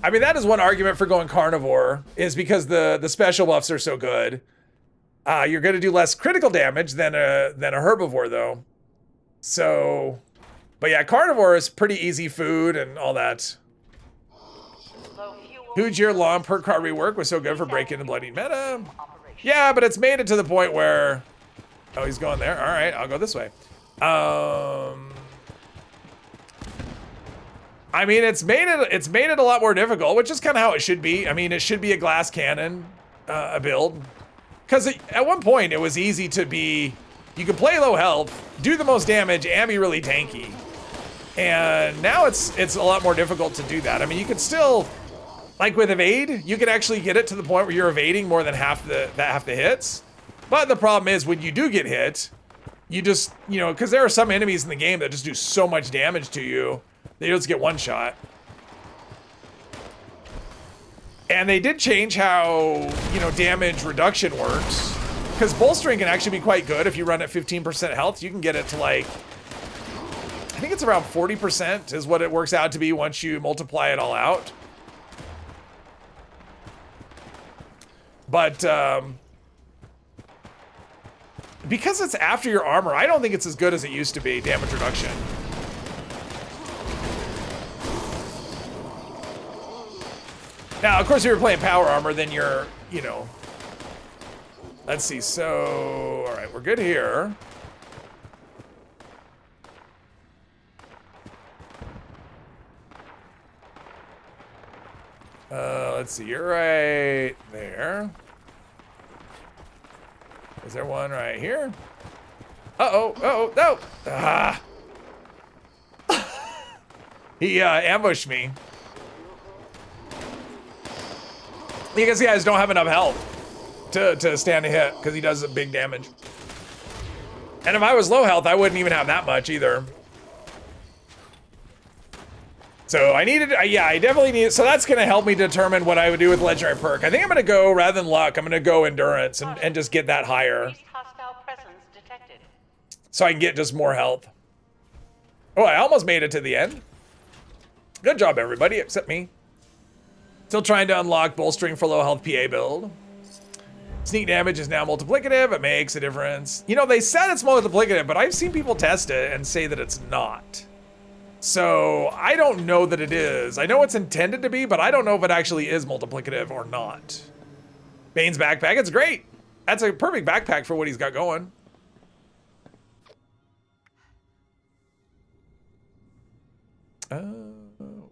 I mean, that is one argument for going carnivore, is because the special buffs are so good. You're going to do less critical damage than a herbivore, though. So, but yeah, carnivore is pretty easy food and all that. Huge year long perk card rework was so good for breaking the bloody meta. Yeah, but it's made it to the point where... Oh, he's going there. All right, I'll go this way. I mean, it's made it a lot more difficult, which is kind of how it should be. I mean, it should be a glass cannon build, because at one point it was easy to be. You could play low health, do the most damage, and be really tanky. And now it's a lot more difficult to do that. I mean, you could still, like with evade, you can actually get it to the point where you're evading more than half the hits. But the problem is when you do get hit, you just, you know, because there are some enemies in the game that just do so much damage to you, they just get one shot. And they did change how, you know, damage reduction works. Because bolstering can actually be quite good if you run at 15% health. You can get it to like, I think it's around 40% is what it works out to be once you multiply it all out. But because it's after your armor, I don't think it's as good as it used to be, damage reduction. Now, of course, if you're playing power armor, then you're, you know. Let's see, so, all right, we're good here. Let's see, you're right there. Is there one right here? Uh-oh, no! Ah! He ambushed me. Because you guys don't have enough health to stand a hit, because he does a big damage. And if I was low health, I wouldn't even have that much either. So I needed, yeah, I definitely need, so that's going to help me determine what I would do with legendary perk. I think I'm going to go, rather than luck, I'm going to go endurance and just get that higher. Hostile presence detected. So I can get just more health. Oh, I almost made it to the end. Good job, everybody, except me. Still trying to unlock bolstering for low health PA build. Sneak damage is now multiplicative. It makes a difference. You know, they said it's multiplicative, but I've seen people test it and say that it's not. So I don't know that it is. I know it's intended to be, but I don't know if it actually is multiplicative or not. Bane's backpack, it's great. That's a perfect backpack for what he's got going.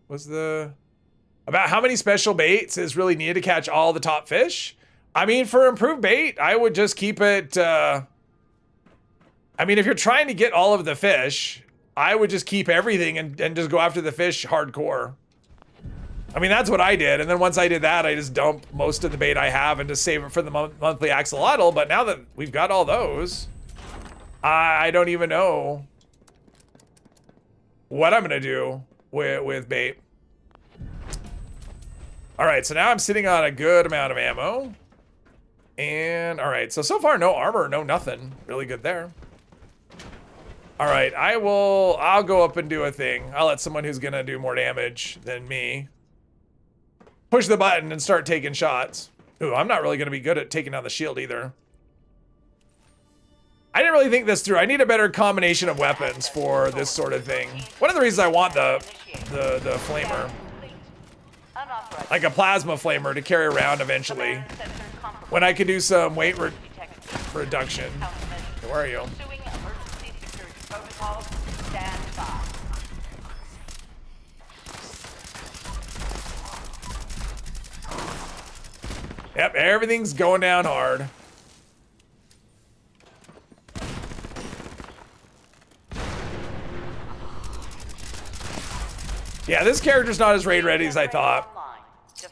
Was the... About how many special baits is really needed to catch all the top fish? I mean, for improved bait, I would just keep it, I mean, if you're trying to get all of the fish, I would just keep everything and just go after the fish hardcore. I mean, that's what I did. And then once I did that, I just dumped most of the bait I have and just save it for the monthly axolotl. But now that we've got all those, I don't even know what I'm gonna do with bait. All right, so now I'm sitting on a good amount of ammo. And all right, so far no armor, no nothing. Really good there. All right, I'll go up and do a thing. I'll let someone who's gonna do more damage than me push the button and start taking shots. Ooh, I'm not really gonna be good at taking down the shield either. I didn't really think this through. I need a better combination of weapons for this sort of thing. One of the reasons I want the flamer, like a plasma flamer to carry around eventually, when I could do some weight reduction. Okay, where are you? Yep, everything's going down hard. Yeah, this character's not as raid ready as I thought.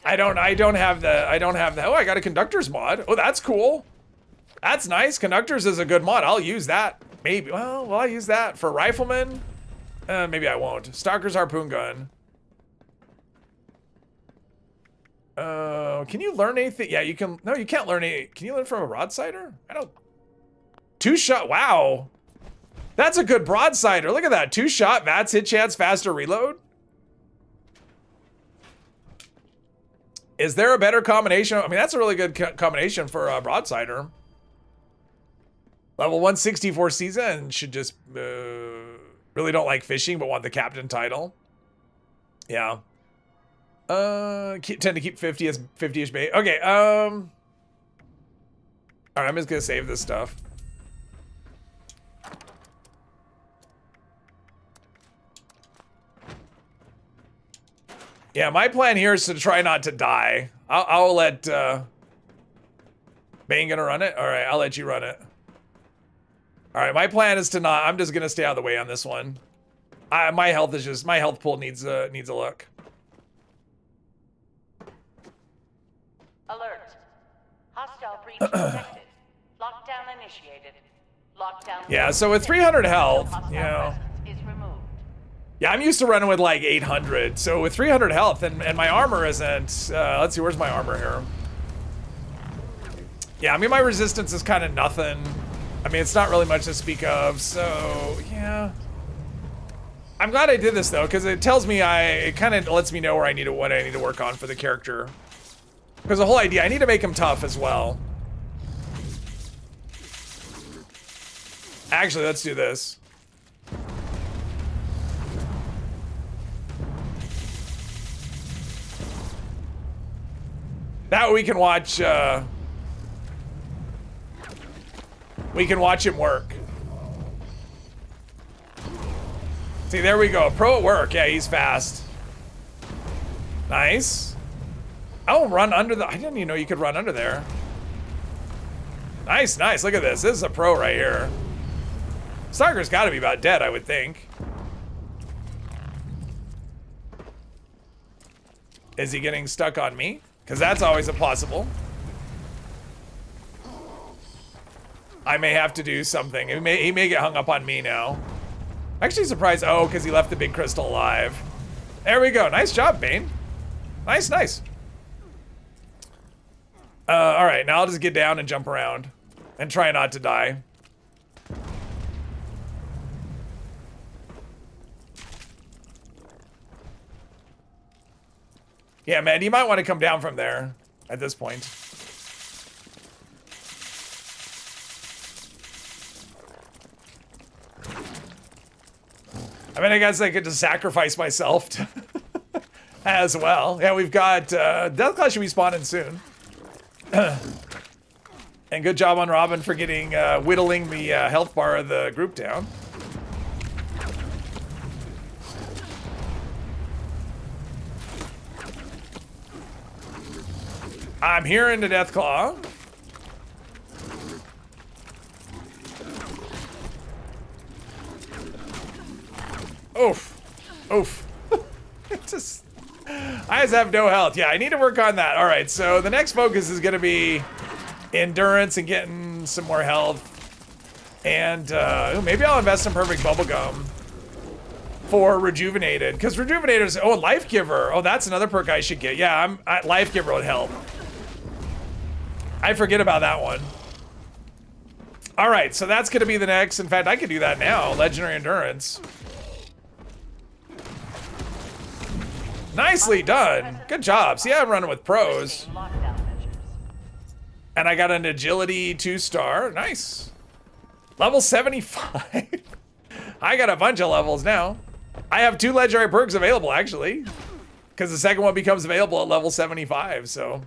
I don't have the, oh, I got a conductors mod. Oh, that's cool. That's nice. Conductors is a good mod. I'll use that. Maybe, well, will I use that for Rifleman? Maybe I won't. Stalker's harpoon gun. Can you learn anything? Yeah, you can, no, you can't learn any. Can you learn from a broadsider? I don't. 2-shot, wow. That's a good broadsider. Look at that, 2-shot, VATS, hit chance, faster reload. Is there a better combination? I mean, that's a really good combination for a broadsider. Level 164 season, should just, really don't like fishing, but want the captain title. Yeah. Tend to keep 50-ish bait. Okay, all right, I'm just gonna save this stuff. Yeah, my plan here is to try not to die. I'll let, Bane gonna run it? All right, I'll let you run it. All right, my plan is to not, I'm just gonna stay out of the way on this one. My health pool needs a look. Alert. Hostile breach detected. Lockdown initiated. Lockdown. Yeah, so with 300 health, Hostile you know. presence is removed. Yeah, I'm used to running with like 800. So with 300 health and my armor isn't, let's see, where's my armor here? Yeah, I mean, my resistance is kind of nothing. I mean, it's not really much to speak of, so yeah. I'm glad I did this though, because it tells me it kind of lets me know where what I need to work on for the character. Because the whole idea, I need to make him tough as well. Actually, let's do this. That way we can watch him work. See, there we go. Pro at work. Yeah, he's fast. Nice. Oh, run under the... I didn't even know you could run under there. Nice, nice. Look at this. This is a pro right here. Stalker's got to be about dead, I would think. Is he getting stuck on me? Because that's always a possible. I may have to do something. He may get hung up on me now. Actually surprised. Oh, because he left the big crystal alive. There we go. Nice job, Bane. Nice, nice. All right, now I'll just get down and jump around and try not to die. Yeah, man, you might want to come down from there at this point. I mean, I guess I could just sacrifice myself to as well. Yeah, we've got, Deathclaw should be spawning soon. And good job on Robin for getting, whittling the health bar of the group down. I'm here into Deathclaw. Oof. Oof. I just have no health. Yeah, I need to work on that. All right, so the next focus is going to be endurance and getting some more health. And maybe I'll invest in Perfect Bubblegum for Rejuvenated. Because Rejuvenated's, oh, Life Giver. Oh, that's another perk I should get. Yeah, Life Giver would help. I forget about that one. All right, so that's going to be the next. In fact, I could do that now. Legendary Endurance. Nicely done. Good job. See, I'm running with pros. And I got an Agility 2-star. Nice. Level 75. I got a bunch of levels now. I have 2 legendary perks available, actually. Because the second one becomes available at level 75, so...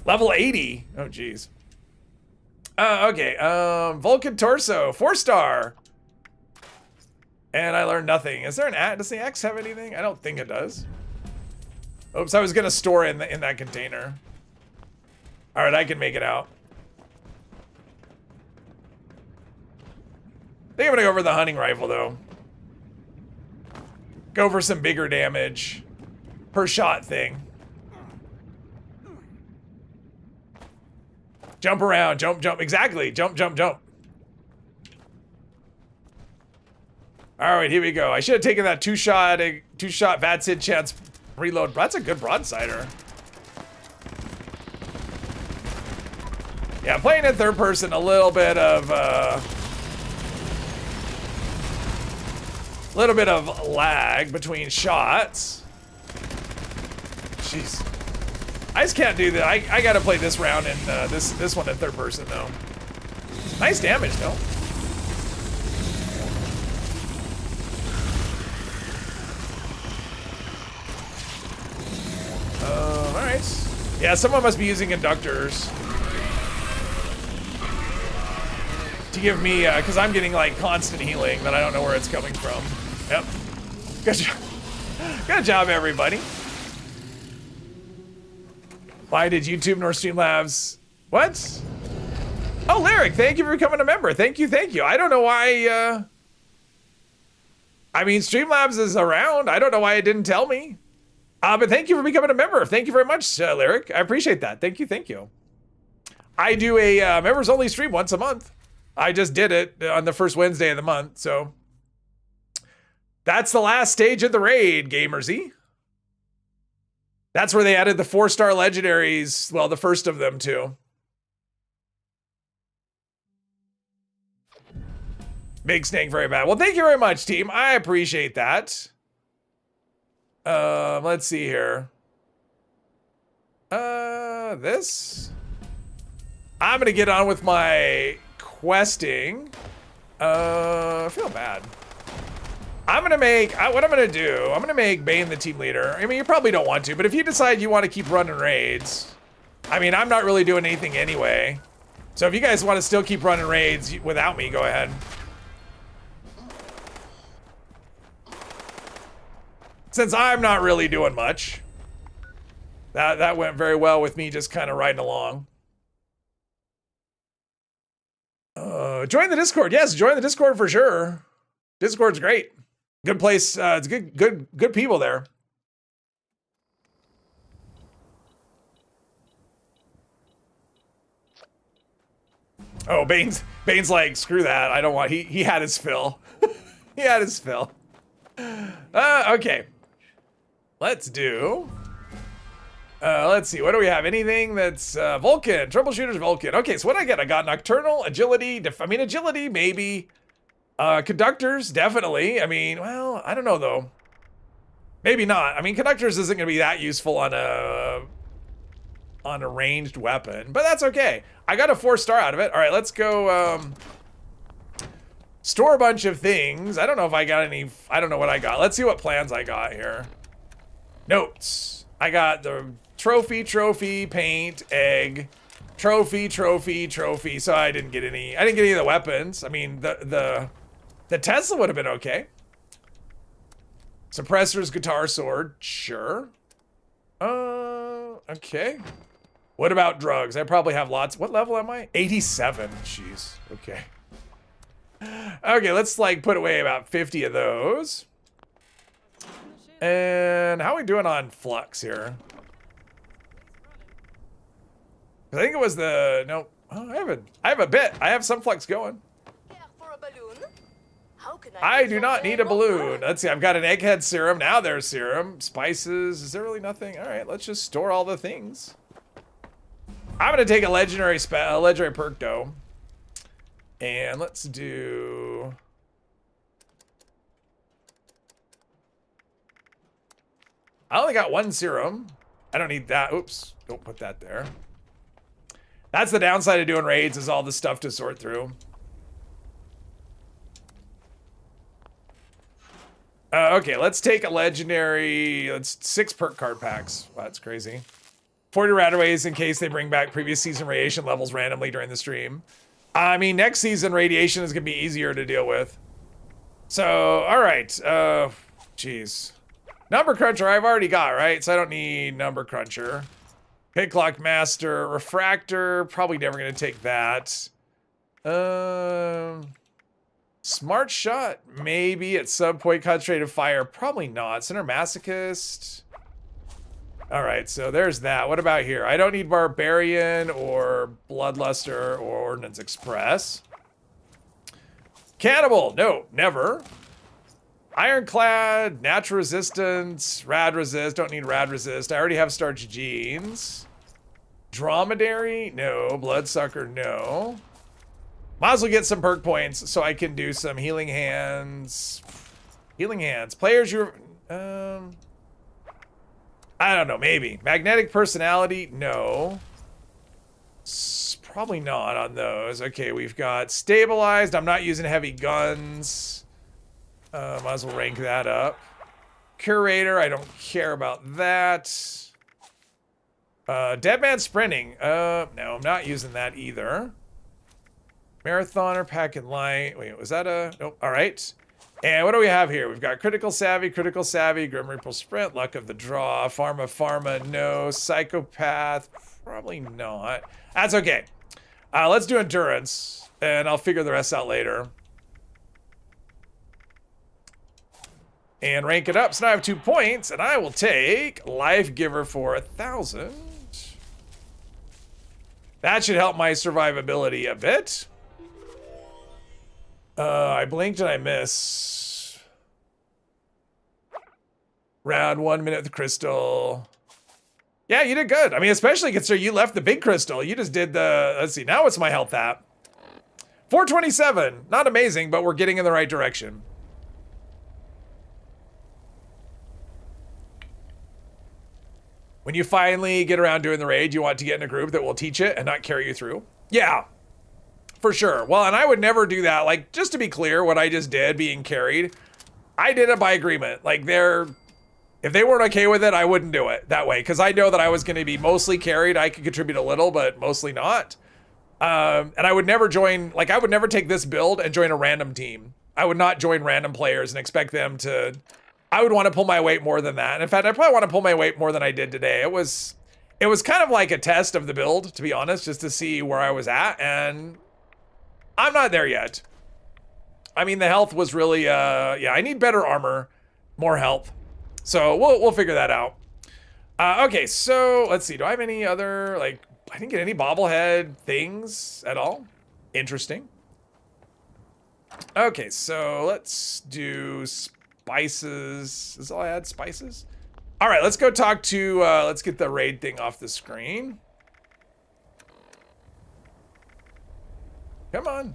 Level 80. Oh, jeez. Okay. Vulcan Torso. 4-star. And I learned nothing. Is there an X? Does the X have anything? I don't think it does. Oops, I was going to store it in that container. All right, I can make it out. I think I'm going to go for the hunting rifle, though. Go for some bigger damage per shot thing. Jump around, jump, jump. Exactly, jump, jump, jump. All right, here we go. I should have taken that two-shot VATS hit chance reload. That's a good broadsider. Yeah, playing in third person, a little bit of lag between shots. Jeez. I just can't do that. I gotta play this round and this one in third person though. Nice damage though. All right. Yeah, someone must be using inductors to give me, because I'm getting like constant healing that I don't know where it's coming from. Yep. Good job. Good job, everybody. Why did YouTube nor Streamlabs? What? Oh, Lyric, thank you for becoming a member. Thank you, thank you. I don't know why, I mean, Streamlabs is around. I don't know why it didn't tell me. But thank you for becoming a member. Thank you very much, Lyric. I appreciate that. Thank you, thank you. I do a members only stream once a month. I just did it on the first Wednesday of the month, so. That's the last stage of the raid, Gamersy. That's where they added the 4-star legendaries. Well, the first of them, too. Big Snake, very bad. Well, thank you very much, team. I appreciate that. Let's see here. This. I'm gonna get on with my questing. I feel bad. I'm gonna make, what I'm gonna do, I'm gonna make Bane the team leader. I mean, you probably don't want to, but if you decide you want to keep running raids, I mean, I'm not really doing anything anyway. So if you guys want to still keep running raids without me, go ahead. Since I'm not really doing much, that went very well with me just kind of riding along. Join the Discord. Yes, join the Discord for sure. Discord's great. Good place. It's good people there. Oh, Bane's like, screw that. I don't want. He had his fill. He had his fill. Okay. Let's do. Let's see. What do we have? Anything that's Vulcan, troubleshooters, Vulcan. Okay, so what I get? I got nocturnal, agility. Agility maybe. Conductors definitely. I mean, well, I don't know though. Maybe not. I mean, conductors isn't going to be that useful on a ranged weapon, but that's okay. I got a 4-star out of it. All right, let's go. Store a bunch of things. I don't know if I got any. I don't know what I got. Let's see what plans I got here. Notes. I got the trophy, paint, egg, trophy. So I didn't get any. I didn't get any of the weapons. I mean, the Tesla would have been okay. Suppressors, guitar, sword, sure. Okay. What about drugs? I probably have lots. What level am I? 87. Jeez. Okay. Okay, let's like put away about 50 of those. And how are we doing on flux here? I think it was the no. Oh, I have a bit. I have some flux going. Care for a balloon? How can I make do your not day need a more balloon. fun? Let's see. I've got an egghead serum. Now there's serum. Spices. Is there really nothing? All right. Let's just store all the things. I'm gonna take a legendary perk though, and let's do. I only got 1 serum. I don't need that. Oops. Don't put that there. That's the downside of doing raids, is all the stuff to sort through. Okay, let's take a legendary. Let's 6 perk card packs. Wow, that's crazy. 40 radaways in case they bring back previous season radiation levels randomly during the stream. I mean, next season radiation is gonna be easier to deal with. So, all right. Jeez. Number cruncher I've already got, right? So I don't need number cruncher. Pit clock master, refractor, probably never gonna take that. Smart shot, maybe at some point. Concentrated fire, probably not. Center masochist. All right, so there's that. What about here? I don't need barbarian or bloodluster or ordnance express. Cannibal, no, never. Ironclad, natural resistance, rad resist, don't need rad resist. I already have starch jeans. Dromedary, no. Bloodsucker, no. Might as well get some perk points so I can do some healing hands. Healing hands. Players, you're, I don't know, maybe. Magnetic personality, no. Probably not on those. Okay, we've got stabilized. I'm not using heavy guns. Might as well rank that up. Curator, I don't care about that. Dead man sprinting. No, I'm not using that either. Marathoner, pack and light. Wait, was that a... Nope, all right. And what do we have here? We've got Critical Savvy, Grim Reaper Sprint, Luck of the Draw, Pharma, no, Psychopath, probably not. That's okay. Let's do Endurance, and I'll figure the rest out later. And rank it up, so now I have 2 points, and I will take Life Giver for 1,000. That should help my survivability a bit. I blinked and I missed. Round 1 minute with the crystal. Yeah, you did good. I mean, especially considering you left the big crystal. You just did the, let's see, now what's my health at? 427. Not amazing, but we're getting in the right direction. When you finally get around doing the raid, you want to get in a group that will teach it and not carry you through. Yeah. For sure. Well, and I would never do that. Like, just to be clear, what I just did, being carried, I did it by agreement. Like, if they weren't okay with it, I wouldn't do it that way. Because I know that I was going to be mostly carried. I could contribute a little, but mostly not. And I would never join, like, I would never take this build and join a random team. I would not join random players and expect them to... I would want to pull my weight more than that. And in fact, I probably want to pull my weight more than I did today. It was kind of like a test of the build, to be honest, just to see where I was at. And... I'm not there yet. I mean, the health was really, yeah, I need better armor, more health. So we'll figure that out. Okay, so let's see. Do I have any other, like, I didn't get any bobblehead things at all. Interesting. Okay, so let's do spices. Is all I had, spices? All right, let's go talk to, let's get the raid thing off the screen. Come on.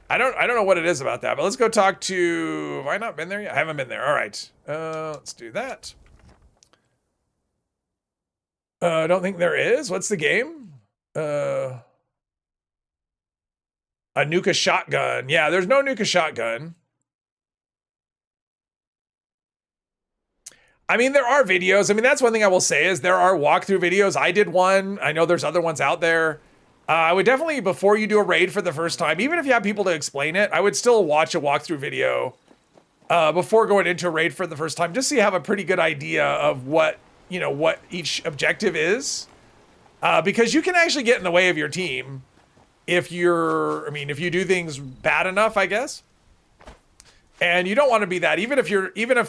I don't know what it is about that, but let's go talk to... Have I not been there yet? I haven't been there. All right. Let's do that. I don't think there is. What's the game? A Nuka shotgun. Yeah, there's no Nuka shotgun. I mean, there are videos. I mean, that's one thing I will say is there are walkthrough videos. I did one. I know there's other ones out there. I would definitely, before you do a raid for the first time, even if you have people to explain it, I would still watch a walkthrough video before going into a raid for the first time, just so you have a pretty good idea of what, you know, what each objective is. Because you can actually get in the way of your team if you're, I mean, if you do things bad enough, I guess. And you don't want to be that, even if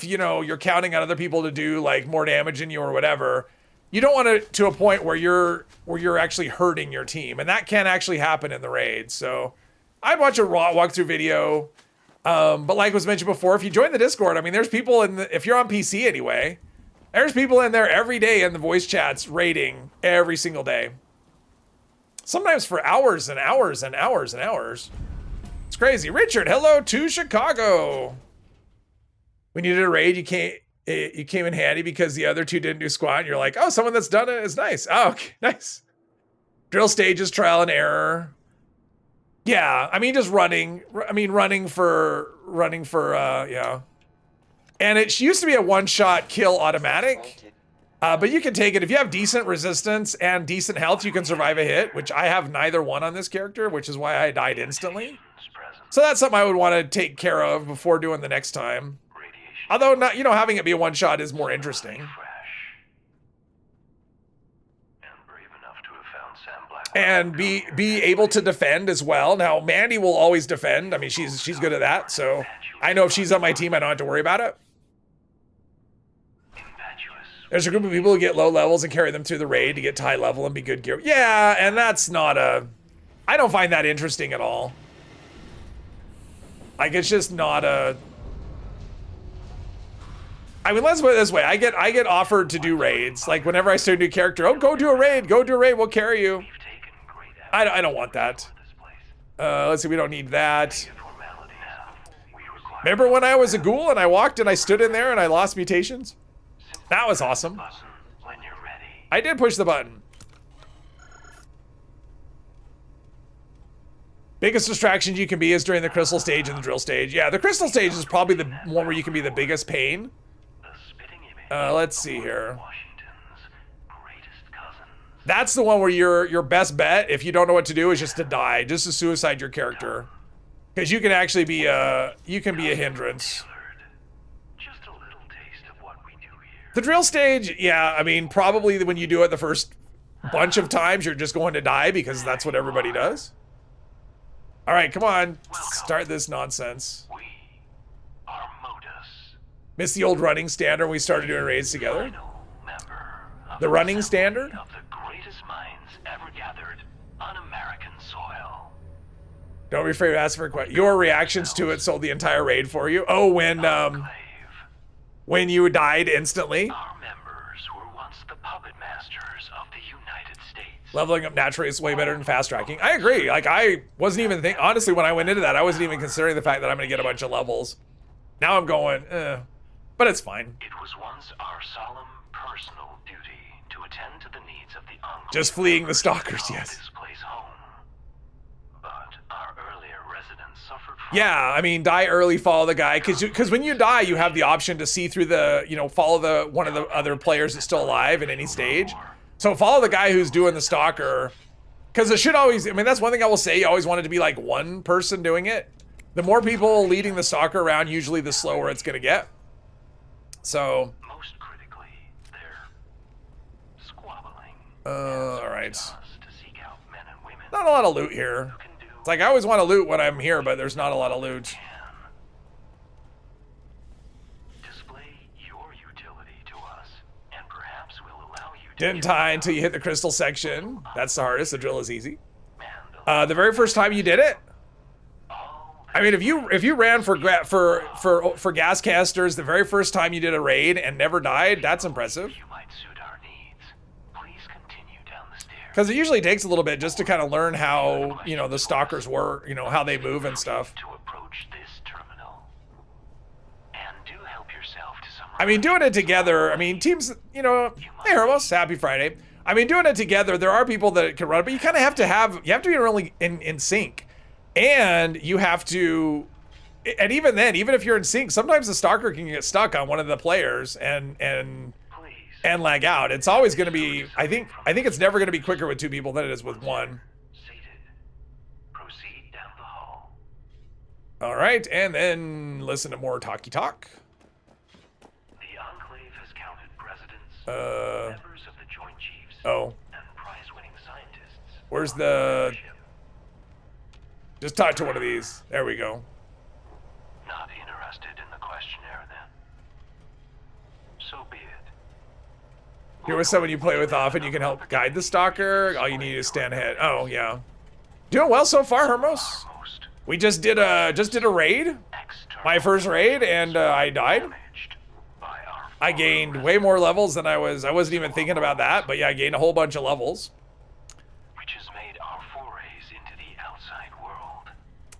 you know, you're counting on other people to do like more damage than you or whatever. You don't want it to a point where you're actually hurting your team, and that can actually happen in the raid. So I'd watch a raw walkthrough video. But like was mentioned before, if you join the Discord, I mean, there's people in the, if you're on PC anyway, there's people in there every day in the voice chats raiding every single day. Sometimes for hours and hours and hours and hours. It's crazy. Richard, hello to Chicago. We needed a raid. You came in handy because the other two didn't do squat. And you're like, oh, someone that's done it is nice. Oh, okay, nice. Drill stages, trial and error. Yeah, I mean, just running. I mean, running for, yeah. And it used to be a one-shot kill automatic. But you can take it. If you have decent resistance and decent health, you can survive a hit, which I have neither one on this character, which is why I died instantly. So that's something I would want to take care of before doing the next time. Although, not, you know, having it be a one-shot is more interesting. And be able to defend as well. Now, Mandy will always defend. I mean, she's good at that. So I know if she's on my team, I don't have to worry about it. There's a group of people who get low levels and carry them through the raid to get to high level and be good gear. Yeah, and that's not a... I don't find that interesting at all. Like, it's just not a... I mean, let's put it this way. I get offered to do raids. Like, whenever I start a new character, oh, go do a raid, we'll carry you. I don't want that. Let's see, we don't need that. Remember when I was a ghoul and I walked and I stood in there and I lost mutations? That was awesome. I did push the button. Biggest distractions you can be is during the crystal stage and the drill stage. Yeah, the crystal stage is probably the one where you can be the biggest pain. Let's see here. That's the one where your best bet, if you don't know what to do, is just to die. Just to suicide your character. Because you can actually be a hindrance. Just a little taste of what we do here. The drill stage, yeah, I mean, probably when you do it the first bunch of times, you're just going to die because that's what everybody does. All right, come on, start this nonsense. We are Modus, Miss the old running standard when we started doing raids together. final member of The running assembly standard? of the greatest minds ever gathered on American soil. Don't be afraid to ask for a question. Your reactions to it sold the entire raid for you. Oh, when you died instantly. Our members were once the puppet masters of the United States. Leveling up naturally is way better than fast tracking. I agree. Like, I wasn't even thinking, honestly, when I went into that, I wasn't even considering the fact that I'm going to get a bunch of levels. Now I'm going, but it's fine. It was once our solemn personal duty to attend to the needs of the Enclave Just fleeing the members stalkers, who called yes. this place home. But our earlier residents suffered from Yeah, I mean, die early, follow the guy, because when you die, you have the option to see through the, follow one of the other players that's still alive at any stage. So follow the guy who's doing the stalker, because it should always, I mean, that's one thing I will say, you always want it to be like one person doing it. The more people leading the stalker around, usually the slower it's going to get. So, most critically, they're squabbling. all right. Us to seek out men and women Not a lot of loot here. who can do It's like I always want to loot when I'm here, but there's not a lot of loot. display your utility to us, and perhaps we'll allow you to Didn't tie until you hit the crystal section. That's the hardest. The drill is easy. man The very first time you did it, all I mean, if you ran for gas casters the very first time you did a raid and never died, that's impressive. you might suit our needs. Please continue down the stairs. Because it usually takes a little bit just to kind of learn how the stalkers work, how they move and stuff. To approach this terminal. And do help yourself to some. I mean, doing it together. I mean, teams. Hey, Hermos, happy Friday. I mean, doing it together. There are people that can run, but you kind of have to be really in sync. And you have to, and even then, even if you're in sync, sometimes the stalker can get stuck on one of the players and lag out. It's always going to be, I think it's never going to be quicker with two people than it is with one. Seated. Proceed down the hall. All right, and then listen to more talky talk. The Enclave has counted presidents, members of the Joint Chiefs, Oh, and prize-winning scientists. where's the? Just talk to one of these. There we go. Not interested in the questionnaire, then? So be it. Here was someone you play with often. You can help guide the stalker. All you need is stand ahead. Oh yeah, doing well so far, Hermos. Most We just did a raid, external my first raid, and I died. damaged by our I gained way more levels than I wasn't even thinking about that, but yeah, I gained a whole bunch of levels. which has made our forays into the outside world.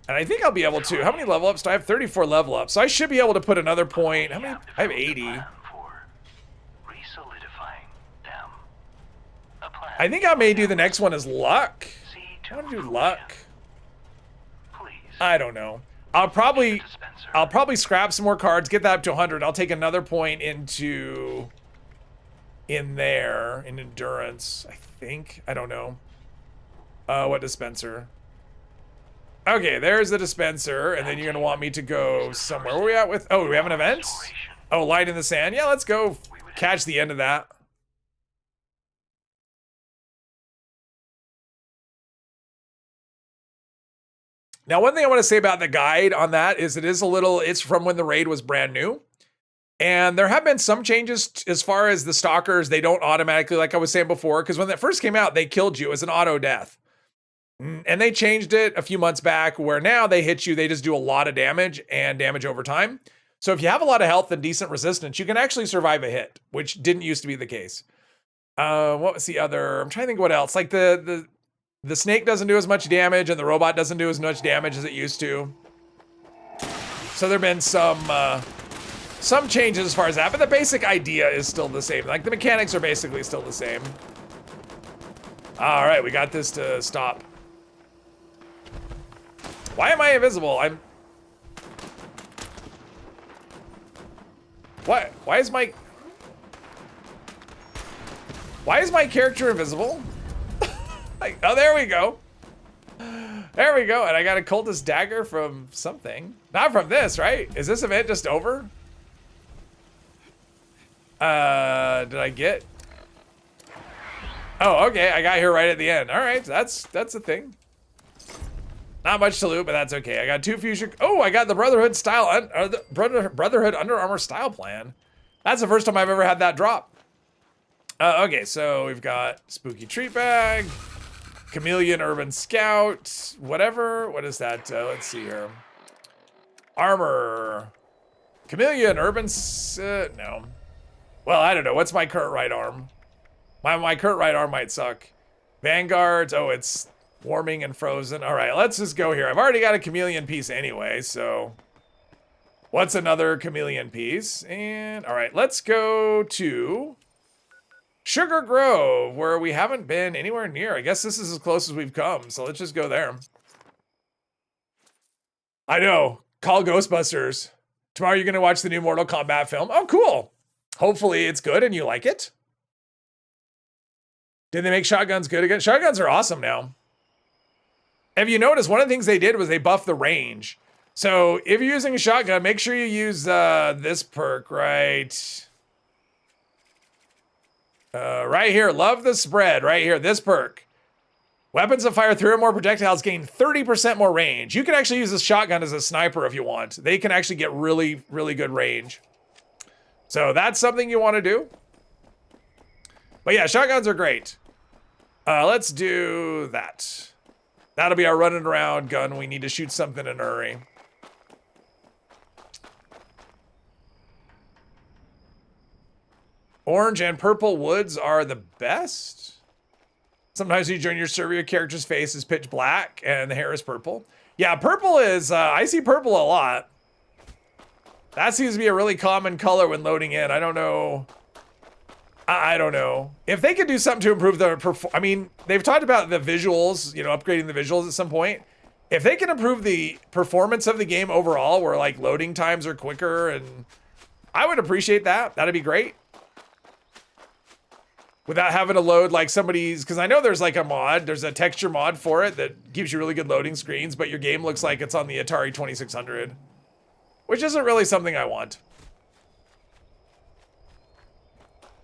And I think I'll be able to. How many level ups do I have? 34 level ups. So I should be able to put another point. How many? I have 80. Plan for re-solidifying them. A plan. I think I may do the next one as luck. See I to want to do fruition. luck. Please. I don't know. I'll probably Dispenser. scrap some more cards, get that up to 100. I'll take another point in there in endurance, I think. I don't know. What dispenser? Okay, there's the dispenser, and then you're gonna want me to go somewhere. Where are we at with? Oh, we have an event? Oh, light in the sand. Yeah, let's go catch the end of that. Now, one thing I want to say about the guide on that is it's from when the raid was brand new. And there have been some changes as far as the stalkers. They don't automatically, like I was saying before, because when that first came out, they killed you as an auto death. And they changed it a few months back where now they hit you, they just do a lot of damage and damage over time. So if you have a lot of health and decent resistance, you can actually survive a hit, which didn't used to be the case. What was the other? I'm trying to think what else. Like the snake doesn't do as much damage and the robot doesn't do as much damage as it used to. So there've been some changes as far as that, but the basic idea is still the same. Like the mechanics are basically still the same. All right, we got this to stop. Why am I invisible? What? Why is my character invisible? Like, oh, there we go. There we go. And I got a cultist dagger from something. Not from this, right? Is this event just over? Did I get? Oh, okay. I got here right at the end. All right. That's a thing. Not much to loot, but that's okay. I got 2 fusion. Oh, I got the Brotherhood style, the Brotherhood Under Armor style plan. That's the first time I've ever had that drop. Okay, so we've got Spooky Treat Bag, Chameleon Urban Scout, whatever. What is that? Let's see here. Armor. Chameleon Urban. No. Well, I don't know. What's my current right arm? My current right arm might suck. Vanguards. Oh, it's warming and frozen. All right, let's just go here. I've already got a chameleon piece anyway, so what's another chameleon piece? And all right, let's go to Sugar Grove, where we haven't been anywhere near. I guess this is as close as we've come, so let's just go there. I know. Call Ghostbusters. Tomorrow you're going to watch the new Mortal Kombat film. Oh, cool. Hopefully it's good and you like it. Did they make shotguns good again? Shotguns are awesome now. Have you noticed one of the things they did was they buffed the range. So if you're using a shotgun, make sure you use this perk right here. Love the spread right here. This perk. Weapons that fire 3 or more projectiles gain 30% more range. You can actually use this shotgun as a sniper if you want. They can actually get really, really good range. So that's something you want to do. But yeah, shotguns are great. Let's do that. That'll be our running around gun. We need to shoot something in a hurry. Orange and purple woods are the best. Sometimes you join your server, your character's face is pitch black and the hair is purple. Yeah, purple is, I see purple a lot. That seems to be a really common color when loading in. I don't know. I don't know. If they could do something to improve the I mean, they've talked about the visuals, you know, upgrading the visuals at some point. If they can improve the performance of the game overall, where like loading times are quicker, and I would appreciate that. That'd be great. Without having to load like somebody's, because I know there's like a mod, there's a texture mod for it that gives you really good loading screens, but your game looks like it's on the Atari 2600, which isn't really something I want.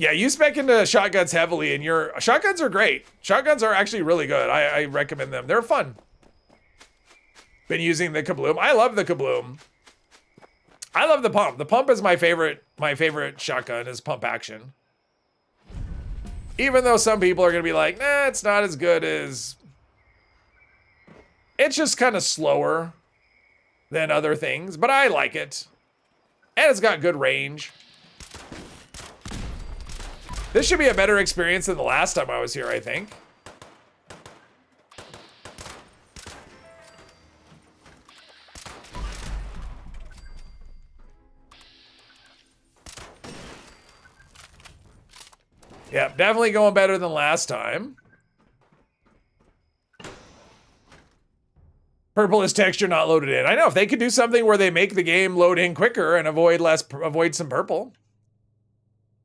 Yeah, you spec into shotguns heavily, and your shotguns are great. Shotguns are actually really good. I recommend them. They're fun. Been using the Kabloom. I love the Kabloom. I love the pump. The pump is my favorite shotgun is pump action. Even though some people are gonna be like, nah, it's not as good as. It's just kind of slower than other things, but I like it. And it's got good range. This should be a better experience than the last time I was here, I think. Yeah, definitely going better than last time. Purple is texture not loaded in. I know, if they could do something where they make the game load in quicker and avoid some purple.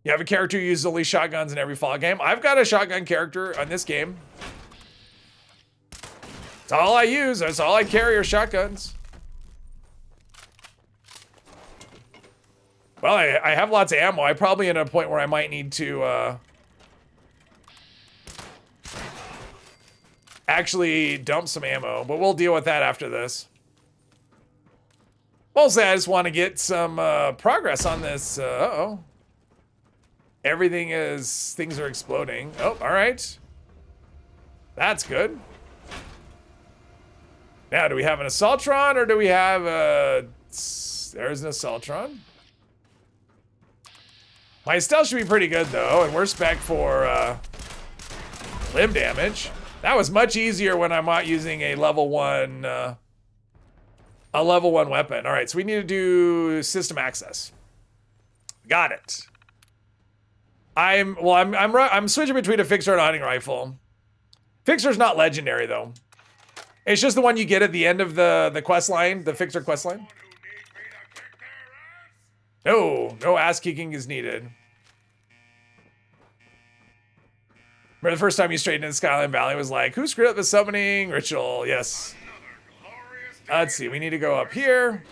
You have a character who uses only shotguns in every fall game. I've got a shotgun character on this game. That's all I use. That's all I carry are shotguns. Well, I have lots of ammo. I'm probably at a point where I might need to actually dump some ammo, but we'll deal with that after this. Mostly, I just want to get some progress on this. Uh-oh. Things are exploding. Oh, all right. That's good. Now, do we have an Assaultron or do we have a... There's an Assaultron. My stealth should be pretty good though, and we're spec for limb damage. That was much easier when I'm not using a level 1 weapon. All right, so we need to do system access. Got it. I'm switching between a fixer and a hunting rifle. Fixer's not legendary though. It's just the one you get at the end of the quest line, the fixer quest line. No ass kicking is needed. Remember the first time you straightened in Skyline Valley was like, who screwed up the summoning ritual? Yes. Let's see, we need to go up here.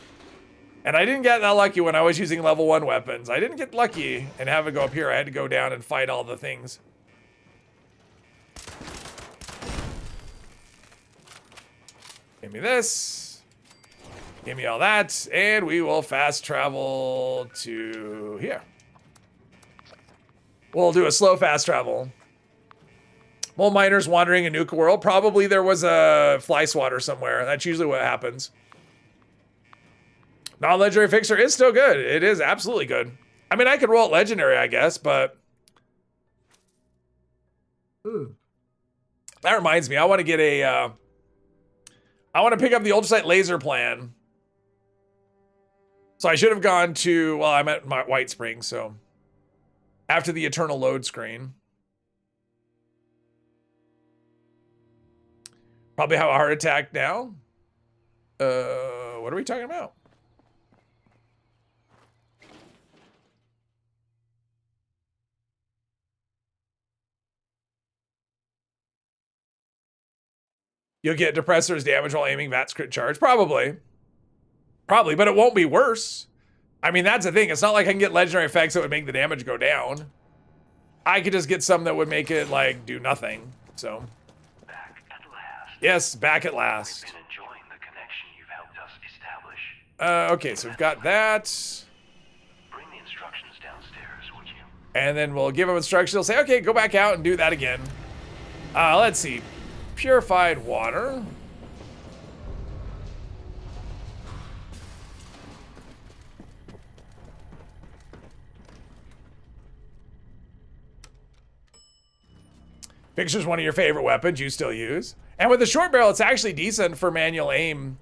And I didn't get that lucky when I was using level 1 weapons. I didn't get lucky and have it go up here. I had to go down and fight all the things. Give me this. Give me all that. And we will fast travel to here. We'll do a slow fast travel. Mole miners wandering in Nuka World. Probably there was a fly swatter somewhere. That's usually what happens. Non-legendary fixer is still good. It is absolutely good. I mean, I could roll it legendary, I guess, but... That reminds me, I want to get a... I want to pick up the ultrasight laser plan. So I should have gone to... Well, I'm at my White Springs, so... After the eternal load screen. Probably have a heart attack now. What are we talking about? You'll get depressors damage while aiming VATS crit charge. Probably. Probably, but it won't be worse. I mean, that's the thing. It's not like I can get legendary effects that would make the damage go down. I could just get some that would make it, like, do nothing. So. Back at last. Yes, back at last. We've been enjoying the connection you've helped us establish. Okay, so we've got that. Bring the instructions downstairs, would you? And then we'll give them instructions. They'll say, okay, go back out and do that again. Let's see. Purified water. Fixer's one of your favorite weapons you still use. And with the short barrel, it's actually decent for manual aim.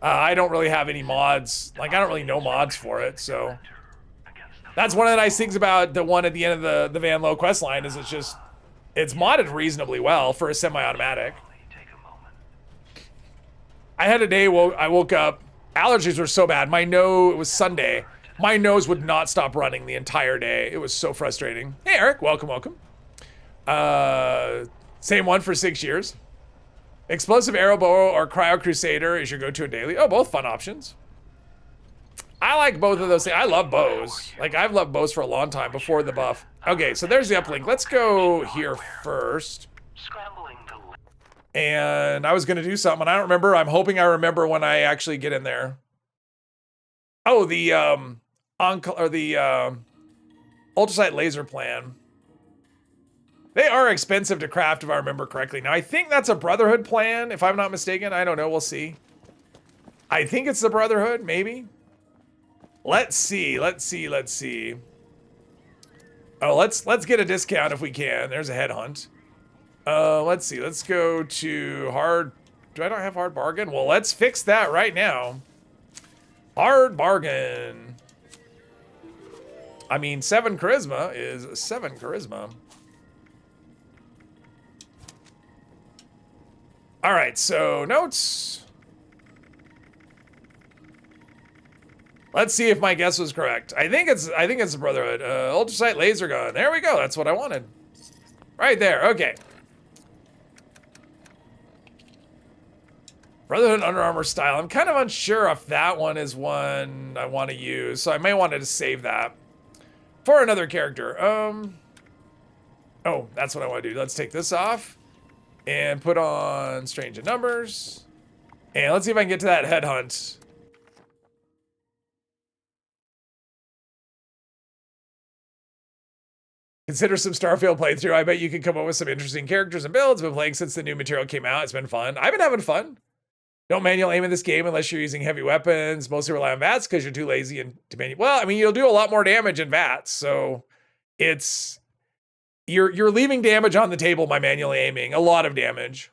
I don't really have any mods. Like, I don't really know mods for it, so. That's one of the nice things about the one at the end of the Van Lowe quest line is it's modded reasonably well for a semi-automatic. I had a day I woke up, allergies were so bad. It was Sunday. My nose would not stop running the entire day. It was so frustrating. Hey, Eric, welcome, welcome. Same one for 6 years. Explosive Arrow Bow or Cryo Crusader is your go-to daily. Oh, both fun options. I like both of those things. I love bows. Like, I've loved bows for a long time before the buff. Okay, so there's the uplink. Let's go here first. And I was going to do something, and I don't remember. I'm hoping I remember when I actually get in there. Oh, the ultrasight laser plan. They are expensive to craft, if I remember correctly. Now, I think that's a Brotherhood plan, if I'm not mistaken. I don't know. We'll see. I think it's the Brotherhood, maybe. Let's see. Let's see. Let's see. Oh, let's get a discount if we can. There's a headhunt. Let's see. Let's go to hard. Do I not have hard bargain? Well, let's fix that right now. Hard bargain. I mean, 7 charisma is 7 charisma. All right, so notes. Let's see if my guess was correct. I think it's the Brotherhood. Ultrasight laser gun. There we go. That's what I wanted. Right there. Okay. Brotherhood Under Armour style. I'm kind of unsure if that one is one I want to use, so I may want to save that for another character. Oh, that's what I want to do. Let's take this off and put on Strange in Numbers. And let's see if I can get to that headhunt. Consider some Starfield playthrough. I bet you can come up with some interesting characters and builds. Been playing since the new material came out. It's been fun. I've been having fun. Don't manual aim in this game unless you're using heavy weapons. Mostly rely on VATS because you're too lazy and to manual. Well, I mean, you'll do a lot more damage in VATS, so it's you're leaving damage on the table by manually aiming. A lot of damage.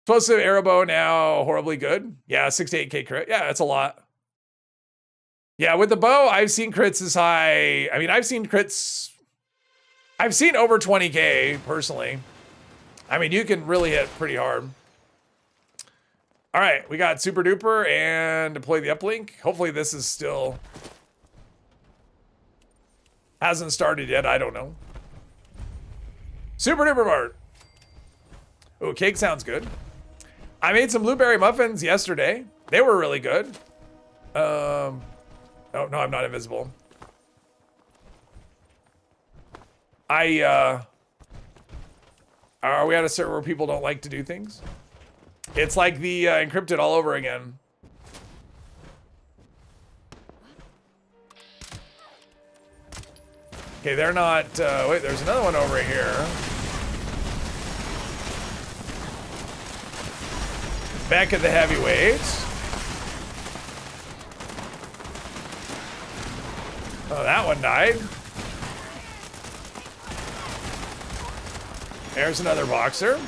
Explosive arrow bow now horribly good. Yeah, 6 to 8k crit. Yeah, that's a lot. Yeah, with the bow, I've seen crits as high. I mean, I've seen crits. I've seen over 20k personally. I mean, you can really hit pretty hard. All right, we got Super Duper and deploy the uplink. Hopefully this is still hasn't started yet. I don't know. Super Duper Mart. Oh, cake sounds good. I made some blueberry muffins yesterday. They were really good. Oh, no, I'm not invisible. Are we at a server where people don't like to do things? It's like the encrypted all over again. Okay, they're not, wait, there's another one over here. Back at the heavyweights. Oh, that one died. There's another boxer.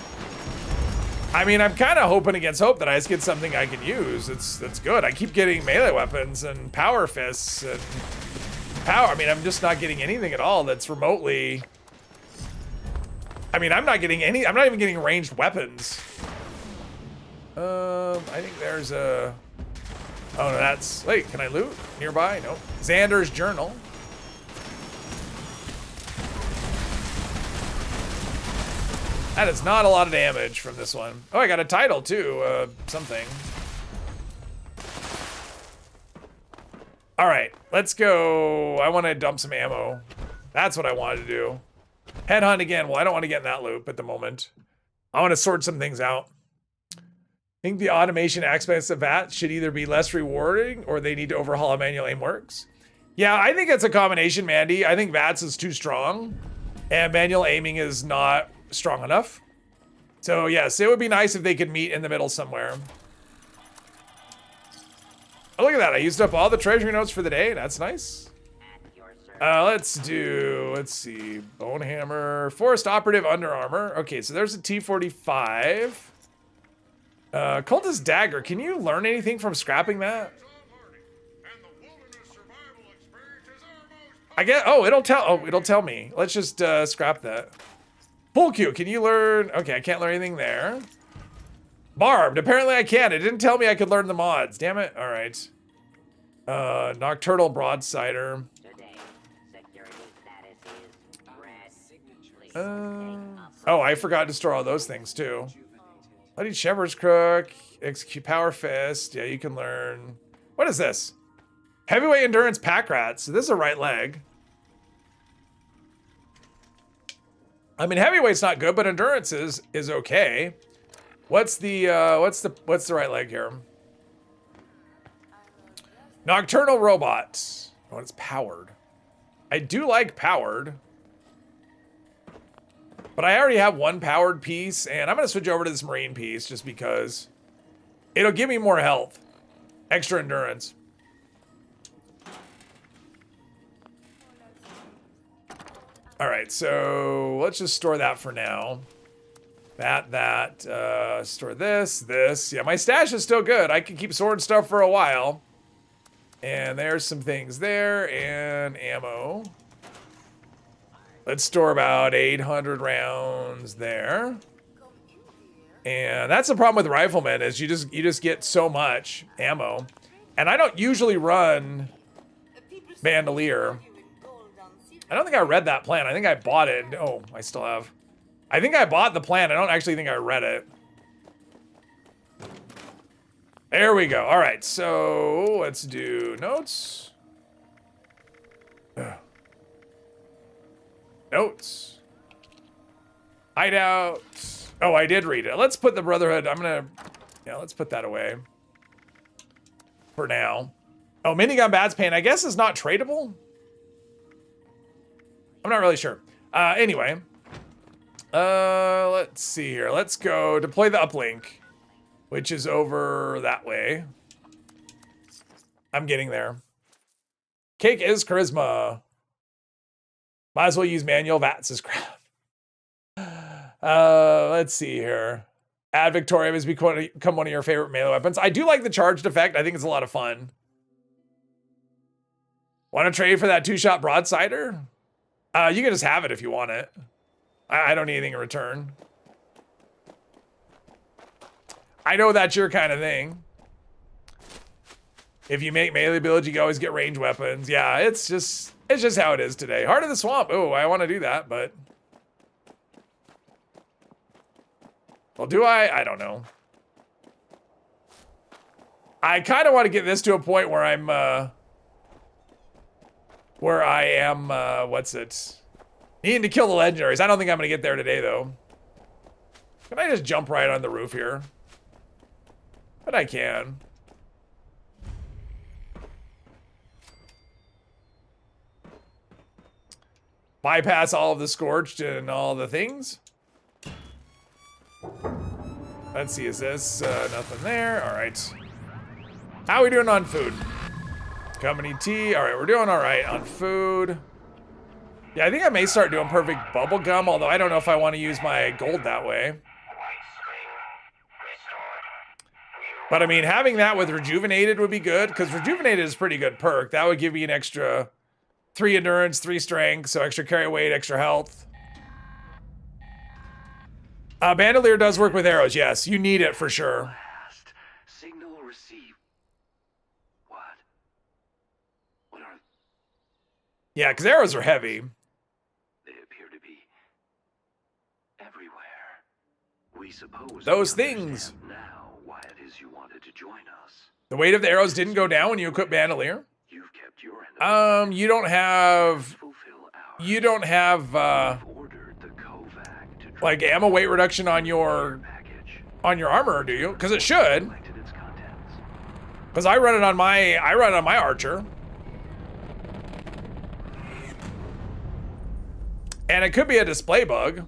I mean, I'm kind of hoping against hope that I just get something I can use. That's good. I keep getting melee weapons and power fists and power. I mean, I'm just not getting anything at all that's remotely. I mean, I'm not even getting ranged weapons. I think there's a. Oh no, that's. Wait, can I loot nearby? Nope. Xander's journal. That is not a lot of damage from this one. Oh, I got a title too. Something. All right, let's go. I want to dump some ammo. That's what I wanted to do. Headhunt again. Well, I don't want to get in that loop at the moment. I want to sort some things out. I think the automation aspects of VATS should either be less rewarding or they need to overhaul how manual aim works. Yeah, I think it's a combination, Mandy. I think VATS is too strong and manual aiming is not strong enough. So yes, it would be nice if they could meet in the middle somewhere. Oh, look at that. I used up all the treasury notes for the day. That's nice. Let's see. Bone hammer. Forest operative under armor. Okay, so there's a T-45. Cultist dagger. Can you learn anything from scrapping that? I get. Oh, it'll tell me. Let's just scrap that. Pool cue. Can you learn? Okay, I can't learn anything there. Barbed. Apparently I can. It didn't tell me I could learn the mods. Damn it. All right. Nocturnal broadsider. Oh, I forgot to store all those things too. Bloody Shepherd's Crook. Execute Power Fist. Yeah, you can learn. What is this? Heavyweight Endurance Pack Rat. So this is a right leg. I mean, heavyweight's not good, but endurance is okay. What's the right leg here? Nocturnal robot. Oh, it's powered. I do like powered. But I already have one powered piece, and I'm gonna switch over to this marine piece just because it'll give me more health. Extra endurance. All right, so let's just store that for now. Store this. Yeah, my stash is still good. I can keep storing stuff for a while. And there's some things there, and ammo. Let's store about 800 rounds there. And that's the problem with Rifleman is you just get so much ammo. And I don't usually run Bandolier. I don't think I read that plan. I think I bought it. Oh, I still have. I think I bought the plan. I don't actually think I read it. There we go. All right, so let's do notes. Ugh. Notes. Hideout. Oh, I did read it. Let's put the Brotherhood. Let's put that away. For now. Oh, minigun Bats Pain. I guess is not tradable. I'm not really sure. Anyway. Let's see here. Let's go deploy the uplink, which is over that way. I'm getting there. Cake is charisma. Might as well use manual VATS as crap. Let's see here. Ad Victorium has become one of your favorite melee weapons. I do like the charged effect. I think it's a lot of fun. Want to trade for that 2-shot broadsider? You can just have it if you want it. I don't need anything in return. I know that's your kind of thing. If you make melee builds, you can always get ranged weapons. Yeah, it's just how it is today. Heart of the Swamp. Oh, I want to do that, but... Well, do I? I don't know. I kind of want to get this to a point where I'm, what's it? Needing to kill the legendaries. I don't think I'm going to get there today, though. Can I just jump right on the roof here? But I can. Bypass all of the scorched and all the things. Let's see, is this nothing there? All right. How are we doing on food? Company tea. All right, we're doing all right on food. Yeah, I think I may start doing perfect bubble gum, although I don't know if I want to use my gold that way. But I mean, having that with rejuvenated would be good, because rejuvenated is a pretty good perk. That would give me an extra 3 endurance, 3 strength, so extra carry weight, extra health. Bandolier does work with arrows, yes. You need it for sure. Last signal received. What? What are Yeah, because arrows are heavy. they? Appear to be everywhere. We suppose Those we things. understand now why it is you wanted to join us. The weight of the arrows didn't go down when you equip Bandolier. You've kept your end of the You don't have... fulfill our You don't have, ordered the Kovac to drop like, ammo weight reduction on your package. armor, do you? Because it should. Collected its contents. Because I run it on my archer. And it could be a display bug.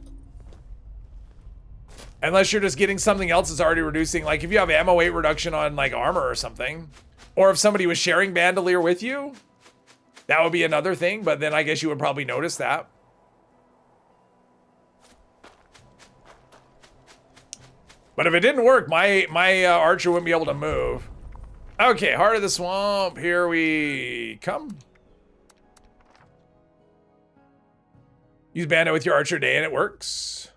Unless you're just getting something else that's already reducing. Like if you have ammo weight reduction on like armor or something. Or if somebody was sharing Bandolier with you. That would be another thing. But then I guess you would probably notice that. But if it didn't work, my archer wouldn't be able to move. Okay, Heart of the Swamp. Here we come. Use bandit with your archer day and it works.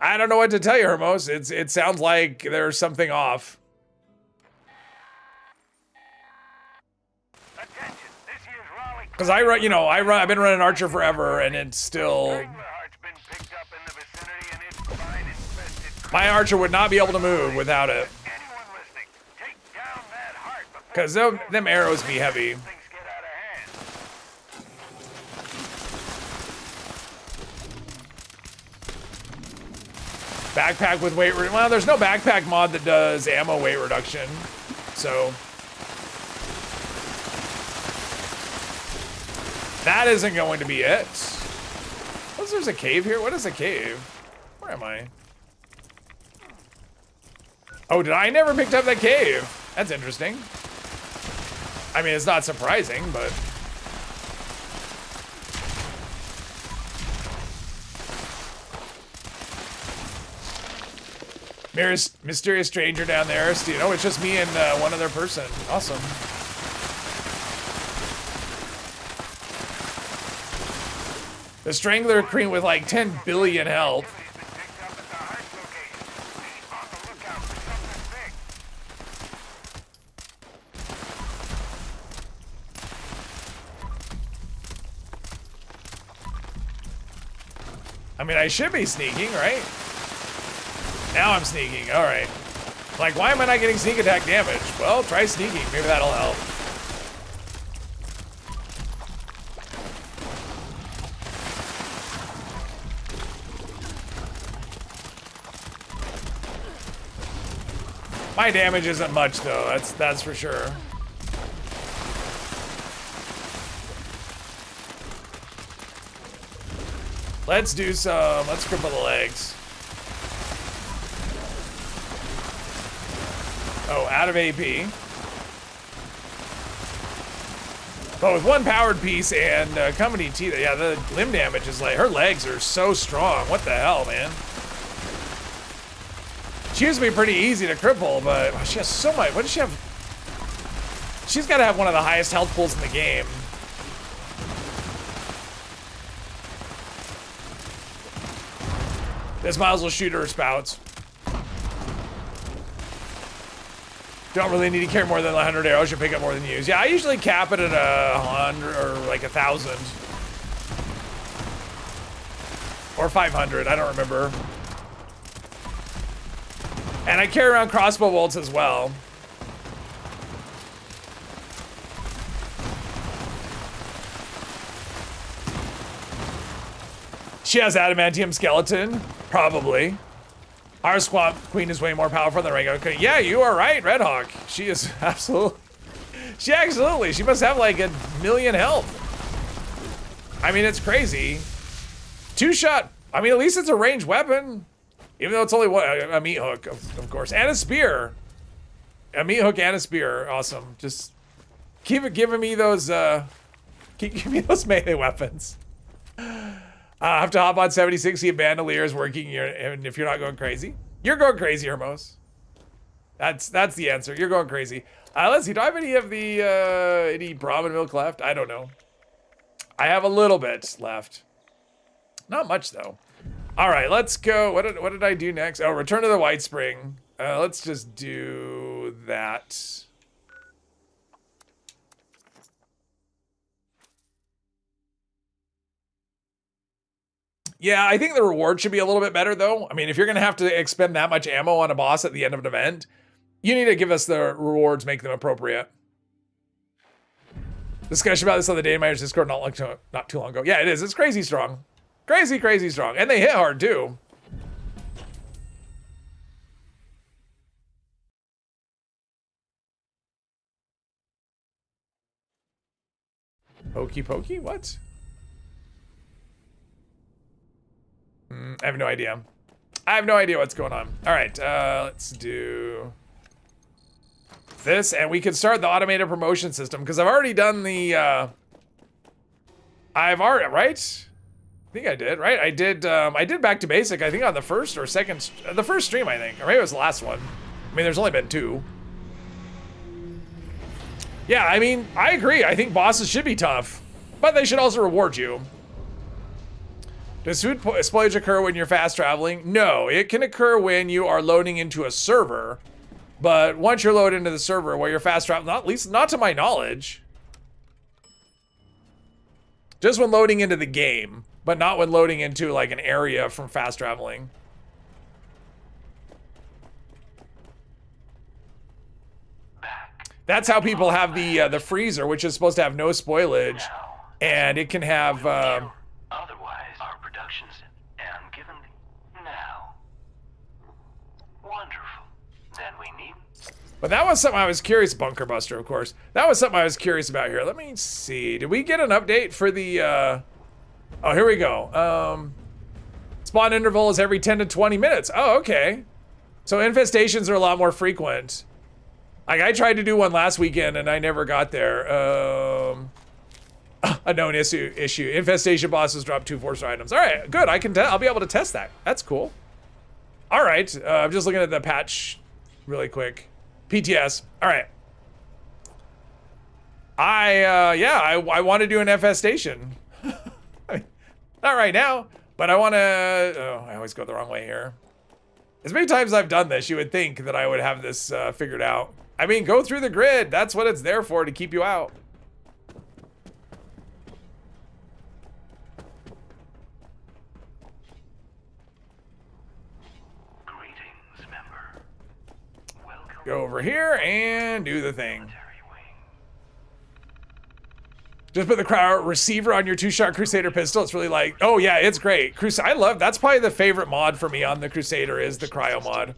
I don't know what to tell you, Hermos. It sounds like there's something off. Attention, this here's Raleigh. Because I've been running archer forever and it's still... Stranglerheart's been picked up in the vicinity and it's fine infested. My archer would not be able to move without it. Anyone listening, take down that heart before Because them arrows be heavy. things get out of hand. Backpack with weight well, there's no backpack mod that does ammo weight reduction. So that isn't going to be it. Oh, there's a cave here? What is a cave? Where am I? Oh, I never picked up that cave. That's interesting. I mean, it's not surprising, but... Mysterious stranger down there. You know, it's just me and one other person. Awesome. The Strangler Queen with like 10 billion health. I mean, I should be sneaking, right? Now I'm sneaking, all right. Like, why am I not getting sneak attack damage? Well, try sneaking, maybe that'll help. My damage isn't much though, that's for sure. Let's do some, let's cripple the legs. Oh, out of AP. But with one powered piece and company T, yeah, the limb damage is like, her legs are so strong. What the hell, man? She used to be pretty easy to cripple, but she has so much. What does she have? She's got to have one of the highest health pools in the game. This might as well shoot her spouts. Don't really need to carry more than 100 arrows. You pick up more than you use. Yeah, I usually cap it at 100 or like 1,000. Or 500, I don't remember. And I carry around crossbow bolts as well. She has adamantium skeleton, probably. Our Swamp Queen is way more powerful than Rango. Okay, yeah, you are right, Red Hawk. She is absolutely. She must have like 1,000,000 health. I mean, it's crazy. 2-shot. I mean, at least it's a ranged weapon, even though it's only a meat hook, of course, and a spear. A meat hook and a spear, awesome. Just keep giving me those. Keep giving me those melee weapons. I have to hop on 76, see if Bandolier is working, and if you're not going crazy. You're going crazy, Hermos. That's the answer. You're going crazy. Let's see, do I have any of the, any Brahmin milk left? I don't know. I have a little bit left. Not much, though. All right, let's go. What did I do next? Oh, Return to the White Spring. Let's just do that. Yeah, I think the reward should be a little bit better, though. I mean, if you're going to have to expend that much ammo on a boss at the end of an event, you need to give us the rewards, make them appropriate. Discussion about this on the Data Miners Discord not too long ago. Yeah, it is. It's crazy strong. Crazy, crazy strong. And they hit hard, too. Pokey pokey? What? I have no idea. I have no idea what's going on. All right, let's do this, and we can start the automated promotion system because I've already done the. Right? I think I did. Right? I did back to basic. I think on the first or second, the first stream. I think, or maybe it was the last one. I mean, there's only been 2. Yeah, I mean, I agree. I think bosses should be tough, but they should also reward you. Does food spoilage occur when you're fast traveling? No, it can occur when you are loading into a server, but once you're loaded into the server where you're fast traveling, at least not to my knowledge. Just when loading into the game, but not when loading into like an area from fast traveling. That's how people have the freezer, which is supposed to have no spoilage, and it can have. Otherwise, our productions and given now. Wonderful. Then we need. But that was something I was curious. Bunker Buster, of course. That was something I was curious about here. Let me see. Did we get an update for the? Oh, here we go. Spawn interval is every 10 to 20 minutes. Oh, okay. So infestations are a lot more frequent. Like, I tried to do one last weekend and I never got there. A known issue. Infestation bosses drop 2 4-star items. All right, good. I'll be able to test that. That's cool. All right, I'm just looking at the patch really quick. PTS. All right. I want to do an infestation. Not right now, but I want to. Oh, I always go the wrong way here. As many times as I've done this, you would think that I would have this figured out. I mean, go through the grid. That's what it's there for, to keep you out. Greetings, member. Welcome. Go over here and do the thing. Just put the cryo receiver on your 2-shot Crusader pistol. It's really like, oh yeah, it's great. I love, that's probably the favorite mod for me on the Crusader is the cryo mod.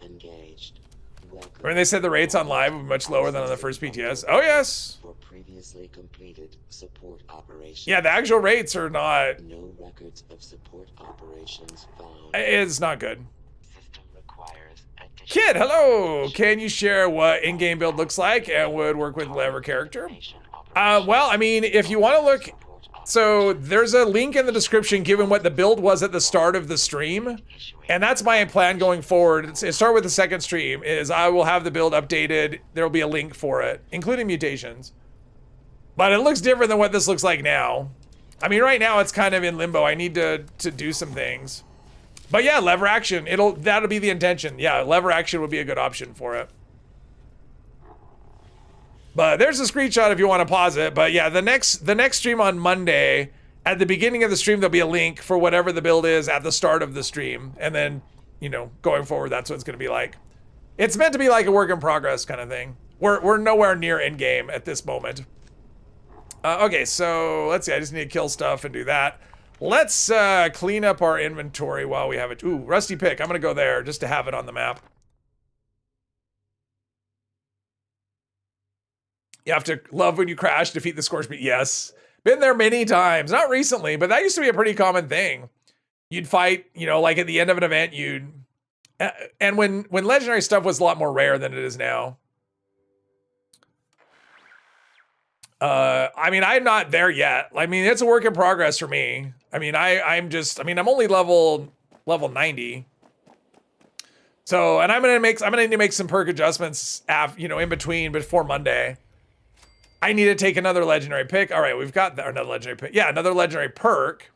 When they said the rates on live were much lower than on the first PTS. Oh yes. For previously completed support operations. Yeah, the actual rates are not. No records of support operations found. It's not good. System requires additional. Kid, hello. Can you share what in-game build looks like and would work with whatever character? Well, I mean, if you want to look, so there's a link in the description given what the build was at the start of the stream, and that's my plan going forward. Start with the second stream, is I will have the build updated. There will be a link for it, including mutations. But it looks different than what this looks like now. I mean, right now it's kind of in limbo. I need to do some things. But yeah, lever action, that'll be the intention. Yeah, lever action would be a good option for it. But there's a screenshot if you want to pause it. But yeah, the next stream on Monday, at the beginning of the stream, there'll be a link for whatever the build is at the start of the stream. And then, you know, going forward, that's what it's going to be like. It's meant to be like a work in progress kind of thing. We're nowhere near end game at this moment. Okay, so let's see. I just need to kill stuff and do that. Let's clean up our inventory while we have it. Ooh, rusty pick. I'm gonna go there just to have it on the map. You have to love when you crash, defeat the scorpion. Yes, been there many times. Not recently, but that used to be a pretty common thing. You'd fight, you know, like at the end of an event, you'd. And when legendary stuff was a lot more rare than it is now. I mean, I'm not there yet. I mean, it's a work in progress for me. I mean, I'm only level 90. So, and I'm gonna need to make some perk adjustments in between before Monday. I need to take another legendary pick. All right, we've got another legendary pick. Yeah, another legendary perk.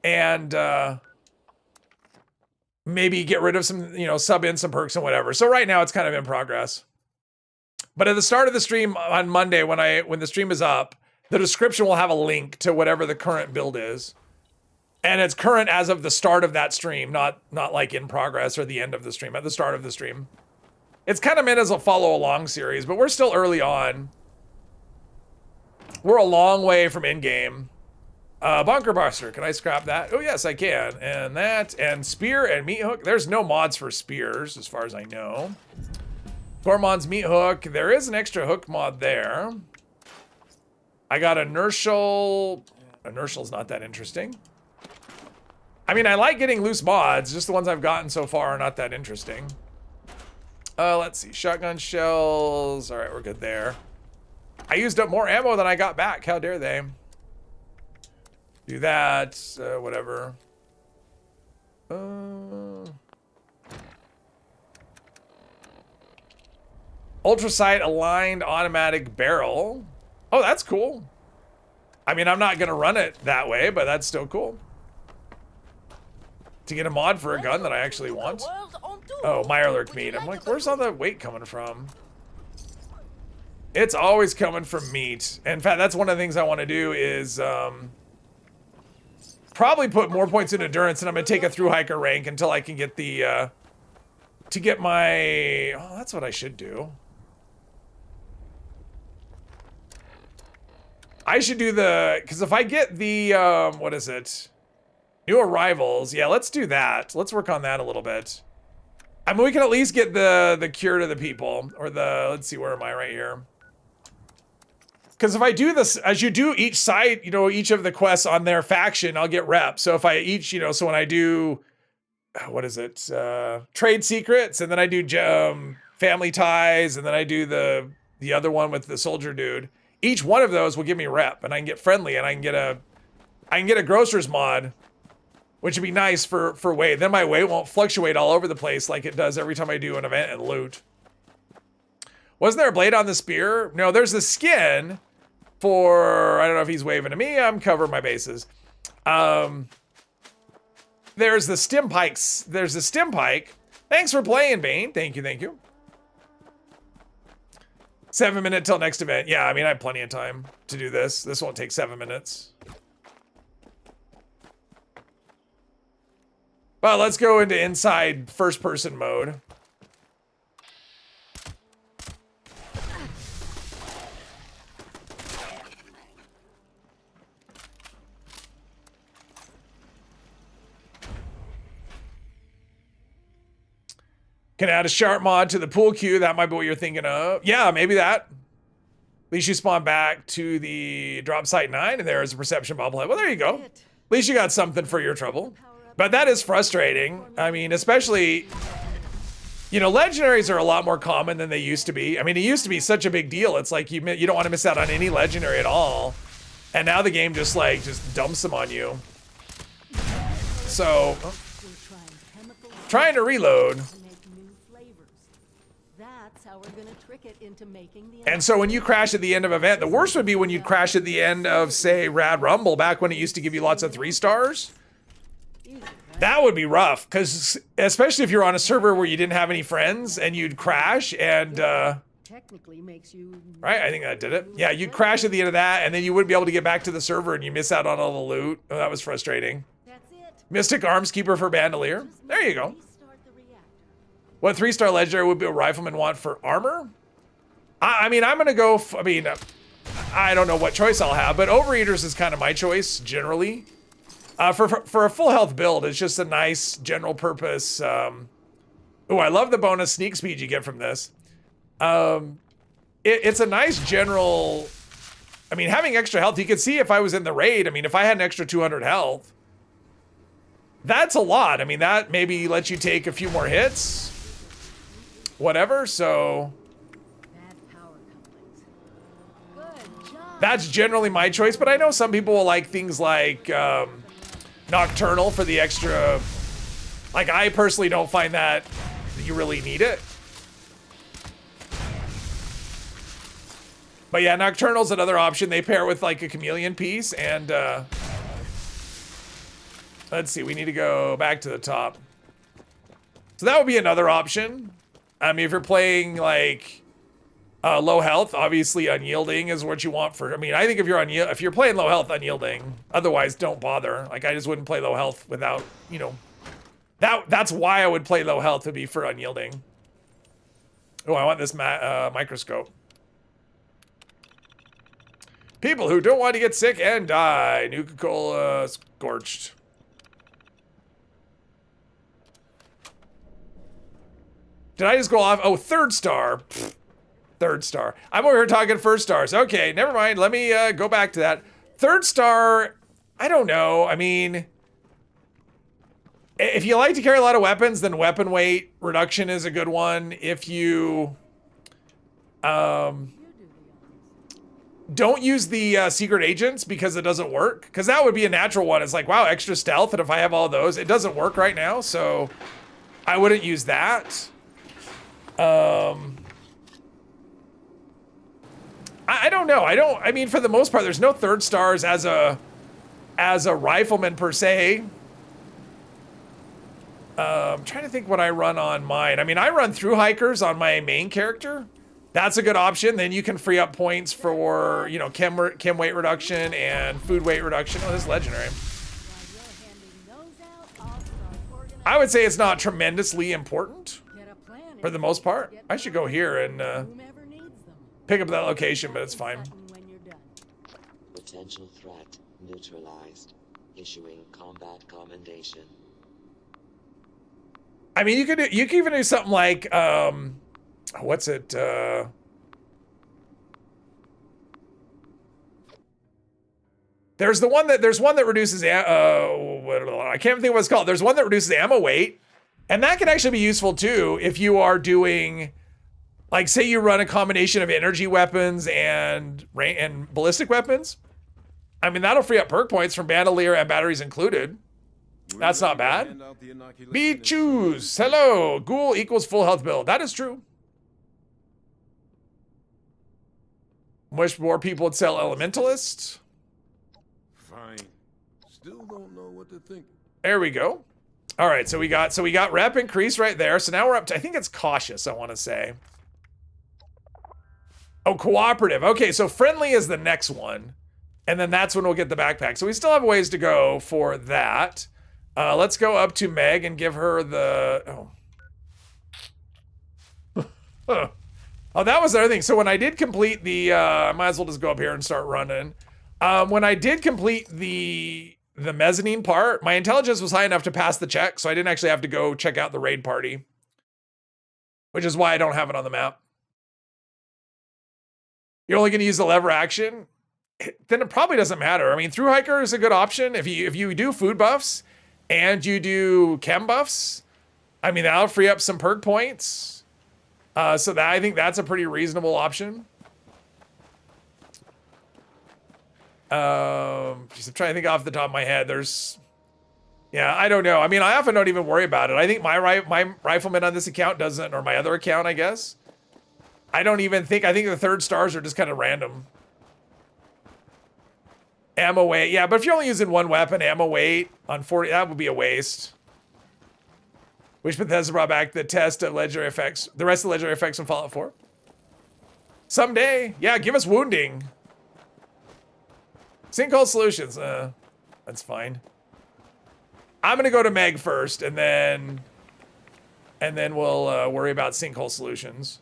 And maybe get rid of some, sub in some perks and whatever. So right now it's kind of in progress. But at the start of the stream on Monday, when the stream is up, the description will have a link to whatever the current build is. And it's current as of the start of that stream, not like in progress or the end of the stream, at the start of the stream. It's kind of meant as a follow along series, but we're still early on. We're a long way from in-game. Bunker Buster, can I scrap that? Oh yes, I can. And that, and spear and meat hook. There's no mods for spears, as far as I know. Gormon's meat hook. There is an extra hook mod there. I got inertial. Inertial's not that interesting. I mean, I like getting loose mods. Just the ones I've gotten so far are not that interesting. Let's see. Shotgun shells. All right, we're good there. I used up more ammo than I got back. How dare they? Do that. Whatever. Ultrasight aligned automatic barrel. Oh, that's cool. I mean, I'm not going to run it that way, but that's still cool. To get a mod for a gun that I actually want. Oh, Mirelurk meat. I'm like, where's all the weight coming from? It's always coming from meat. In fact, that's one of the things I want to do is probably put more points in endurance, and I'm going to take a through hiker rank until I can get the to get my. Oh, that's what I should do. I should do the, because if I get the what is it? New arrivals. Yeah, let's do that. Let's work on that a little bit. I mean, we can at least get the cure to the people, or the, let's see, where am I? Right here. Because if I do this, as you do each side, each of the quests on their faction, I'll get rep. So if I so when I do, what is it? Trade secrets, and then I do family ties, and then I do the other one with the soldier dude. Each one of those will give me rep, and I can get friendly, and I can get a grocer's mod, which would be nice for weight. Then my weight won't fluctuate all over the place like it does every time I do an event and loot. Wasn't there a blade on the spear? No, there's the skin for, I don't know if he's waving to me. I'm covering my bases. There's the stim pikes. There's the stim pike. Thanks for playing, Bane. Thank you, thank you. 7 minutes till next event. Yeah, I mean, I have plenty of time to do this. This won't take 7 minutes. Well, let's go into inside first-person mode. Can add a sharp mod to the pool queue. That might be what you're thinking of. Yeah, maybe that. At least you spawn back to the drop site 9, and there is a perception bobblehead. Well, there you go. At least you got something for your trouble. But that is frustrating. I mean, especially, legendaries are a lot more common than they used to be. I mean, it used to be such a big deal. It's like you don't want to miss out on any legendary at all. And now the game just dumps them on you. So, trying to reload. And so when you crash at the end of an event, the worst would be when you crash at the end of, say, Rad Rumble, back when it used to give you lots of 3 stars. That would be rough, because especially if you're on a server where you didn't have any friends and you'd crash and technically makes you right. I think that did it. Yeah, you'd crash at the end of that, and then you wouldn't be able to get back to the server, and you miss out on all the loot. Oh, that was frustrating. That's it. Mystic Arms Keeper for Bandolier. There you go. What 3-star legendary would be a Rifleman want for armor? I mean, I'm gonna go. I don't know what choice I'll have, but Overeaters is kind of my choice generally. For a full health build, it's just a nice general purpose. Oh, I love the bonus sneak speed you get from this. It's a nice general. I mean, having extra health, you can see if I was in the raid. I mean, if I had an extra 200 health, that's a lot. I mean, that maybe lets you take a few more hits, whatever. So that's generally my choice. But I know some people will like things like Nocturnal for the extra. Like, I personally don't find that you really need it. But yeah, Nocturnal's another option. They pair with like a chameleon piece, and let's see, we need to go back to the top. So that would be another option. I mean, if you're playing like low health, obviously unyielding is what you want for. I mean, I think if you're playing low health, unyielding. Otherwise, don't bother. Like, I just wouldn't play low health without, you know. That's why I would play low health, to be for unyielding. Oh, I want this microscope. People who don't want to get sick and die. Nuka-Cola scorched. Did I just go off? Oh, 3rd star. Pfft. 3rd star. I'm over here talking 1st stars. Okay, never mind. Let me go back to that. 3rd star, I don't know. I mean, if you like to carry a lot of weapons, then weapon weight reduction is a good one. If you don't use the secret agents because it doesn't work, because that would be a natural one. It's like, wow, extra stealth, and if I have all those, it doesn't work right now, so I wouldn't use that. I don't know. I mean, for the most part, there's no 3rd stars as a Rifleman per se. I'm trying to think what I run on mine. I mean, I run through hikers on my main character. That's a good option. Then you can free up points for, you know, chem weight reduction and food weight reduction. Oh, this is legendary. I would say it's not tremendously important for the most part. I should go here and pick up that location, but it's fine. Potential threat neutralized. Issuing combat commendation. I mean, you can even do something like what's it? There's one that reduces I can't think what it's called. There's one that reduces ammo weight, and that can actually be useful too if you are doing, like, say you run a combination of energy weapons and ballistic weapons. I mean, that'll free up perk points from bandolier and batteries included. That's not bad. Be choose. Hello. Ghoul equals full health build. That is true. Wish more people would sell Elementalist. Fine. Still don't know what to think. There we go. All right, so we got rep increase right there. So now we're up to, I think it's cautious, I want to say. Oh, cooperative. Okay, so friendly is the next one. And then that's when we'll get the backpack. So we still have a ways to go for that. Let's go up to Meg and give her the... Oh. Oh, that was the other thing. So when I did complete the... I might as well just go up here and start running. When I did complete the mezzanine part, my intelligence was high enough to pass the check, so I didn't actually have to go check out the raid party. Which is why I don't have it on the map. You're only going to use the lever action? Then it probably doesn't matter. I mean, through hiker is a good option. If you do food buffs and you do chem buffs, I mean, that'll free up some perk points. So that, I think that's a pretty reasonable option. Just trying to think off the top of my head. Yeah, I don't know. I mean, I often don't even worry about it. I think my Rifleman on this account doesn't, or my other account, I guess. I don't even think, I think the 3rd stars are just kind of random. Ammo weight, yeah, but if you're only using one weapon, ammo weight on 40, that would be a waste. Wish Bethesda brought back the test of legendary effects, the rest of the legendary effects from Fallout 4. Someday, yeah, give us wounding. Sinkhole solutions, that's fine. I'm gonna go to Meg first, and then And then we'll worry about sinkhole solutions.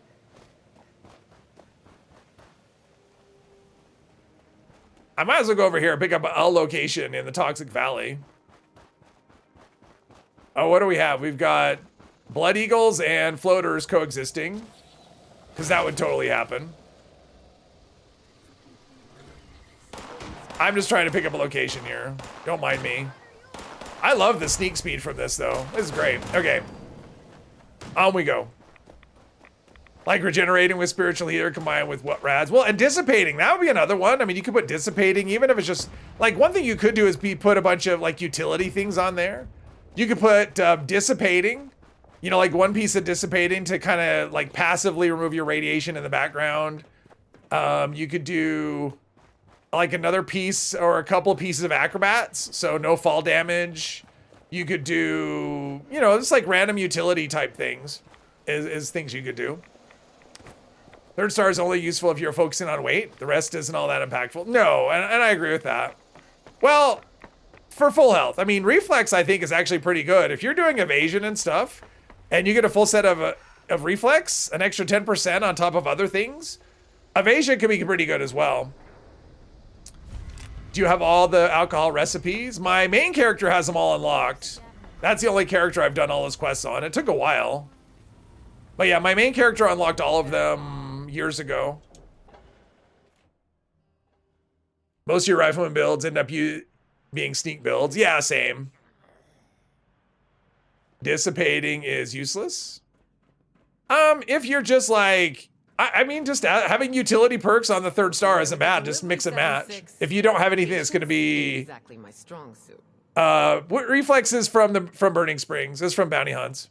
I might as well go over here and pick up a location in the Toxic Valley. Oh, what do we have? We've got Blood Eagles and floaters coexisting. Because that would totally happen. I'm just trying to pick up a location here. Don't mind me. I love the sneak speed from this, though. This is great. Okay. On we go. Like regenerating with spiritual healer combined with what rads? Well, and dissipating, that would be another one. I mean, you could put dissipating, even if it's just like one thing you could do is put a bunch of like utility things on there. You could put dissipating, you know, like one piece of dissipating to kind of like passively remove your radiation in the background. You could do like another piece or a couple of pieces of acrobats, so no fall damage. You could do, you know, just like random utility type things is things you could do. Third star is only useful if you're focusing on weight. The rest isn't all that impactful. No, and I agree with that. Well, for full health, I mean, reflex I think is actually pretty good. If you're doing evasion and stuff, and you get a full set of reflex, an extra 10% on top of other things, evasion can be pretty good as well. Do you have all the alcohol recipes? My main character has them all unlocked. That's the only character I've done all his quests on. It took a while. But yeah, my main character unlocked all of them years ago. Most of your Rifleman builds end up being sneak builds. Yeah, same. Dissipating is useless. If you're just like, I mean, just having utility perks on the third star isn't bad. Just mix and match. If you don't have anything that's going to be exactly my strong suit. What reflex is from Burning Springs? Is from Bounty Hunts.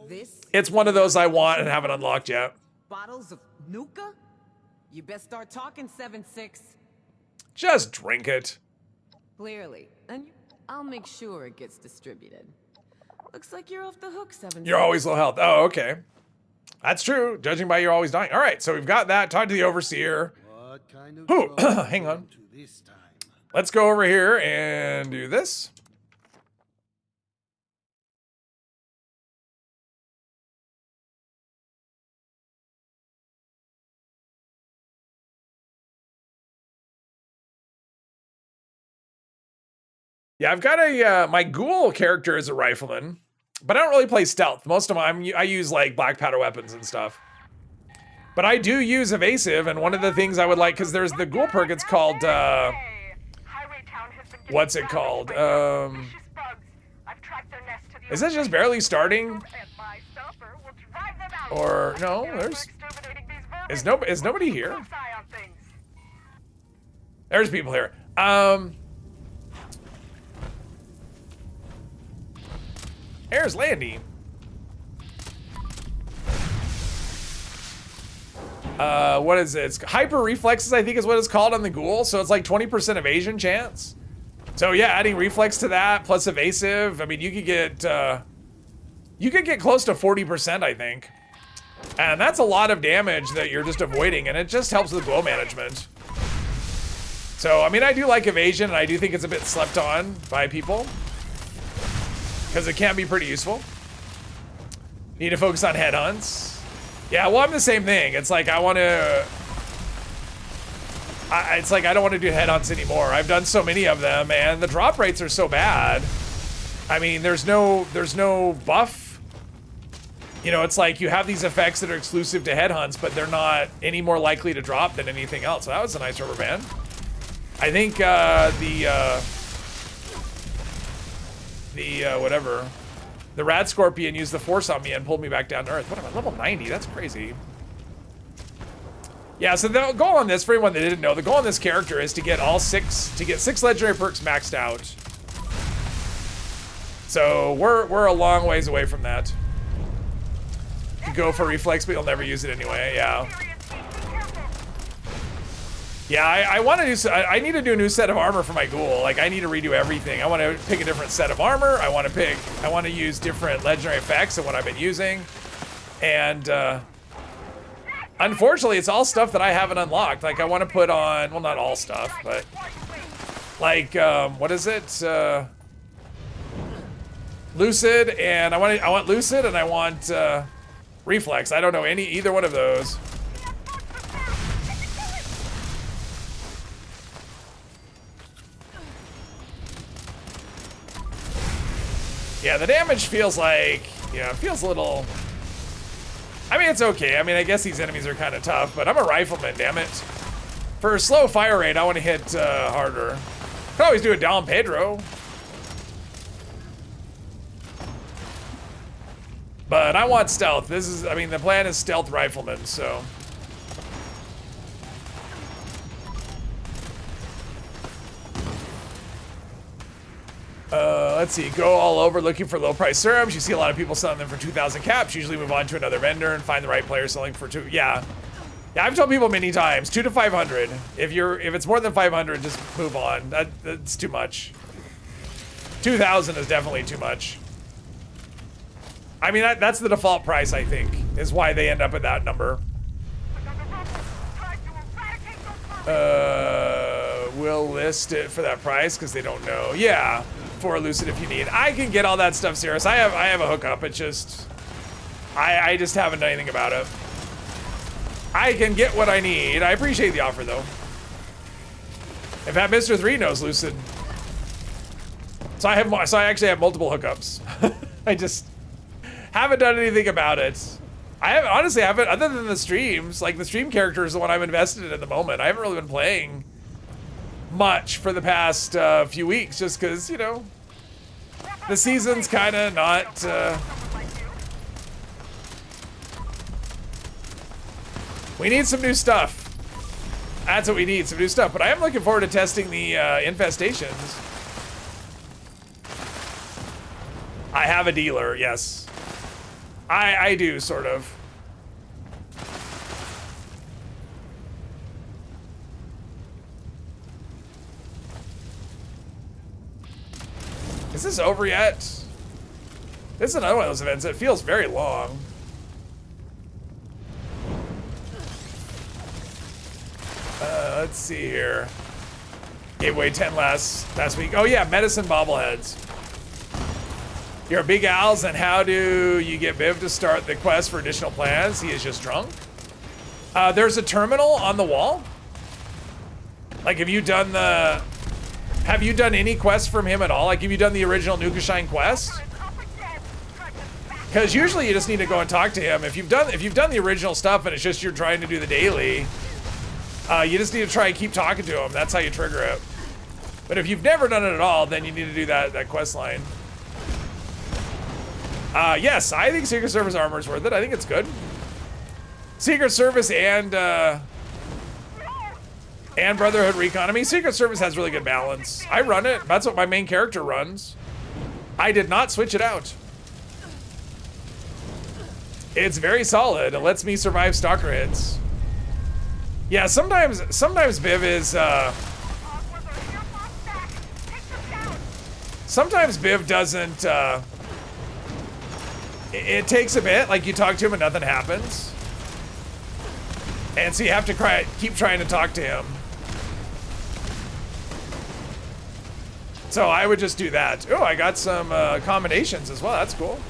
This It's one of those I want and haven't unlocked yet. bottles of Nuka? You best start talking, 7-6. Just drink it. Clearly. And I'll make sure it gets distributed. Looks like you're off the hook, 7-6. You're always low health. Oh, okay. That's true. Judging by you're always dying. All right, so we've got that. Talk to the overseer. What kind of Ooh, job hang on. to this time? Let's go over here and do this. Yeah, I've got a, my ghoul character is a rifleman, but I don't really play stealth. Most of them, I use like black powder weapons and stuff. But I do use evasive, and one of the things I would like, because there's the ghoul perk, it's called, what's it called? Is that just barely starting? Or, no, is nobody here? There's people here. There's Landy. What is it? It's hyper reflexes, I think is what it's called on the ghoul. So it's like 20% evasion chance. So yeah, adding reflex to that plus evasive. I mean, you could get close to 40%, I think. And that's a lot of damage that you're just avoiding, and it just helps with blow management. So, I mean, I do like evasion, and I do think it's a bit slept on by people. Because it can be pretty useful. Need to focus on headhunts. Yeah, well, I'm the same thing. It's like I want to... it's like I don't want to do headhunts anymore. I've done so many of them, and the drop rates are so bad. I mean, there's no buff. You know, it's like you have these effects that are exclusive to headhunts, but they're not any more likely to drop than anything else. So that was a nice rubber band. I think the Rad Scorpion used the force on me and pulled me back down to Earth. What am I, level 90? That's crazy. Yeah, so the goal on this, for anyone that didn't know, the goal on this character is to get six legendary perks maxed out. So we're a long ways away from that. You go for reflex, but you'll never use it anyway. Yeah. Yeah, I want to do. I need to do a new set of armor for my ghoul. Like, I need to redo everything. I want to pick a different set of armor. I want to use different legendary effects than what I've been using. And unfortunately, it's all stuff that I haven't unlocked. Like, I want to put on, well, not all stuff, but like, what is it? Lucid, and I want Lucid, and I want Reflex. I don't know either one of those. Yeah, the damage feels like, yeah, it feels a little... I mean, it's okay. I mean, I guess these enemies are kind of tough, but I'm a rifleman, damn it. For a slow fire rate, I want to hit harder. Could always do a Dom Pedro. But I want stealth. This is, I mean, the plan is stealth rifleman, so... Let's see, go all over looking for low price serums. You see a lot of people selling them for 2,000 caps. Usually move on to another vendor and find the right player selling for 2. Yeah, I've told people many times, 2 to 500. If it's more than 500, just move on. That's too much. 2,000 is definitely too much. I mean, that's the default price, I think, is why they end up at that number. We'll list it for that price because they don't know. Yeah, for Lucid if you need. I can get all that stuff, Cirrus. I have a hookup. It's just, I just haven't done anything about it. I can get what I need. I appreciate the offer though. In fact, Mr. 3 knows Lucid. So I actually have multiple hookups. I just haven't done anything about it. I honestly haven't, other than the streams. Like, the stream character is the one I'm invested in at the moment. I haven't really been playing much for the past few weeks, just because, you know, the season's kind of not... We need some new stuff. That's what we need, some new stuff. But I am looking forward to testing the infestations. I have a dealer, yes. I do, sort of. Is this over yet? This is another one of those events that feels very long. Let's see here. Gave away 10 last week. Oh yeah, medicine bobbleheads. You're Big Al's, and how do you get Biv to start the quest for additional plans? He is just drunk. There's a terminal on the wall. Like, have you done any quests from him at all? Like, have you done the original Nukashine quest? Because usually you just need to go and talk to him. If you've done the original stuff and it's just you're trying to do the daily, you just need to try and keep talking to him. That's how you trigger it. But if you've never done it at all, then you need to do that quest line. Yes, I think Secret Service armor is worth it. I think it's good. Secret Service and Brotherhood Recon. I mean, Secret Service has really good balance. I run it. That's what my main character runs. I did not switch it out. It's very solid. It lets me survive stalker hits. Yeah, sometimes Biv is sometimes Biv doesn't it takes a bit, like you talk to him and nothing happens. And so you have to keep trying to talk to him. So I would just do that. Oh, I got some combinations as well. That's cool.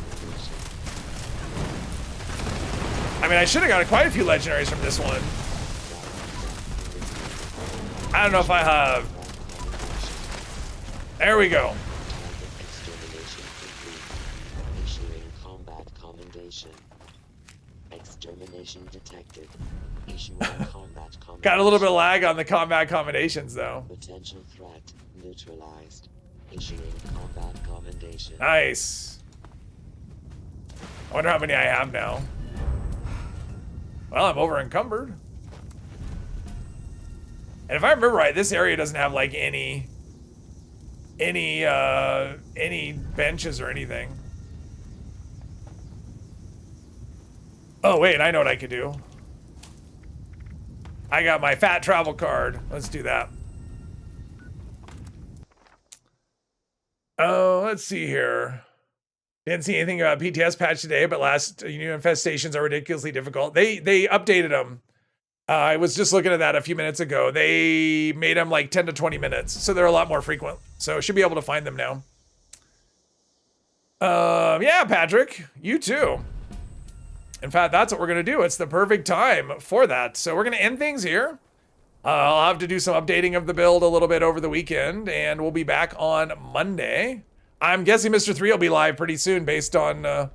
I mean, I should have got quite a few legendaries from this one. I don't know if I have. There we go. Extermination detected. Issuing combat commendation. Got a little bit of lag on the combat commendations though. Potential threat neutralized. Issuing combat commendation. Nice. I wonder how many I have now. Well, I'm over encumbered. And if I remember right, this area doesn't have like any benches or anything. Oh wait, I know what I could do. I got my fat travel card. Let's do that. Oh, let's see here. Didn't see anything about PTS patch today, but last new infestations are ridiculously difficult. They updated them. I was just looking at that a few minutes ago. They made them like 10 to 20 minutes, so they're a lot more frequent. So should be able to find them now. Yeah, Patrick, you too. In fact, that's what we're gonna do. It's the perfect time for that. So we're gonna end things here. I'll have to do some updating of the build a little bit over the weekend, and we'll be back on Monday. I'm guessing Mr. 3 will be live pretty soon based on the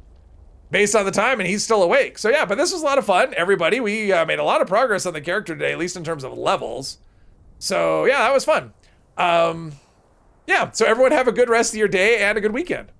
time, and he's still awake. So yeah, but this was a lot of fun, everybody. We made a lot of progress on the character today, at least in terms of levels. So yeah, that was fun. Yeah, so everyone have a good rest of your day and a good weekend.